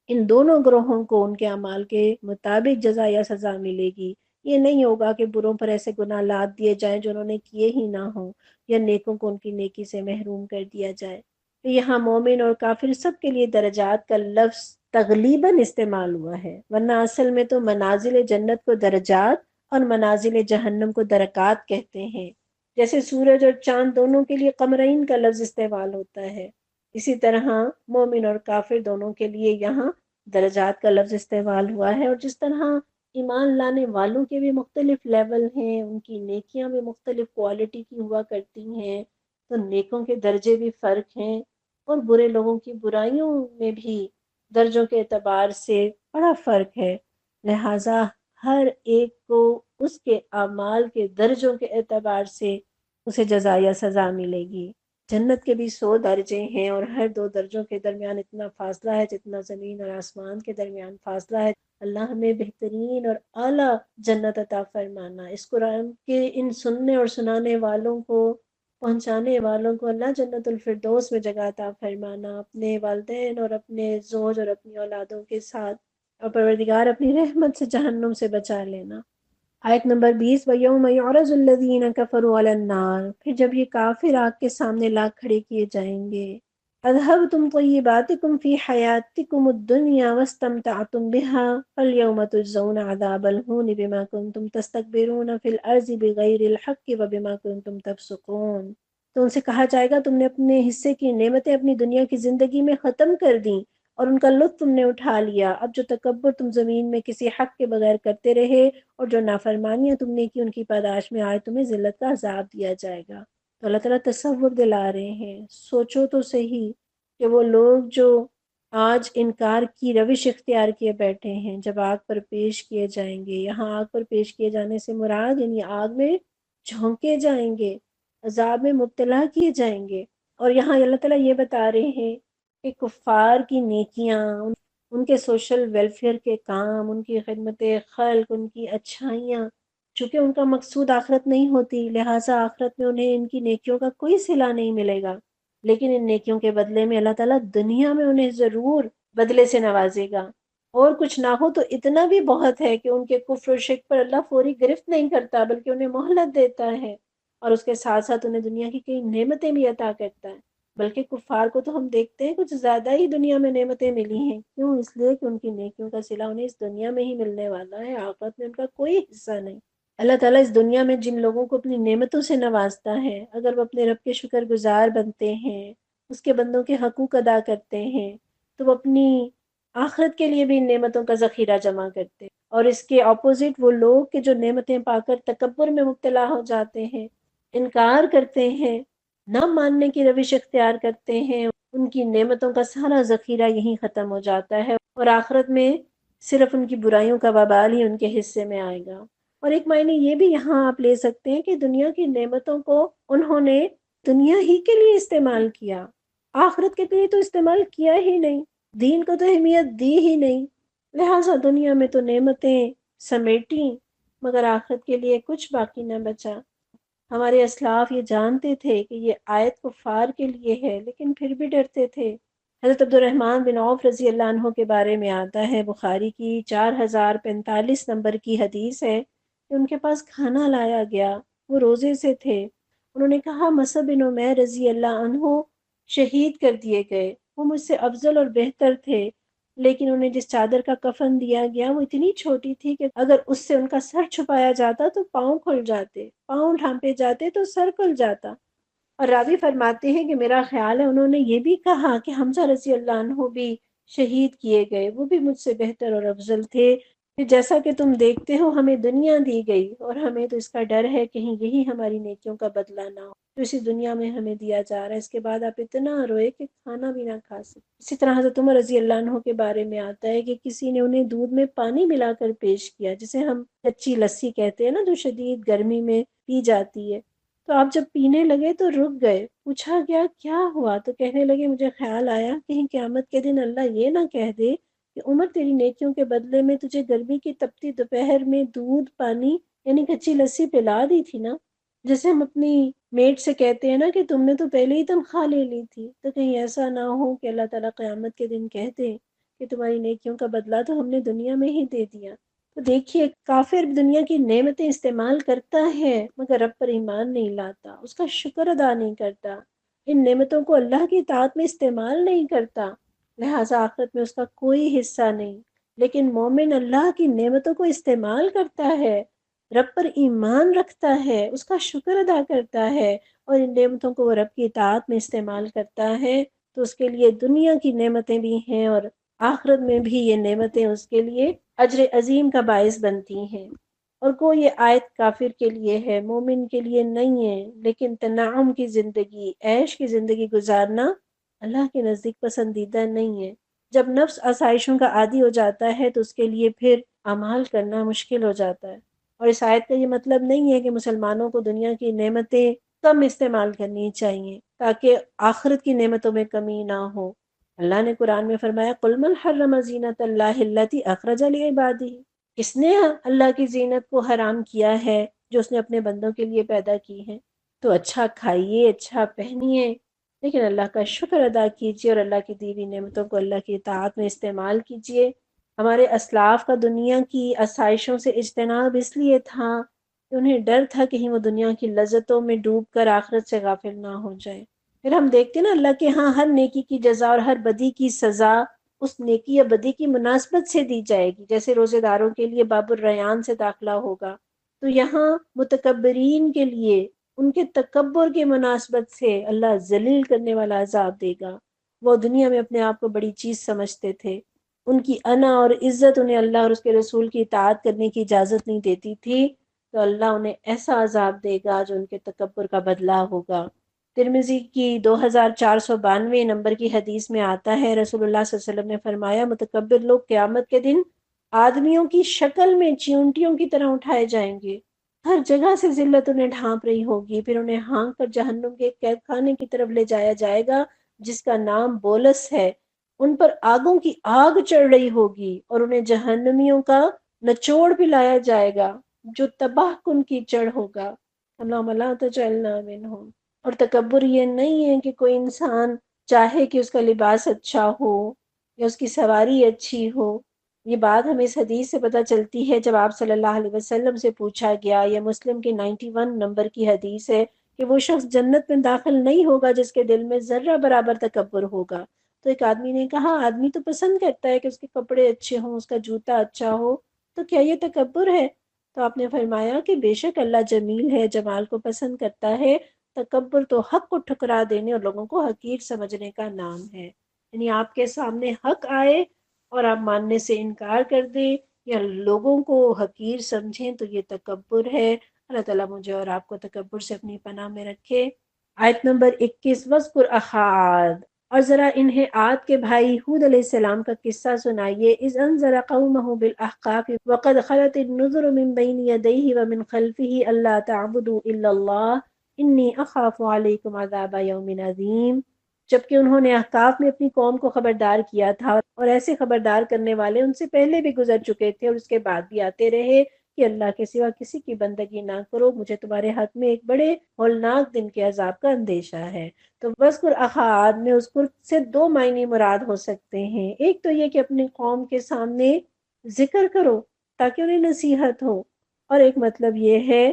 ان دونوں گروہوں کو ان کے اعمال کے مطابق جزا یا سزا ملے گی۔ یہ نہیں ہوگا کہ بروں پر ایسے گناہ لاد دیے جائیں جو انہوں نے کیے ہی نہ ہوں، یا نیکوں کو ان کی نیکی سے محروم کر دیا جائے۔ تو یہاں مومن اور کافر سب کے لیے درجات کا لفظ تغلیباً استعمال ہوا ہے، ورنہ اصل میں تو منازل جنت کو درجات اور منازل جہنم کو درکات کہتے ہیں۔ جیسے سورج اور چاند دونوں کے لیے قمرین کا لفظ استعمال ہوتا ہے، اسی طرح مومن اور کافر دونوں کے لیے یہاں درجات کا لفظ استعمال ہوا ہے۔ اور جس طرح ایمان لانے والوں کے بھی مختلف لیول ہیں، ان کی نیکیاں بھی مختلف کوالٹی کی ہوا کرتی ہیں، تو نیکوں کے درجے بھی فرق ہیں اور برے لوگوں کی برائیوں میں بھی درجوں کے اعتبار سے بڑا فرق ہے، لہٰذا ہر ایک کو اس کے اعمال کے درجوں کے اعتبار سے اسے جزا یا سزا ملے گی۔ جنت کے بھی 100 درجے ہیں اور ہر دو درجوں کے درمیان اتنا فاصلہ ہے جتنا زمین اور آسمان کے درمیان فاصلہ ہے۔ اللہ ہمیں بہترین اور اعلیٰ جنت عطا فرمانا۔ اس قرآن کے ان سننے اور سنانے والوں کو، پہنچانے والوں کو اللہ جنت الفردوس میں جگہ عطا فرمانا، اپنے والدین اور اپنے زوج اور اپنی اولادوں کے ساتھ، اور پروردگار اپنی رحمت سے جہنم سے بچا لینا۔ آیت نمبر 20، وَيَوْمَ يُعْرَضُ الَّذِينَ كَفَرُوا عَلَى النَّارِ، پھر جب یہ کافر آگ کے سامنے لا کھڑے کیے جائیں گے، اذهبتم طیباتکم فی حیاتکم الدنیا واستمتعتم بها فالیوم تجزون عذاب الہون بما کنتم تستکبرون فی الارض بغیر الحق وبما کنتم تفسقون۔ تو ان سے کہا جائے گا تم نے اپنے حصے کی نعمتیں اپنی دنیا کی زندگی میں ختم کر دیں اور ان کا لطف تم نے اٹھا لیا، اب جو تکبر تم زمین میں کسی حق کے بغیر کرتے رہے اور جو نافرمانیاں تم نے کی ان کی پاداش میں آج تمہیں ذلت کا عذاب دیا جائے گا۔ تو اللہ تعالیٰ تصور دلا رہے ہیں، سوچو تو صحیح کہ وہ لوگ جو آج انکار کی روش اختیار کیے بیٹھے ہیں جب آگ پر پیش کیے جائیں گے، یہاں آگ پر پیش کیے جانے سے مراد یعنی آگ میں جھونکے جائیں گے، عذاب میں مبتلا کیے جائیں گے۔ اور یہاں اللہ تعالیٰ یہ بتا رہے ہیں کہ کفار کی نیکیاں، ان کے سوشل ویلفیئر کے کام، ان کی خدمت خلق، ان کی اچھائیاں، چونکہ ان کا مقصود آخرت نہیں ہوتی، لہٰذا آخرت میں انہیں ان کی نیکیوں کا کوئی صلہ نہیں ملے گا، لیکن ان نیکیوں کے بدلے میں اللہ تعالیٰ دنیا میں انہیں ضرور بدلے سے نوازے گا۔ اور کچھ نہ ہو تو اتنا بھی بہت ہے کہ ان کے کفر و شرک پر اللہ فوری گرفت نہیں کرتا بلکہ انہیں مہلت دیتا ہے، اور اس کے ساتھ ساتھ انہیں دنیا کی کئی نعمتیں بھی عطا کرتا ہے۔ بلکہ کفار کو تو ہم دیکھتے ہیں کچھ زیادہ ہی دنیا میں نعمتیں ملی ہیں، کیوں؟ اس لیے کہ ان کی نیکیوں کا صلہ انہیں اس دنیا میں ہی ملنے والا ہے، آخرت میں ان کا کوئی حصہ نہیں۔ اللہ تعالیٰ اس دنیا میں جن لوگوں کو اپنی نعمتوں سے نوازتا ہے، اگر وہ اپنے رب کے شکر گزار بنتے ہیں، اس کے بندوں کے حقوق ادا کرتے ہیں، تو وہ اپنی آخرت کے لیے بھی ان نعمتوں کا ذخیرہ جمع کرتے ہیں۔ اور اس کے اپوزٹ وہ لوگ کہ جو نعمتیں پا کر تکبر میں مبتلا ہو جاتے ہیں، انکار کرتے ہیں، نہ ماننے کی روش اختیار کرتے ہیں، ان کی نعمتوں کا سارا ذخیرہ یہیں ختم ہو جاتا ہے اور آخرت میں صرف ان کی برائیوں کا وبال ہی ان کے حصے میں آئے گا۔ اور ایک معنی یہ بھی یہاں آپ لے سکتے ہیں کہ دنیا کی نعمتوں کو انہوں نے دنیا ہی کے لیے استعمال کیا، آخرت کے لیے تو استعمال کیا ہی نہیں، دین کو تو اہمیت دی ہی نہیں، لہٰذا دنیا میں تو نعمتیں سمیٹیں مگر آخرت کے لیے کچھ باقی نہ بچا۔ ہمارے اسلاف یہ جانتے تھے کہ یہ آیت کفار کے لیے ہے لیکن پھر بھی ڈرتے تھے۔ حضرت عبد الرحمن بن عوف رضی اللہ عنہ کے بارے میں آتا ہے، بخاری کی 4045 نمبر کی حدیث ہے کہ ان کے پاس کھانا لایا گیا، وہ روزے سے تھے، انہوں نے کہا مصعب بن عمیر رضی اللہ عنہ شہید کر دیے گئے، وہ مجھ سے افضل اور بہتر تھے، لیکن انہیں جس چادر کا کفن دیا گیا وہ اتنی چھوٹی تھی کہ اگر اس سے ان کا سر چھپایا جاتا تو پاؤں کھل جاتے، پاؤں ڈھانپے جاتے تو سر کھل جاتا۔ اور راوی فرماتے ہیں کہ میرا خیال ہے انہوں نے یہ بھی کہا کہ حمزہ رضی اللہ عنہ بھی شہید کیے گئے، وہ بھی مجھ سے بہتر اور افضل تھے، کہ جیسا کہ تم دیکھتے ہو ہمیں دنیا دی گئی اور ہمیں تو اس کا ڈر ہے کہیں یہی ہماری نیکیوں کا بدلہ نہ ہو، تو اسی دنیا میں ہمیں دیا جا رہا ہے، اس کے بعد آپ اتنا روئے کہ کھانا بھی نہ کھا سکے۔ اسی طرح حضرت عمر رضی اللہ عنہ کے بارے میں آتا ہے کہ کسی نے انہیں دودھ میں پانی ملا کر پیش کیا، جسے ہم کچی لسی کہتے ہیں نا، جو شدید گرمی میں پی جاتی ہے، تو آپ جب پینے لگے تو رک گئے، پوچھا گیا کیا ہوا؟ تو کہنے لگے مجھے خیال آیا کہیں قیامت کے دن اللہ یہ نہ کہہ دے کہ عمر تیری نیکیوں کے بدلے میں تجھے گرمی کی تپتی دوپہر میں دودھ پانی یعنی کچی لسی پلا دی تھی نا، جیسے ہم اپنی میٹ سے کہتے ہیں نا کہ تم نے تو پہلے ہی تنخواہ لے لی تھی، تو کہیں ایسا نہ ہو کہ اللہ تعالیٰ قیامت کے دن کہہ دے کہ تمہاری نیکیوں کا بدلہ تو ہم نے دنیا میں ہی دے دیا۔ تو دیکھیے کافر دنیا کی نعمتیں استعمال کرتا ہے مگر رب پر ایمان نہیں لاتا، اس کا شکر ادا نہیں کرتا، ان نعمتوں کو اللہ کی اطاعت میں استعمال نہیں کرتا، لہٰذا آخرت میں اس کا کوئی حصہ نہیں۔ لیکن مومن اللہ کی نعمتوں کو استعمال کرتا ہے، رب پر ایمان رکھتا ہے، اس کا شکر ادا کرتا ہے اور ان نعمتوں کو وہ رب کی اطاعت میں استعمال کرتا ہے، تو اس کے لیے دنیا کی نعمتیں بھی ہیں اور آخرت میں بھی یہ نعمتیں اس کے لیے اجر عظیم کا باعث بنتی ہیں۔ اور گو یہ آیت کافر کے لیے ہے، مومن کے لیے نہیں ہے، لیکن تنعم کی زندگی، عیش کی زندگی گزارنا اللہ کے نزدیک پسندیدہ نہیں ہے۔ جب نفس آسائشوں کا عادی ہو جاتا ہے تو اس کے لیے پھر اعمال کرنا مشکل ہو جاتا ہے۔ اور اس آیت کا یہ مطلب نہیں ہے کہ مسلمانوں کو دنیا کی نعمتیں کم استعمال کرنی چاہیے تاکہ آخرت کی نعمتوں میں کمی نہ ہو۔ اللہ نے قرآن میں فرمایا قُلْ مَنْ حَرَّمَ زِینَةَ اللَّهِ الَّتِي أَخْرَجَ لِعِبَادِهِ، کس نے اللہ کی زینت کو حرام کیا ہے جو اس نے اپنے بندوں کے لیے پیدا کی ہے؟ تو اچھا کھائیے، اچھا پہنیے، لیکن اللہ کا شکر ادا کیجیے اور اللہ کی دی ہوئی نعمتوں کو اللہ کی اطاعت میں استعمال کیجیے۔ ہمارے اسلاف کا دنیا کی آسائشوں سے اجتناب اس لیے تھا کہ انہیں ڈر تھا کہ کہیں وہ دنیا کی لذتوں میں ڈوب کر آخرت سے غافل نہ ہو جائے۔ پھر ہم دیکھتے ہیں نا اللہ کے ہاں ہر نیکی کی جزا اور ہر بدی کی سزا اس نیکی یا بدی کی مناسبت سے دی جائے گی۔ جیسے روزے داروں کے لیے باب الریان سے داخلہ ہوگا، تو یہاں متکبرین کے لیے ان کے تکبر کی مناسبت سے اللہ ذلیل کرنے والا عذاب دے گا۔ وہ دنیا میں اپنے آپ کو بڑی چیز سمجھتے تھے، ان کی انا اور عزت انہیں اللہ اور اس کے رسول کی اطاعت کرنے کی اجازت نہیں دیتی تھی، تو اللہ انہیں ایسا عذاب دے گا جو ان کے تکبر کا بدلہ ہوگا۔ ترمذی کی 2492 نمبر کی حدیث میں آتا ہے، رسول اللہ صلی اللہ علیہ وسلم نے فرمایا متکبر لوگ قیامت کے دن آدمیوں کی شکل میں چیونٹیوں کی طرح اٹھائے جائیں گے، ہر جگہ سے ذلت انہیں ڈھانپ رہی ہوگی، پھر انہیں ہانک کر جہنم کے قید خانے کی طرف لے جایا جائے گا جس کا نام بولس ہے۔ ان پر آگوں کی آگ چڑھ رہی ہوگی اور انہیں جہنمیوں کا نچوڑ پلایا جائے گا جو تباہ کن کیچڑ ہوگا۔ اللہم لا تجعلنا منہم۔ اور تکبر یہ نہیں ہے کہ کوئی انسان چاہے کہ اس کا لباس اچھا ہو یا اس کی سواری اچھی ہو۔ یہ بات ہمیں اس حدیث سے پتہ چلتی ہے جب آپ صلی اللہ علیہ وسلم سے پوچھا گیا، یہ مسلم کی 91 نمبر کی حدیث ہے، کہ وہ شخص جنت میں داخل نہیں ہوگا جس کے دل میں ذرہ برابر تکبر ہوگا۔ تو ایک آدمی نے کہا آدمی تو پسند کرتا ہے کہ اس کے کپڑے اچھے ہوں، اس کا جوتا اچھا ہو، تو کیا یہ تکبر ہے؟ تو آپ نے فرمایا کہ بے شک اللہ جمیل ہے، جمال کو پسند کرتا ہے، تکبر تو حق کو ٹھکرا دینے اور لوگوں کو حقیر سمجھنے کا نام ہے۔ یعنی آپ کے سامنے حق آئے اور آپ ماننے سے انکار کر دیں یا لوگوں کو حقیر سمجھیں تو یہ تکبر ہے۔ اللہ تعالیٰ مجھے اور آپ کو تکبر سے اپنی پناہ میں رکھے۔ آیت نمبر 21 وَاذْكُرْ أَخَا عَادٍ، اور ذرا انہیں عاد کے بھائی ہود علیہ السلام کا قصہ سنائیے۔ اذ انذر قومہ بالاحقاف وقد خلت النذر من بین یدیہ ومن خلفہ الا تعبدوا الا اللہ انی اخاف علیکم عذاب یوم عظیم، جبکہ انہوں نے احقاف میں اپنی قوم کو خبردار کیا تھا اور ایسے خبردار کرنے والے ان سے پہلے بھی گزر چکے تھے اور اس کے بعد بھی آتے رہے کہ اللہ کے سوا کسی کی بندگی نہ کرو، مجھے تمہارے حق میں ایک بڑے ہولناک دن کے عذاب کا اندیشہ ہے۔ تو وَاذْكُرْ أَخَا عَادٍ میں اذکر سے دو معنی مراد ہو سکتے ہیں۔ ایک تو یہ کہ اپنی قوم کے سامنے ذکر کرو تاکہ انہیں نصیحت ہو، اور ایک مطلب یہ ہے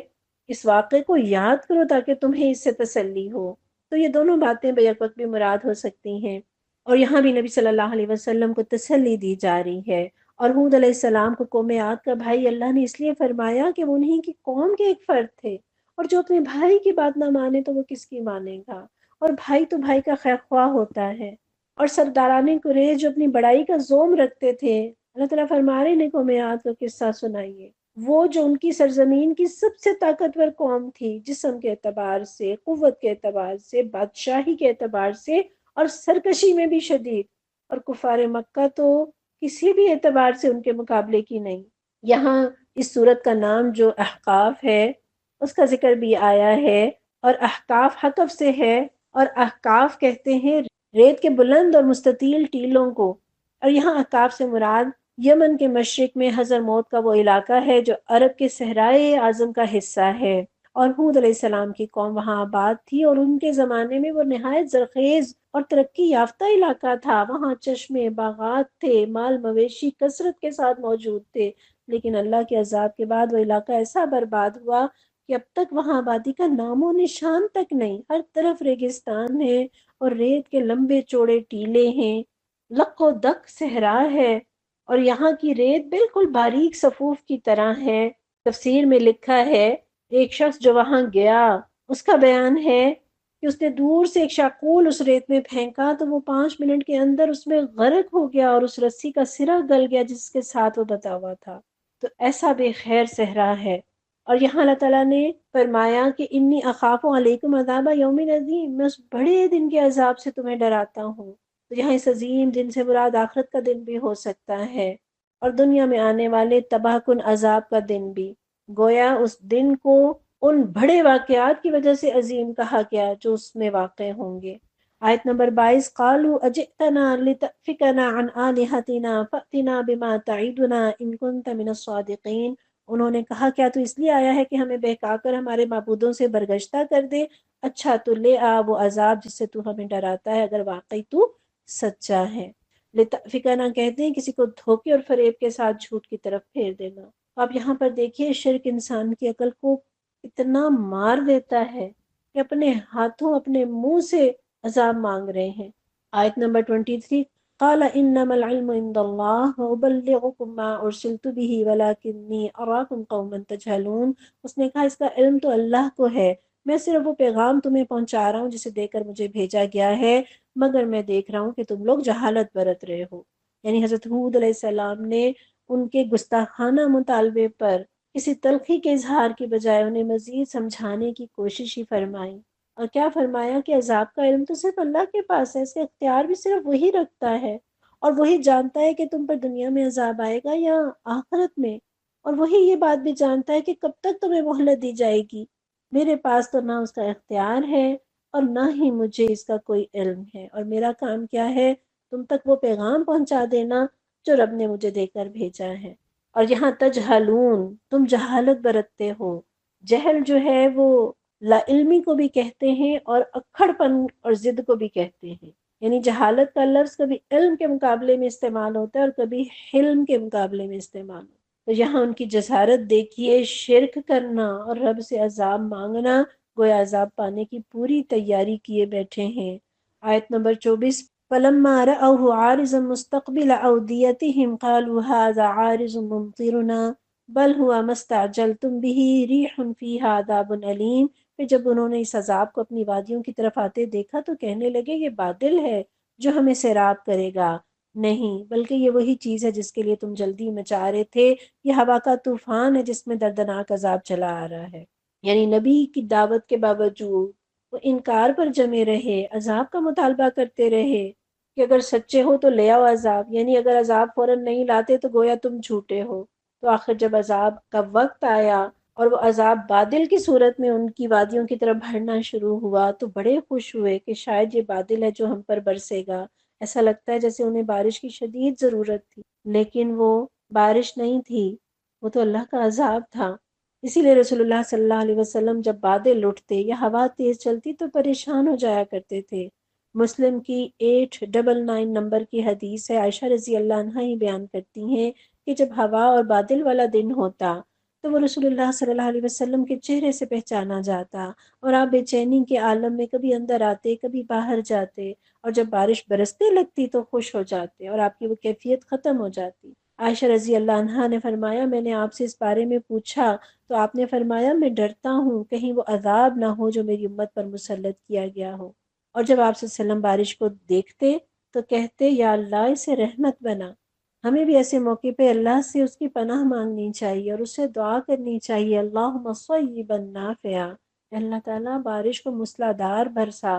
اس واقعے کو یاد کرو تاکہ تمہیں اس سے تسلی ہو۔ تو یہ دونوں باتیں بیک وقت بھی مراد ہو سکتی ہیں، اور یہاں بھی نبی صلی اللہ علیہ وسلم کو تسلی دی جا رہی ہے۔ اور ہود علیہ السلام کو قوم عاد کا بھائی اللہ نے اس لیے فرمایا کہ وہ انہی کی قوم کے ایک فرد تھے، اور جو اپنے بھائی کی بات نہ مانے تو وہ کس کی مانے گا، اور بھائی تو بھائی کا خیر خواہ ہوتا ہے۔ اور سرداران قریش جو اپنی بڑائی کا زوم رکھتے تھے، اللہ تعالیٰ فرما رہے ہیں قوم عاد کا قصہ سنائیے، وہ جو ان کی سرزمین کی سب سے طاقتور قوم تھی، جسم کے اعتبار سے، قوت کے اعتبار سے، بادشاہی کے اعتبار سے، اور سرکشی میں بھی شدید، اور کفار مکہ تو کسی بھی اعتبار سے ان کے مقابلے کی نہیں۔ یہاں اس صورت کا نام جو احقاف ہے اس کا ذکر بھی آیا ہے، اور احقاف حقف سے ہے، اور احقاف کہتے ہیں ریت کے بلند اور مستطیل ٹیلوں کو، اور یہاں احقاف سے مراد یمن کے مشرق میں حضر موت کا وہ علاقہ ہے جو عرب کے صحرائے اعظم کا حصہ ہے، اور ہود علیہ السلام کی قوم وہاں آباد تھی، اور ان کے زمانے میں وہ نہایت زرخیز اور ترقی یافتہ علاقہ تھا، وہاں چشمے، باغات تھے، مال مویشی کثرت کے ساتھ موجود تھے، لیکن اللہ کے عذاب کے بعد وہ علاقہ ایسا برباد ہوا کہ اب تک وہاں آبادی کا نام و نشان تک نہیں، ہر طرف ریگستان ہے اور ریت کے لمبے چوڑے ٹیلے ہیں، لق و دق صحرا ہے، اور یہاں کی ریت بالکل باریک صفوف کی طرح ہے۔ تفسیر میں لکھا ہے ایک شخص جو وہاں گیا اس کا بیان ہے کہ اس نے دور سے ایک شاقول اس ریت میں پھینکا تو وہ 5 منٹ کے اندر اس میں غرق ہو گیا اور اس رسی کا سرا گل گیا جس کے ساتھ وہ بتا ہوا تھا۔ تو ایسا بے خیر صحرا ہے۔ اور یہاں اللہ تعالیٰ نے فرمایا کہ انی اخاف علیکم عذاب یوم عظیم، میں اس بڑے دن کے عذاب سے تمہیں ڈراتا ہوں۔ تو یہاں اس عظیم دن سے مراد آخرت کا دن بھی ہو سکتا ہے، اور دنیا میں آنے والے تباہ کن عذاب کا دن بھی۔ گویا اس دن کو ان بڑے واقعات کی وجہ سے عظیم کہا گیا جو اس میں واقع ہوں گے۔ آیت نمبر 22، قالوا اجئتنا لتأفکنا عن آلہتنا فأتنا بما تعیدنا ان کنت من الصادقین۔ انہوں نے کہا کیا تو اس لیے آیا ہے کہ ہمیں بہکا کر ہمارے معبودوں سے برگشتہ کر دے؟ اچھا تو لے آ وہ عذاب جس سے تو ہمیں ڈراتا ہے اگر واقعی تو سچا ہے۔ لتأفکنا کہتے ہیں کسی کو دھوکے اور فریب کے ساتھ جھوٹ کی طرف پھیر دینا۔ اب یہاں پر دیکھیے شرک انسان کی عقل کو اتنا مار دیتا ہے کہ اپنے ہاتھوں اپنے منہ سے عذاب مانگ رہے ہیں۔ آیت نمبر 23، قال انما العلم عند اللہ وابلغکم ما ارسلت به ولکنی اراکم قوما تجہلون۔ اس نے کہا اس کا علم تو اللہ کو ہے، میں صرف وہ پیغام تمہیں پہنچا رہا ہوں جسے دے کر مجھے بھیجا گیا ہے، مگر میں دیکھ رہا ہوں کہ تم لوگ جہالت برت رہے ہو۔ یعنی حضرت ہود علیہ السلام نے ان کے گستاخانہ مطالبے پر کسی تلخی کے اظہار کی بجائے انہیں مزید سمجھانے کی کوشش ہی فرمائی، اور کیا فرمایا کہ عذاب کا علم تو صرف اللہ کے پاس ہے، اس کا اختیار بھی صرف وہی رکھتا ہے، اور وہی جانتا ہے کہ تم پر دنیا میں عذاب آئے گا یا آخرت میں، اور وہی یہ بات بھی جانتا ہے کہ کب تک تمہیں مہلت دی جائے گی۔ میرے پاس تو نہ اس کا اختیار ہے اور نہ ہی مجھے اس کا کوئی علم ہے، اور میرا کام کیا ہے تم تک وہ پیغام پہنچا دینا جو رب نے مجھے دے کر بھیجا ہے۔ اور یہاں تجہلون، تم جہالت برتتے ہو۔ جہل جو ہے وہ لا علمی کو بھی کہتے ہیں اور اکھڑ پن اور ضد کو بھی کہتے ہیں۔ یعنی جہالت کا لفظ کبھی علم کے مقابلے میں استعمال ہوتا ہے اور کبھی حلم کے مقابلے میں استعمال ہوتا ہے۔ تو یہاں ان کی جسارت دیکھیے، شرک کرنا اور رب سے عذاب مانگنا، گویا عذاب پانے کی پوری تیاری کیے بیٹھے ہیں۔ آیت نمبر 24، فَلَمَّا رَأَوْهُ عَارِضًا مُسْتَقْبِلَ أَوْدِيَتِهِمْ قَالُوا هَٰذَا عَارِضٌ مُمْطِرُنَا بَلْ هُوَ مَا اسْتَعْجَلْتُم بِهِ رِیحٌ فِیہَا عَذَابٌ أَلِیمٌ۔ پھر جب انہوں نے اس عذاب کو اپنی وادیوں کی طرف آتے دیکھا تو کہنے لگے یہ بادل ہے جو ہمیں سیراب کرے گا، نہیں بلکہ یہ وہی چیز ہے جس کے لیے تم جلدی مچا رہے تھے، یہ ہوا کا طوفان ہے جس میں دردناک عذاب چلا آ رہا ہے۔ یعنی نبی کی دعوت کے باوجود وہ انکار پر جمے رہے، عذاب کا مطالبہ کرتے رہے کہ اگر سچے ہو تو لے آؤ عذاب، یعنی اگر عذاب فوراً نہیں لاتے تو گویا تم جھوٹے ہو۔ تو آخر جب عذاب کا وقت آیا اور وہ عذاب بادل کی صورت میں ان کی وادیوں کی طرف بڑھنا شروع ہوا تو بڑے خوش ہوئے کہ شاید یہ بادل ہے جو ہم پر برسے گا۔ ایسا لگتا ہے جیسے انہیں بارش کی شدید ضرورت تھی، لیکن وہ بارش نہیں تھی، وہ تو اللہ کا عذاب تھا۔ اسی لیے رسول اللہ صلی اللہ علیہ وسلم جب بادل اٹھتے یا ہوا تیز چلتی تو پریشان ہو جایا کرتے تھے۔ مسلم کی 899 نمبر کی حدیث ہے، عائشہ رضی اللہ عنہا ہی بیان کرتی ہیں کہ جب ہوا اور بادل والا دن ہوتا تو وہ رسول اللہ صلی اللہ علیہ وسلم کے چہرے سے پہچانا جاتا، اور آپ بے چینی کے عالم میں کبھی اندر آتے کبھی باہر جاتے، اور جب بارش برسنے لگتی تو خوش ہو جاتے اور آپ کی وہ کیفیت ختم ہو جاتی۔ عائشہ رضی اللہ عنہا نے فرمایا میں نے آپ سے اس بارے میں پوچھا تو آپ نے فرمایا میں ڈرتا ہوں کہیں وہ عذاب نہ ہو جو میری امت پر مسلط کیا گیا ہو۔ اور جب آپ صلی اللہ علیہ وسلم بارش کو دیکھتے تو کہتے یا اللہ اسے رحمت بنا۔ ہمیں بھی ایسے موقع پہ اللہ سے اس کی پناہ مانگنی چاہیے اور اس سے دعا کرنی چاہیے، اللہم صیبا نافعا، اللہ تعالیٰ بارش کو موسلادھار برسا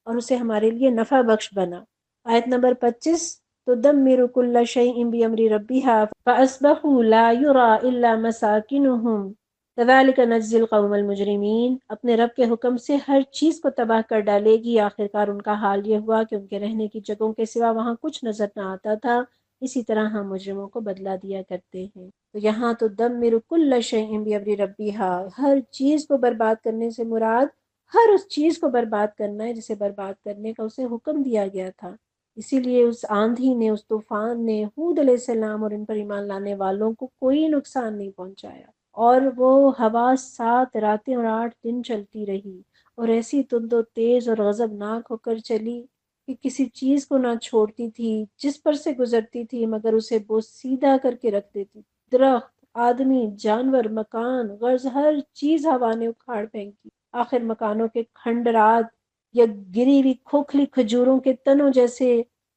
اور اسے ہمارے لیے نفع بخش بنا۔ آیت نمبر 25، تدمر کل شیء بامر ربها فاصبحوا لا يرى الا مساکنهم كذلك نجزی القوم المجرمین۔ اپنے رب کے حکم سے ہر چیز کو تباہ کر ڈالے گی، آخرکار ان کا حال یہ ہوا کہ ان کے رہنے کی جگہوں کے سوا وہاں کچھ نظر نہ آتا تھا، اسی طرح ہم مجرموں کو بدلہ دیا کرتے ہیں۔ تو یہاں تو تدمر کل شیء بامر ربها، ہر چیز کو برباد کرنے سے مراد ہر اس چیز کو برباد کرنا ہے جسے برباد کرنے کا اسے حکم دیا گیا تھا۔ اسی لیے اس آندھی نے، اس طوفان نے ہود علیہ السلام اور ان پر ایمان لانے والوں کو کوئی نقصان نہیں پہنچایا، اور وہ ہوا 7 راتیں اور 8 دن چلتی رہی اور ایسی تند و تیز اور غضبناک ہو کر چلی کہ کسی چیز کو نہ چھوڑتی تھی، جس پر سے گزرتی تھی مگر اسے بوسیدہ کر کے رکھ دیتی۔ درخت، آدمی، جانور، مکان، غرض ہر چیز ہوا نے اکھاڑ پھینکی۔ آخر مکانوں کے کھنڈرات یا گری ہوئی کھوکھلی کھجوروں کے تنوں جیسے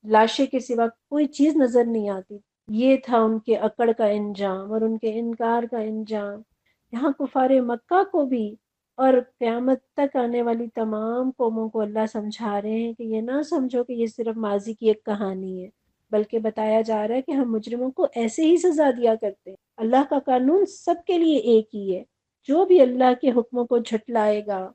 لاشیں کے سوا کوئی چیز نظر نہیں آتی۔ یہ تھا ان کے اکڑ کا انجام اور ان کے انکار کا انجام۔ یہاں کفار مکہ کو بھی اور قیامت تک آنے والی تمام قوموں کو اللہ سمجھا رہے ہیں کہ یہ نہ سمجھو کہ یہ صرف ماضی کی ایک کہانی ہے، بلکہ بتایا جا رہا ہے کہ ہم مجرموں کو ایسے ہی سزا دیا کرتے ہیں۔ اللہ کا قانون سب کے لیے ایک ہی ہے۔ جو بھی اللہ کے حکموں کو جھٹلائے گا،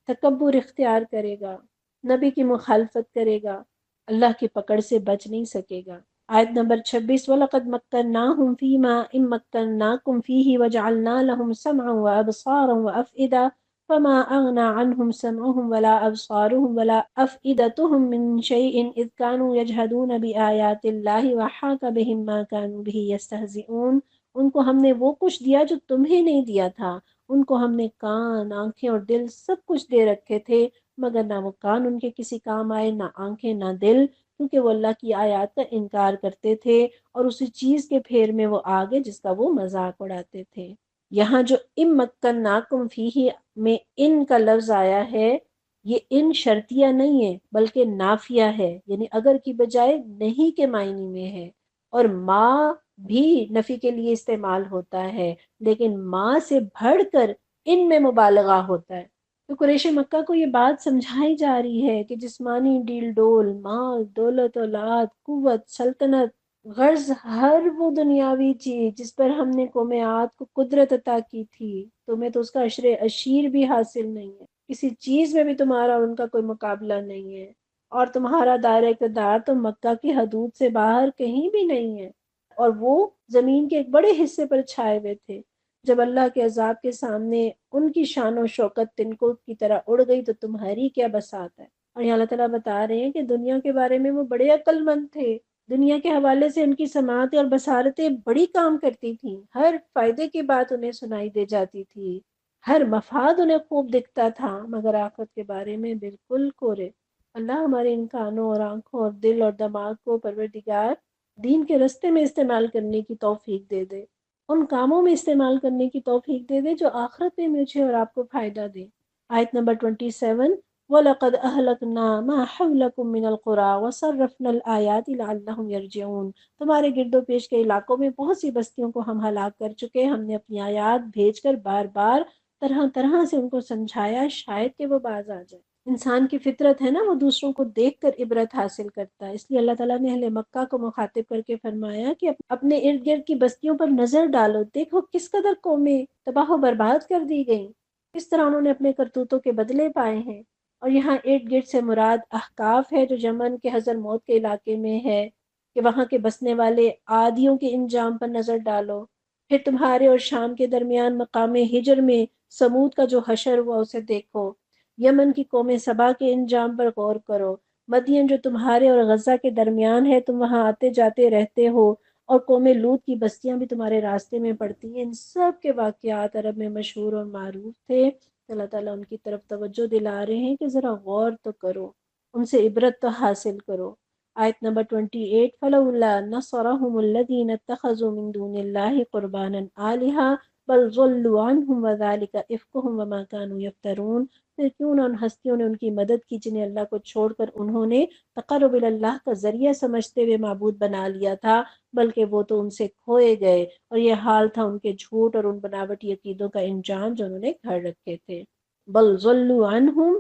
تکبر اختیار کرے گا، نبی کی مخالفت کرے گا، اللہ کی پکڑ سے بچ نہیں سکے گا۔ آیت نمبر 26، وَلَقَدْ مَكَّنَّاهُمْ فِي مَا إِن مَّكَّنَّاكُمْ فِيهِ وَجَعَلْنَا لَهُمْ سَمْعًا وَأَبْصَارًا وَأَفْئِدَةً فَمَا أَغْنَىٰ عَنْهُمْ سَمْعُهُمْ وَلَا أَبْصَارُهُمْ وَلَا أَفْئِدَتُهُمْ مِّن شَيْءٍ إِذْ كَانُوا يَجْحَدُونَ بِآيَاتِ اللَّهِ وَحَاقَ بِهِم مَّا كَانُوا بِهِ يَسْتَهْزِئُونَ۔ ان کو ہم نے وہ کچھ دیا جو تمہیں نہیں دیا تھا۔ ان کو ہم نے کان، آنکھیں اور دل سب کچھ دے رکھے تھے، مگر نہ وہ کان ان کے کسی کام آئے، نہ آنکھیں نہ دل، کیونکہ وہ اللہ کی آیات کا انکار کرتے تھے اور اسی چیز کے پھیر میں وہ آگے جس کا وہ مذاق اڑاتے تھے۔ یہاں جو ام مکناکم فیہ میں ان کا لفظ آیا ہے، یہ ان شرطیہ نہیں ہے بلکہ نافیہ ہے، یعنی اگر کی بجائے نہیں کے معنی میں ہے، اور ما بھی نفی کے لیے استعمال ہوتا ہے، لیکن ما سے بڑھ کر ان میں مبالغہ ہوتا ہے۔ تو قریش مکہ کو یہ بات سمجھائی جا رہی ہے کہ جسمانی ڈیل ڈول، مال، دولت، اولاد، قوت، سلطنت، غرض ہر وہ دنیاوی چیز جس پر ہم نے قوم عاد کو قدرت عطا کی تھی، تمہیں تو اس کا عشر اشیر بھی حاصل نہیں ہے۔ کسی چیز میں بھی تمہارا اور ان کا کوئی مقابلہ نہیں ہے، اور تمہارا دائرہ اقتدار تو مکہ کی حدود سے باہر کہیں بھی نہیں ہے، اور وہ زمین کے ایک بڑے حصے پر چھائے ہوئے تھے۔ جب اللہ کے عذاب کے سامنے ان کی شان و شوکت تنکوں کی طرح اڑ گئی تو تمہاری کیا بساط ہے۔ اور یہ اللہ تعالیٰ بتا رہے ہیں کہ دنیا کے بارے میں وہ بڑے عقل مند تھے، دنیا کے حوالے سے ان کی سماعتیں اور بصارتیں بڑی کام کرتی تھیں، ہر فائدے کی بات انہیں سنائی دے جاتی تھی، ہر مفاد انہیں خوب دکھتا تھا، مگر آخرت کے بارے میں بالکل کورے۔ اللہ ہمارے ان کانوں اور آنکھوں اور دل اور دماغ کو پروردگار دین کے رستے میں استعمال کرنے کی توفیق دے دے، ان کاموں میں استعمال کرنے کی توفیق دے دے جو آخرت میں مجھے اور آپ کو فائدہ دے۔ آیت نمبر 27، وَلَقَدْ أَهْلَكْنَا مَا حَوْلَكُم مِّنَ الْقُرَىٰ وَصَرَّفْنَا الْآيَاتِ لَعَلَّهُمْ يَرْجِعُونَ۔ تمہارے گرد و پیش کے علاقوں میں بہت سی بستیوں کو ہم ہلاک کر چکے، ہم نے اپنی آیات بھیج کر بار بار طرح طرح سے ان کو سمجھایا، شاید کہ وہ باز آ جائے۔ انسان کی فطرت ہے نا، وہ دوسروں کو دیکھ کر عبرت حاصل کرتا ہے، اس لیے اللہ تعالیٰ نے اہل مکہ کو مخاطب کر کے فرمایا کہ اپنے ارد گرد کی بستیوں پر نظر ڈالو، دیکھو کس قدر قومیں تباہ و برباد کر دی گئیں، کس طرح انہوں نے اپنے کرتوتوں کے بدلے پائے ہیں۔ اور یہاں ارد گرد سے مراد احقاف ہے جو یمن کے حضر موت کے علاقے میں ہے، کہ وہاں کے بسنے والے عادیوں کے انجام پر نظر ڈالو۔ پھر تمہارے اور شام کے درمیان مقام ہجر میں سمود کا جو حشر ہوا اسے دیکھو، یمن کی قوم سبا کے انجام پر غور کرو، مدین جو تمہارے اور غزہ کے درمیان ہے تم وہاں آتے جاتے رہتے ہو، اور قوم لوط کی بستیاں بھی تمہارے راستے میں پڑتی ہیں۔ ان سب کے واقعات عرب میں مشہور اور معروف تھے۔ اللہ تعالیٰ ان کی طرف توجہ دلا رہے ہیں کہ ذرا غور تو کرو، ان سے عبرت تو حاصل کرو۔ آیت نمبر 28، فَلَوْلَا نَصَرَهُمُ الَّذِينَ اتَّخَذُوا مِن دُونِ اللَّهِ قُرْبَانًا آلِهَةً بَلْ ضَلُّوا عَنْهُمْ وَذَلِكَ إِفْكُهُمْ وَمَا كَانُوا يَفْتَرُونَ۔ پھر کیوں نہ ان ہستیوں نے ان کی مدد کی جنہیں اللہ کو چھوڑ کر انہوں نے تقرب اللہ کا ذریعہ سمجھتے ہوئے معبود بنا لیا تھا، بلکہ وہ تو ان سے کھوئے گئے، اور یہ حال تھا ان کے جھوٹ اور ان بناوٹی عقیدوں کا انجام جو انہوں نے گھڑ رکھے تھے۔ بل ضلوا عنہم،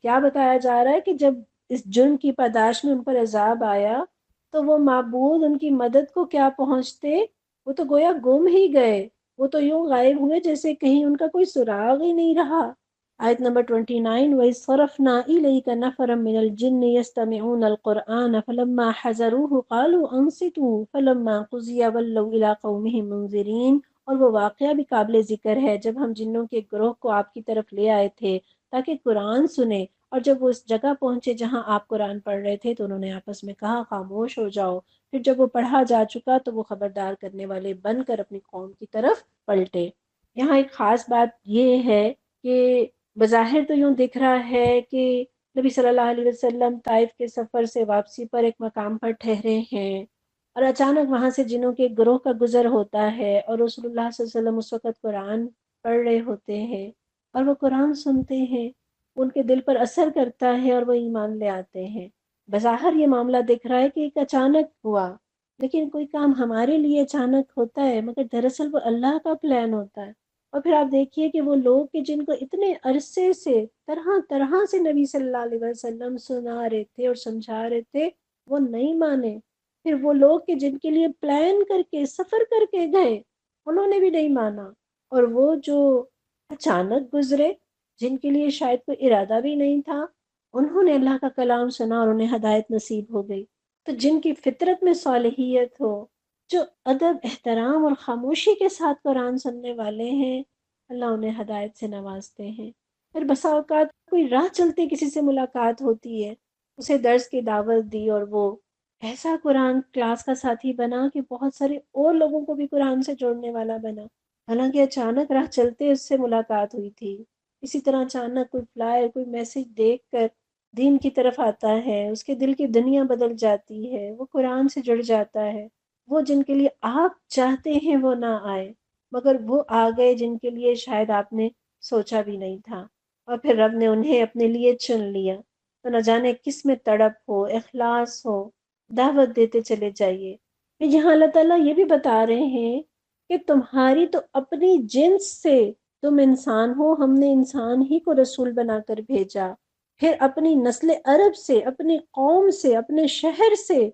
کیا بتایا جا رہا ہے کہ جب اس جرم کی پاداش میں ان پر عذاب آیا تو وہ معبود ان کی مدد کو کیا پہنچتے، وہ تو گویا گم ہی گئے، وہ تو یوں غائب ہوئے جیسے کہیں ان کا کوئی سراغ ہی نہیں رہا۔ آیت نمبر 29، وَإِذْ صَرَفْنَا إِلَيْكَ نَفَرًا مِّنَ الْجِنِّ يَسْتَمِعُونَ الْقُرْآنَ فَلَمَّا حَضَرُوهُ قَالُوا أَنصِتُوا فَلَمَّا قُضِيَ وَلَّوْا إِلَىٰ قَوْمِهِم مُنذِرِينَ۔ اور وہ واقعہ بھی قابل ذکر ہے جب ہم جنوں کے گروہ کو آپ کی طرف لے آئے تھے تاکہ قرآن سنیں، اور جب وہ اس جگہ پہنچے جہاں آپ قرآن پڑھ رہے تھے تو انہوں نے آپس میں کہا خاموش ہو جاؤ، پھر جب وہ پڑھا جا چکا تو وہ خبردار کرنے والے بن کر اپنی قوم کی طرف پلٹے۔ یہاں ایک خاص بات یہ ہے کہ بظاہر تو یوں دکھ رہا ہے کہ نبی صلی اللہ علیہ وسلم طائف کے سفر سے واپسی پر ایک مقام پر ٹھہرے ہیں، اور اچانک وہاں سے جنوں کے گروہ کا گزر ہوتا ہے، اور رسول اللہ صلی اللہ علیہ وسلم اس وقت قرآن پڑھ رہے ہوتے ہیں، اور وہ قرآن سنتے ہیں، ان کے دل پر اثر کرتا ہے اور وہ ایمان لے آتے ہیں۔ بظاہر یہ معاملہ دکھ رہا ہے کہ ایک اچانک ہوا، لیکن کوئی کام ہمارے لیے اچانک ہوتا ہے مگر دراصل وہ اللہ کا پلان ہوتا ہے۔ اور پھر آپ دیکھیے کہ وہ لوگ کہ جن کو اتنے عرصے سے طرح طرح سے نبی صلی اللہ علیہ وسلم سنا رہے تھے اور سمجھا رہے تھے، وہ نہیں مانے۔ پھر وہ لوگ کہ جن کے لیے پلان کر کے سفر کر کے گئے، انہوں نے بھی نہیں مانا۔ اور وہ جو اچانک گزرے، جن کے لیے شاید کوئی ارادہ بھی نہیں تھا، انہوں نے اللہ کا کلام سنا اور انہیں ہدایت نصیب ہو گئی۔ تو جن کی فطرت میں صالحیت ہو، جو ادب، احترام اور خاموشی کے ساتھ قرآن سننے والے ہیں، اللہ انہیں ہدایت سے نوازتے ہیں۔ پھر بسا اوقات کوئی راہ چلتے کسی سے ملاقات ہوتی ہے، اسے درس کی دعوت دی اور وہ ایسا قرآن کلاس کا ساتھی بنا کہ بہت سارے اور لوگوں کو بھی قرآن سے جوڑنے والا بنا، حالانکہ اچانک راہ چلتے اس سے ملاقات ہوئی تھی۔ اسی طرح اچانک کوئی فلائر، کوئی میسج دیکھ کر دین کی طرف آتا ہے، اس کے دل کی دنیا بدل جاتی ہے، وہ قرآن سے جڑ جاتا ہے۔ وہ جن کے لیے آپ چاہتے ہیں وہ نہ آئے، مگر وہ آ گئے جن کے لیے شاید آپ نے سوچا بھی نہیں تھا، اور پھر رب نے انہیں اپنے لیے چن لیا۔ تو نہ جانے کس میں تڑپ ہو، اخلاص ہو، دعوت دیتے چلے جائیے۔ پھر یہاں اللہ تعالیٰ یہ بھی بتا رہے ہیں کہ تمہاری تو اپنی جنس سے تم انسان ہو، ہم نے انسان ہی کو رسول بنا کر بھیجا۔ پھر اپنی نسل عرب سے، اپنی قوم سے، اپنے شہر سے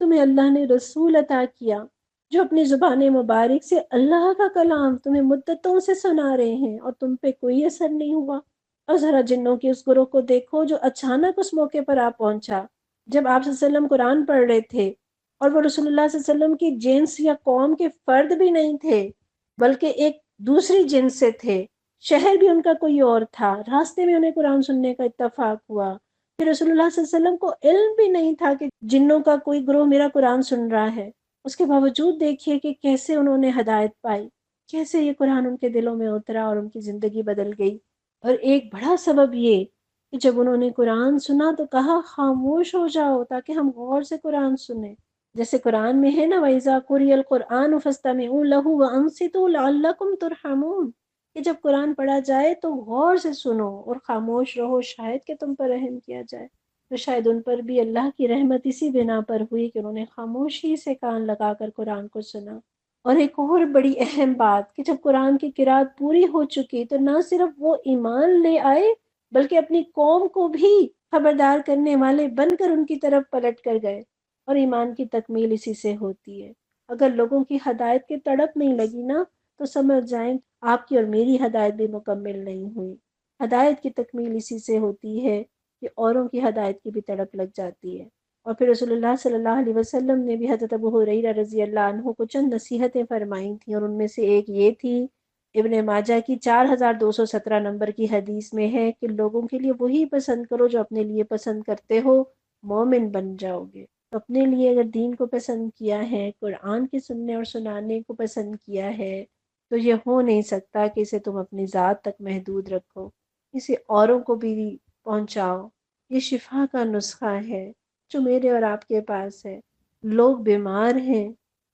تمہیں اللہ نے رسول عطا کیا، جو اپنی زبان مبارک سے اللہ کا کلام تمہیں مدتوں سے سنا رہے ہیں اور تم پہ کوئی اثر نہیں ہوا۔ اور ذرا جنوں کے اس گروہ کو دیکھو جو اچانک اس موقع پر آ پہنچا، جب آپ صلی اللہ علیہ وسلم قرآن پڑھ رہے تھے، اور وہ رسول اللہ صلی اللہ علیہ وسلم کی جنس یا قوم کے فرد بھی نہیں تھے، بلکہ ایک دوسری جنس سے تھے، شہر بھی ان کا کوئی اور تھا، راستے میں انہیں قرآن سننے کا اتفاق ہوا۔ پھر رسول اللہ صلی اللہ علیہ وسلم کو علم بھی نہیں تھا کہ جنوں کا کوئی گروہ میرا قرآن سن رہا ہے، اس کے باوجود دیکھیے کہ کیسے انہوں نے ہدایت پائی، کیسے یہ قرآن ان کے دلوں میں اترا اور ان کی زندگی بدل گئی۔ اور ایک بڑا سبب یہ کہ جب انہوں نے قرآن سنا تو کہا خاموش ہو جاؤ تاکہ ہم غور سے قرآن سنیں۔ جیسے قرآن میں ہے نا وَإِذَا قُرِئَ الْقُرْآنُ فَاسْتَمِعُوا لَهُ وَأَنصِتُوا لَعَلَّكُمْ تُرْحَمُونَ، کہ جب قرآن پڑھا جائے تو غور سے سنو اور خاموش رہو، شاید کہ تم پر رحم کیا جائے۔ تو شاید ان پر بھی اللہ کی رحمت اسی بنا پر ہوئی کہ انہوں نے خاموشی سے کان لگا کر قرآن کو سنا۔ اور ایک اور بڑی اہم بات کہ جب قرآن کی قرأت پوری ہو چکی تو نہ صرف وہ ایمان لے آئے بلکہ اپنی قوم کو بھی خبردار کرنے والے بن کر ان کی طرف پلٹ کر گئے۔ اور ایمان کی تکمیل اسی سے ہوتی ہے۔ اگر لوگوں کی ہدایت کی تڑپ نہیں لگی نا تو سمجھ جائیں آپ کی اور میری ہدایت بھی مکمل نہیں ہوئی۔ ہدایت کی تکمیل اسی سے ہوتی ہے کہ اوروں کی ہدایت کی بھی تڑپ لگ جاتی ہے۔ اور پھر رسول اللہ صلی اللہ علیہ وسلم نے بھی حضرت ابو ہریرہ رضی اللہ عنہ کو چند نصیحتیں فرمائی تھیں، اور ان میں سے ایک یہ تھی، ابن ماجہ کی 4217 نمبر کی حدیث میں ہے کہ لوگوں کے لیے وہی پسند کرو جو اپنے لیے پسند کرتے ہو، مومن بن جاؤ گے۔ تو اپنے لیے اگر دین کو پسند کیا ہے، قرآن کے سننے اور سنانے کو پسند کیا ہے، تو یہ ہو نہیں سکتا کہ اسے تم اپنی ذات تک محدود رکھو، اسے اوروں کو بھی پہنچاؤ۔ یہ شفا کا نسخہ ہے جو میرے اور آپ کے پاس ہے۔ لوگ بیمار ہیں،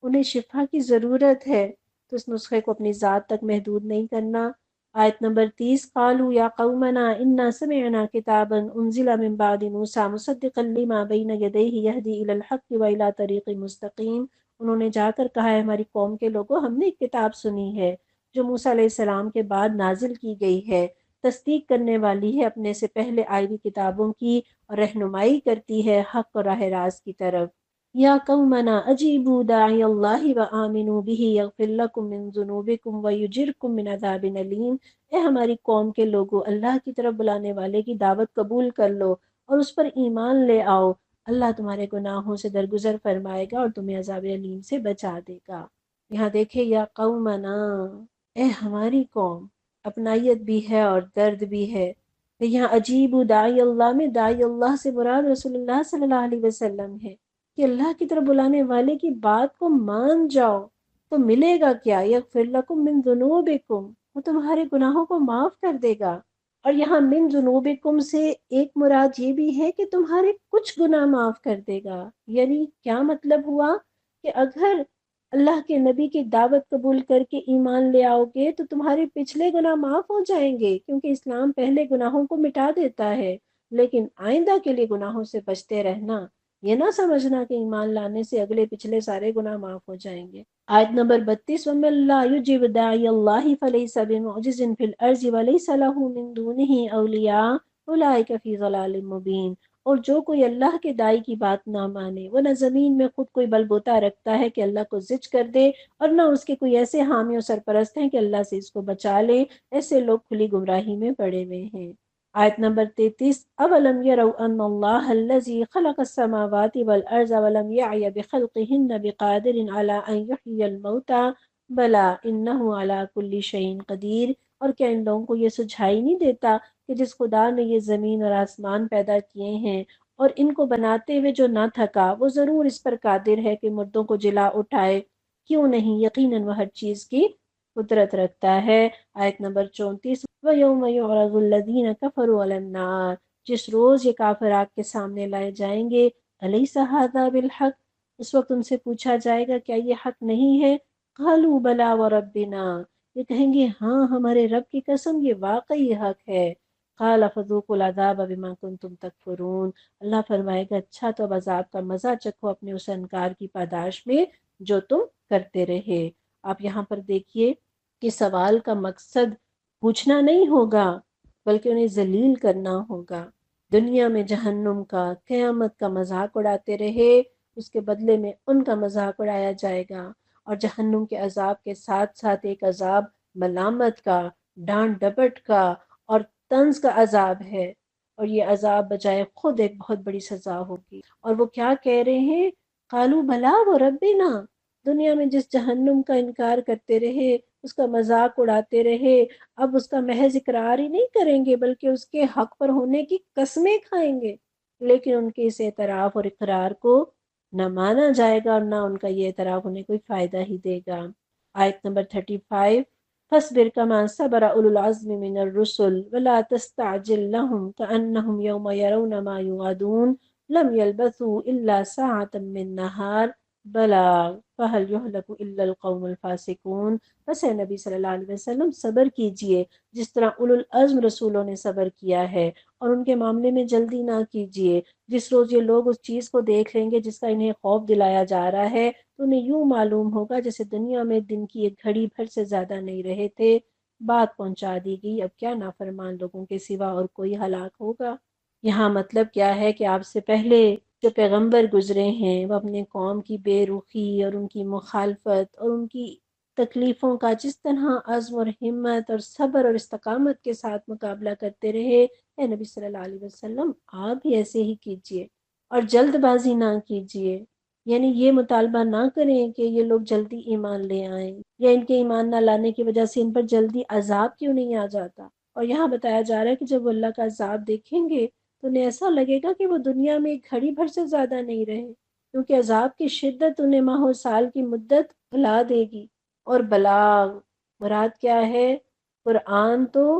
انہیں شفا کی ضرورت ہے، تو اس نسخے کو اپنی ذات تک محدود نہیں کرنا۔ آیت نمبر 30، قالوا یا قومنا انا سمعنا کتابا انزل من بعد موسیٰ مصدقا لما بین یدیہ یہدی الی الحق والی طریق مستقیم۔ انہوں نے جا کر کہا ہے ہماری قوم کے لوگوں، ہم نے ایک کتاب سنی ہے جو موسیٰ علیہ السلام کے بعد نازل کی گئی ہے، تصدیق کرنے والی ہے اپنے سے پہلے آئی ہوئی کتابوں کی، اور رہنمائی کرتی ہے حق اور راہ راست کی طرف۔ یا قومنا اجیبوا داعی اللہ وآمنوا بہ یغفر لکم من ذنوبکم ویجرکم من عذاب علیم۔ اے ہماری قوم کے لوگوں، اللہ کی طرف بلانے والے کی دعوت قبول کر لو اور اس پر ایمان لے آؤ، اللہ تمہارے گناہوں سے درگزر فرمائے گا اور تمہیں عذاب علیم سے بچا دے گا۔ یہاں دیکھیں یا قومنا، اے ہماری قوم، اپنائیت بھی ہے اور درد بھی ہے۔ یہاں عجیب داعی اللہ میں داعی اللہ سے مراد رسول اللہ صلی اللہ علیہ وسلم ہے کہ اللہ کی طرف بلانے والے کی بات کو مان جاؤ تو ملے گا کیا؟ یغفر لکم من ذنوبکم، وہ تمہارے گناہوں کو معاف کر دے گا۔ اور یہاں من ذنوبکم سے ایک مراد یہ بھی ہے کہ تمہارے کچھ گناہ معاف کر دے گا۔ یعنی کیا مطلب ہوا کہ اگر اللہ کے نبی کی دعوت قبول کر کے ایمان لے آؤ گے تو تمہارے پچھلے گناہ معاف ہو جائیں گے، کیونکہ اسلام پہلے گناہوں کو مٹا دیتا ہے، لیکن آئندہ کے لیے گناہوں سے بچتے رہنا۔ یہ نہ سمجھنا کہ ایمان لانے سے اگلے پچھلے سارے گناہ معاف ہو جائیں گے۔ آیت نمبر 32، وَمَن لَّا يُجِبْ دَاعِيَ اللَّهِ فَلَيْسَ بِمُعْجِزٍ فِي الْأَرْضِ وَلَيْسَ لَهُ مِن دُونِهِ أَوْلِيَاءُ أُولَٰئِكَ فِي ضَلَالٍ مُّبِينٍ۔ اور جو کوئی اللہ کے داعی کی بات نہ مانے، وہ نہ زمین میں خود کوئی بلبوتا رکھتا ہے کہ اللہ کو زج کر دے، اور نہ اس کے کوئی ایسے حامی و سرپرست ہیں کہ اللہ سے اس کو بچا لے، ایسے لوگ کھلی گمراہی میں پڑے ہوئے ہیں۔ آیت نمبر 33، اولم يروا ان اللہ الذي خلق السماوات والارض ولم يعي بخلقهن بقادر على ان يحيي الموتى بلى انه على كل شيء قدیر۔ اور کیا ان لوگوں کو یہ سجھائی نہیں دیتا کہ جس خدا نے یہ زمین اور آسمان پیدا کیے ہیں اور ان کو بناتے ہوئے جو نہ تھکا، وہ ضرور اس پر قادر ہے کہ مردوں کو جلا اٹھائے؟ کیوں نہیں، یقیناً وہ ہر چیز کی قدرت رکھتا ہے۔ آیت نمبر 34، وَيَوْمَ يُعْرَضُ الَّذِينَ كَفَرُوا عَلَى النَّارِ، جس روز یہ کافر آگ کے سامنے لائے جائیں گے، أَلَيْسَ هَذَا بِالْحَقِّ، اس وقت ان سے پوچھا جائے گا کیا یہ حق نہیں ہے؟ قَالُوا بَلَىٰ وَرَبِّنَا، یہ کہیں گے ہاں ہمارے رب کی قسم یہ واقعی حق ہے۔ قَالَ فَذُوقُوا الْعَذَابَ بِمَا كُنتُمْ تَكْفُرُونَ، اللہ فرمائے گا اچھا تو اب عذاب کا مزہ چکھو اپنے اس انکار کی پاداش میں جو تم کرتے رہے۔ آپ یہاں پر دیکھیے کہ سوال کا مقصد پوچھنا نہیں ہوگا بلکہ انہیں ذلیل کرنا ہوگا۔ دنیا میں جہنم کا، قیامت کا مذاق اڑاتے رہے، اس کے بدلے میں ان کا مذاق اڑایا جائے گا، اور جہنم کے عذاب کے ساتھ ساتھ ایک عذاب ملامت کا، ڈانٹ ڈپٹ کا اور طنز کا عذاب ہے، اور یہ عذاب بجائے خود ایک بہت بڑی سزا ہوگی۔ اور وہ کیا کہہ رہے ہیں؟ قالوا بلا و ربنا، دنیا میں جس جہنم کا انکار کرتے رہے، اس کا مذاق اڑاتے رہے، اب اس کا محض اقرار ہی نہیں کریں گے بلکہ اس کے حق پر ہونے کی قسمیں کھائیں گے، لیکن ان کے اس اعتراف اور اقرار کو نہ مانا جائے گا اور نہ ان کا یہ اعتراف انہیں کوئی فائدہ ہی دے گا۔ آیت نمبر 35، فاصبر كما صبر أولو العزم من الرسل ولا تستعجل لهم كأنهم يوم يرون ما يوعدون لم يلبثوا إلا ساعة من نهار بلاغ فهل يهلك إلا القوم الفاسقون۔ بس اے نبی صلی اللہ علیہ وسلم صبر کیجئے جس طرح اولو العزم رسولوں نے صبر کیا ہے، اور ان کے معاملے میں جلدی نہ کیجئے۔ جس روز یہ لوگ اس چیز کو دیکھ لیں گے جس کا انہیں خوف دلایا جا رہا ہے، تو انہیں یوں معلوم ہوگا جیسے دنیا میں دن کی ایک گھڑی بھر سے زیادہ نہیں رہے تھے۔ بات پہنچا دی گئی، اب کیا نافرمان لوگوں کے سوا اور کوئی ہلاک ہوگا؟ یہاں مطلب کیا ہے کہ آپ سے پہلے جو پیغمبر گزرے ہیں وہ اپنے قوم کی بے رخی اور ان کی مخالفت اور ان کی تکلیفوں کا جس طرح عزم اور ہمت اور صبر اور استقامت کے ساتھ مقابلہ کرتے رہے، اے نبی صلی اللہ علیہ وسلم آپ بھی ایسے ہی کیجئے اور جلد بازی نہ کیجئے۔ یعنی یہ مطالبہ نہ کریں کہ یہ لوگ جلدی ایمان لے آئیں، یا ان کے ایمان نہ لانے کی وجہ سے ان پر جلدی عذاب کیوں نہیں آ جاتا۔ اور یہاں بتایا جا رہا ہے کہ جب وہ اللہ کا عذاب دیکھیں گے تو انہیں ایسا لگے گا کہ وہ دنیا میں ایک گھڑی بھر سے زیادہ نہیں رہے، کیونکہ عذاب کی شدت انہیں ماہ و سال کی مدت بھلا دے گی۔ اور بلاغ مراد کیا ہے؟ قرآن تو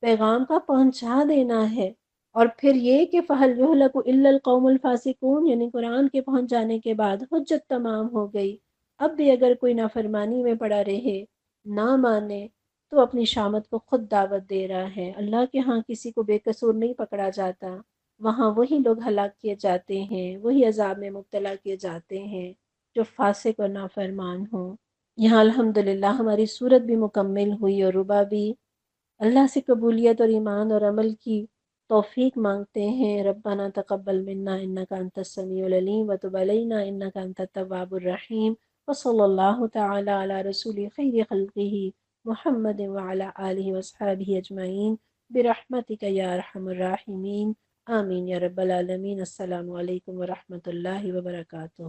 پیغام کا پہنچا دینا ہے، اور پھر یہ کہ فَهَلْ يُهْلَكُ إِلَّا الْقَوْمُ الْفَاسِقُونَ، یعنی قرآن کے پہنچ جانے کے بعد حجت تمام ہو گئی۔ اب بھی اگر کوئی نافرمانی میں پڑا رہے، نہ مانے، تو اپنی شامت کو خود دعوت دے رہا ہے۔ اللہ کے ہاں کسی کو بے قصور نہیں پکڑا جاتا، وہاں وہی لوگ ہلاک کیے جاتے ہیں، وہی عذاب میں مبتلا کیے جاتے ہیں جو فاسق اور نافرمان ہوں۔ یہاں الحمدللہ ہماری صورت بھی مکمل ہوئی اور ربا بھی۔ اللہ سے قبولیت اور ایمان اور عمل کی توفیق مانگتے ہیں۔ ربنا تقبل منا انک انت السمیع العلیم وتب علینا انک انت التواب الرحیم، وصلی اللہ تعالی علی رسول خیر خلقہ محمد وعلی آلہ وصحبہ اجمعین برحمتک یا ارحم الراحمین، آمین یا رب العالمین۔ السلام علیکم ورحمۃ اللہ وبرکاتہ۔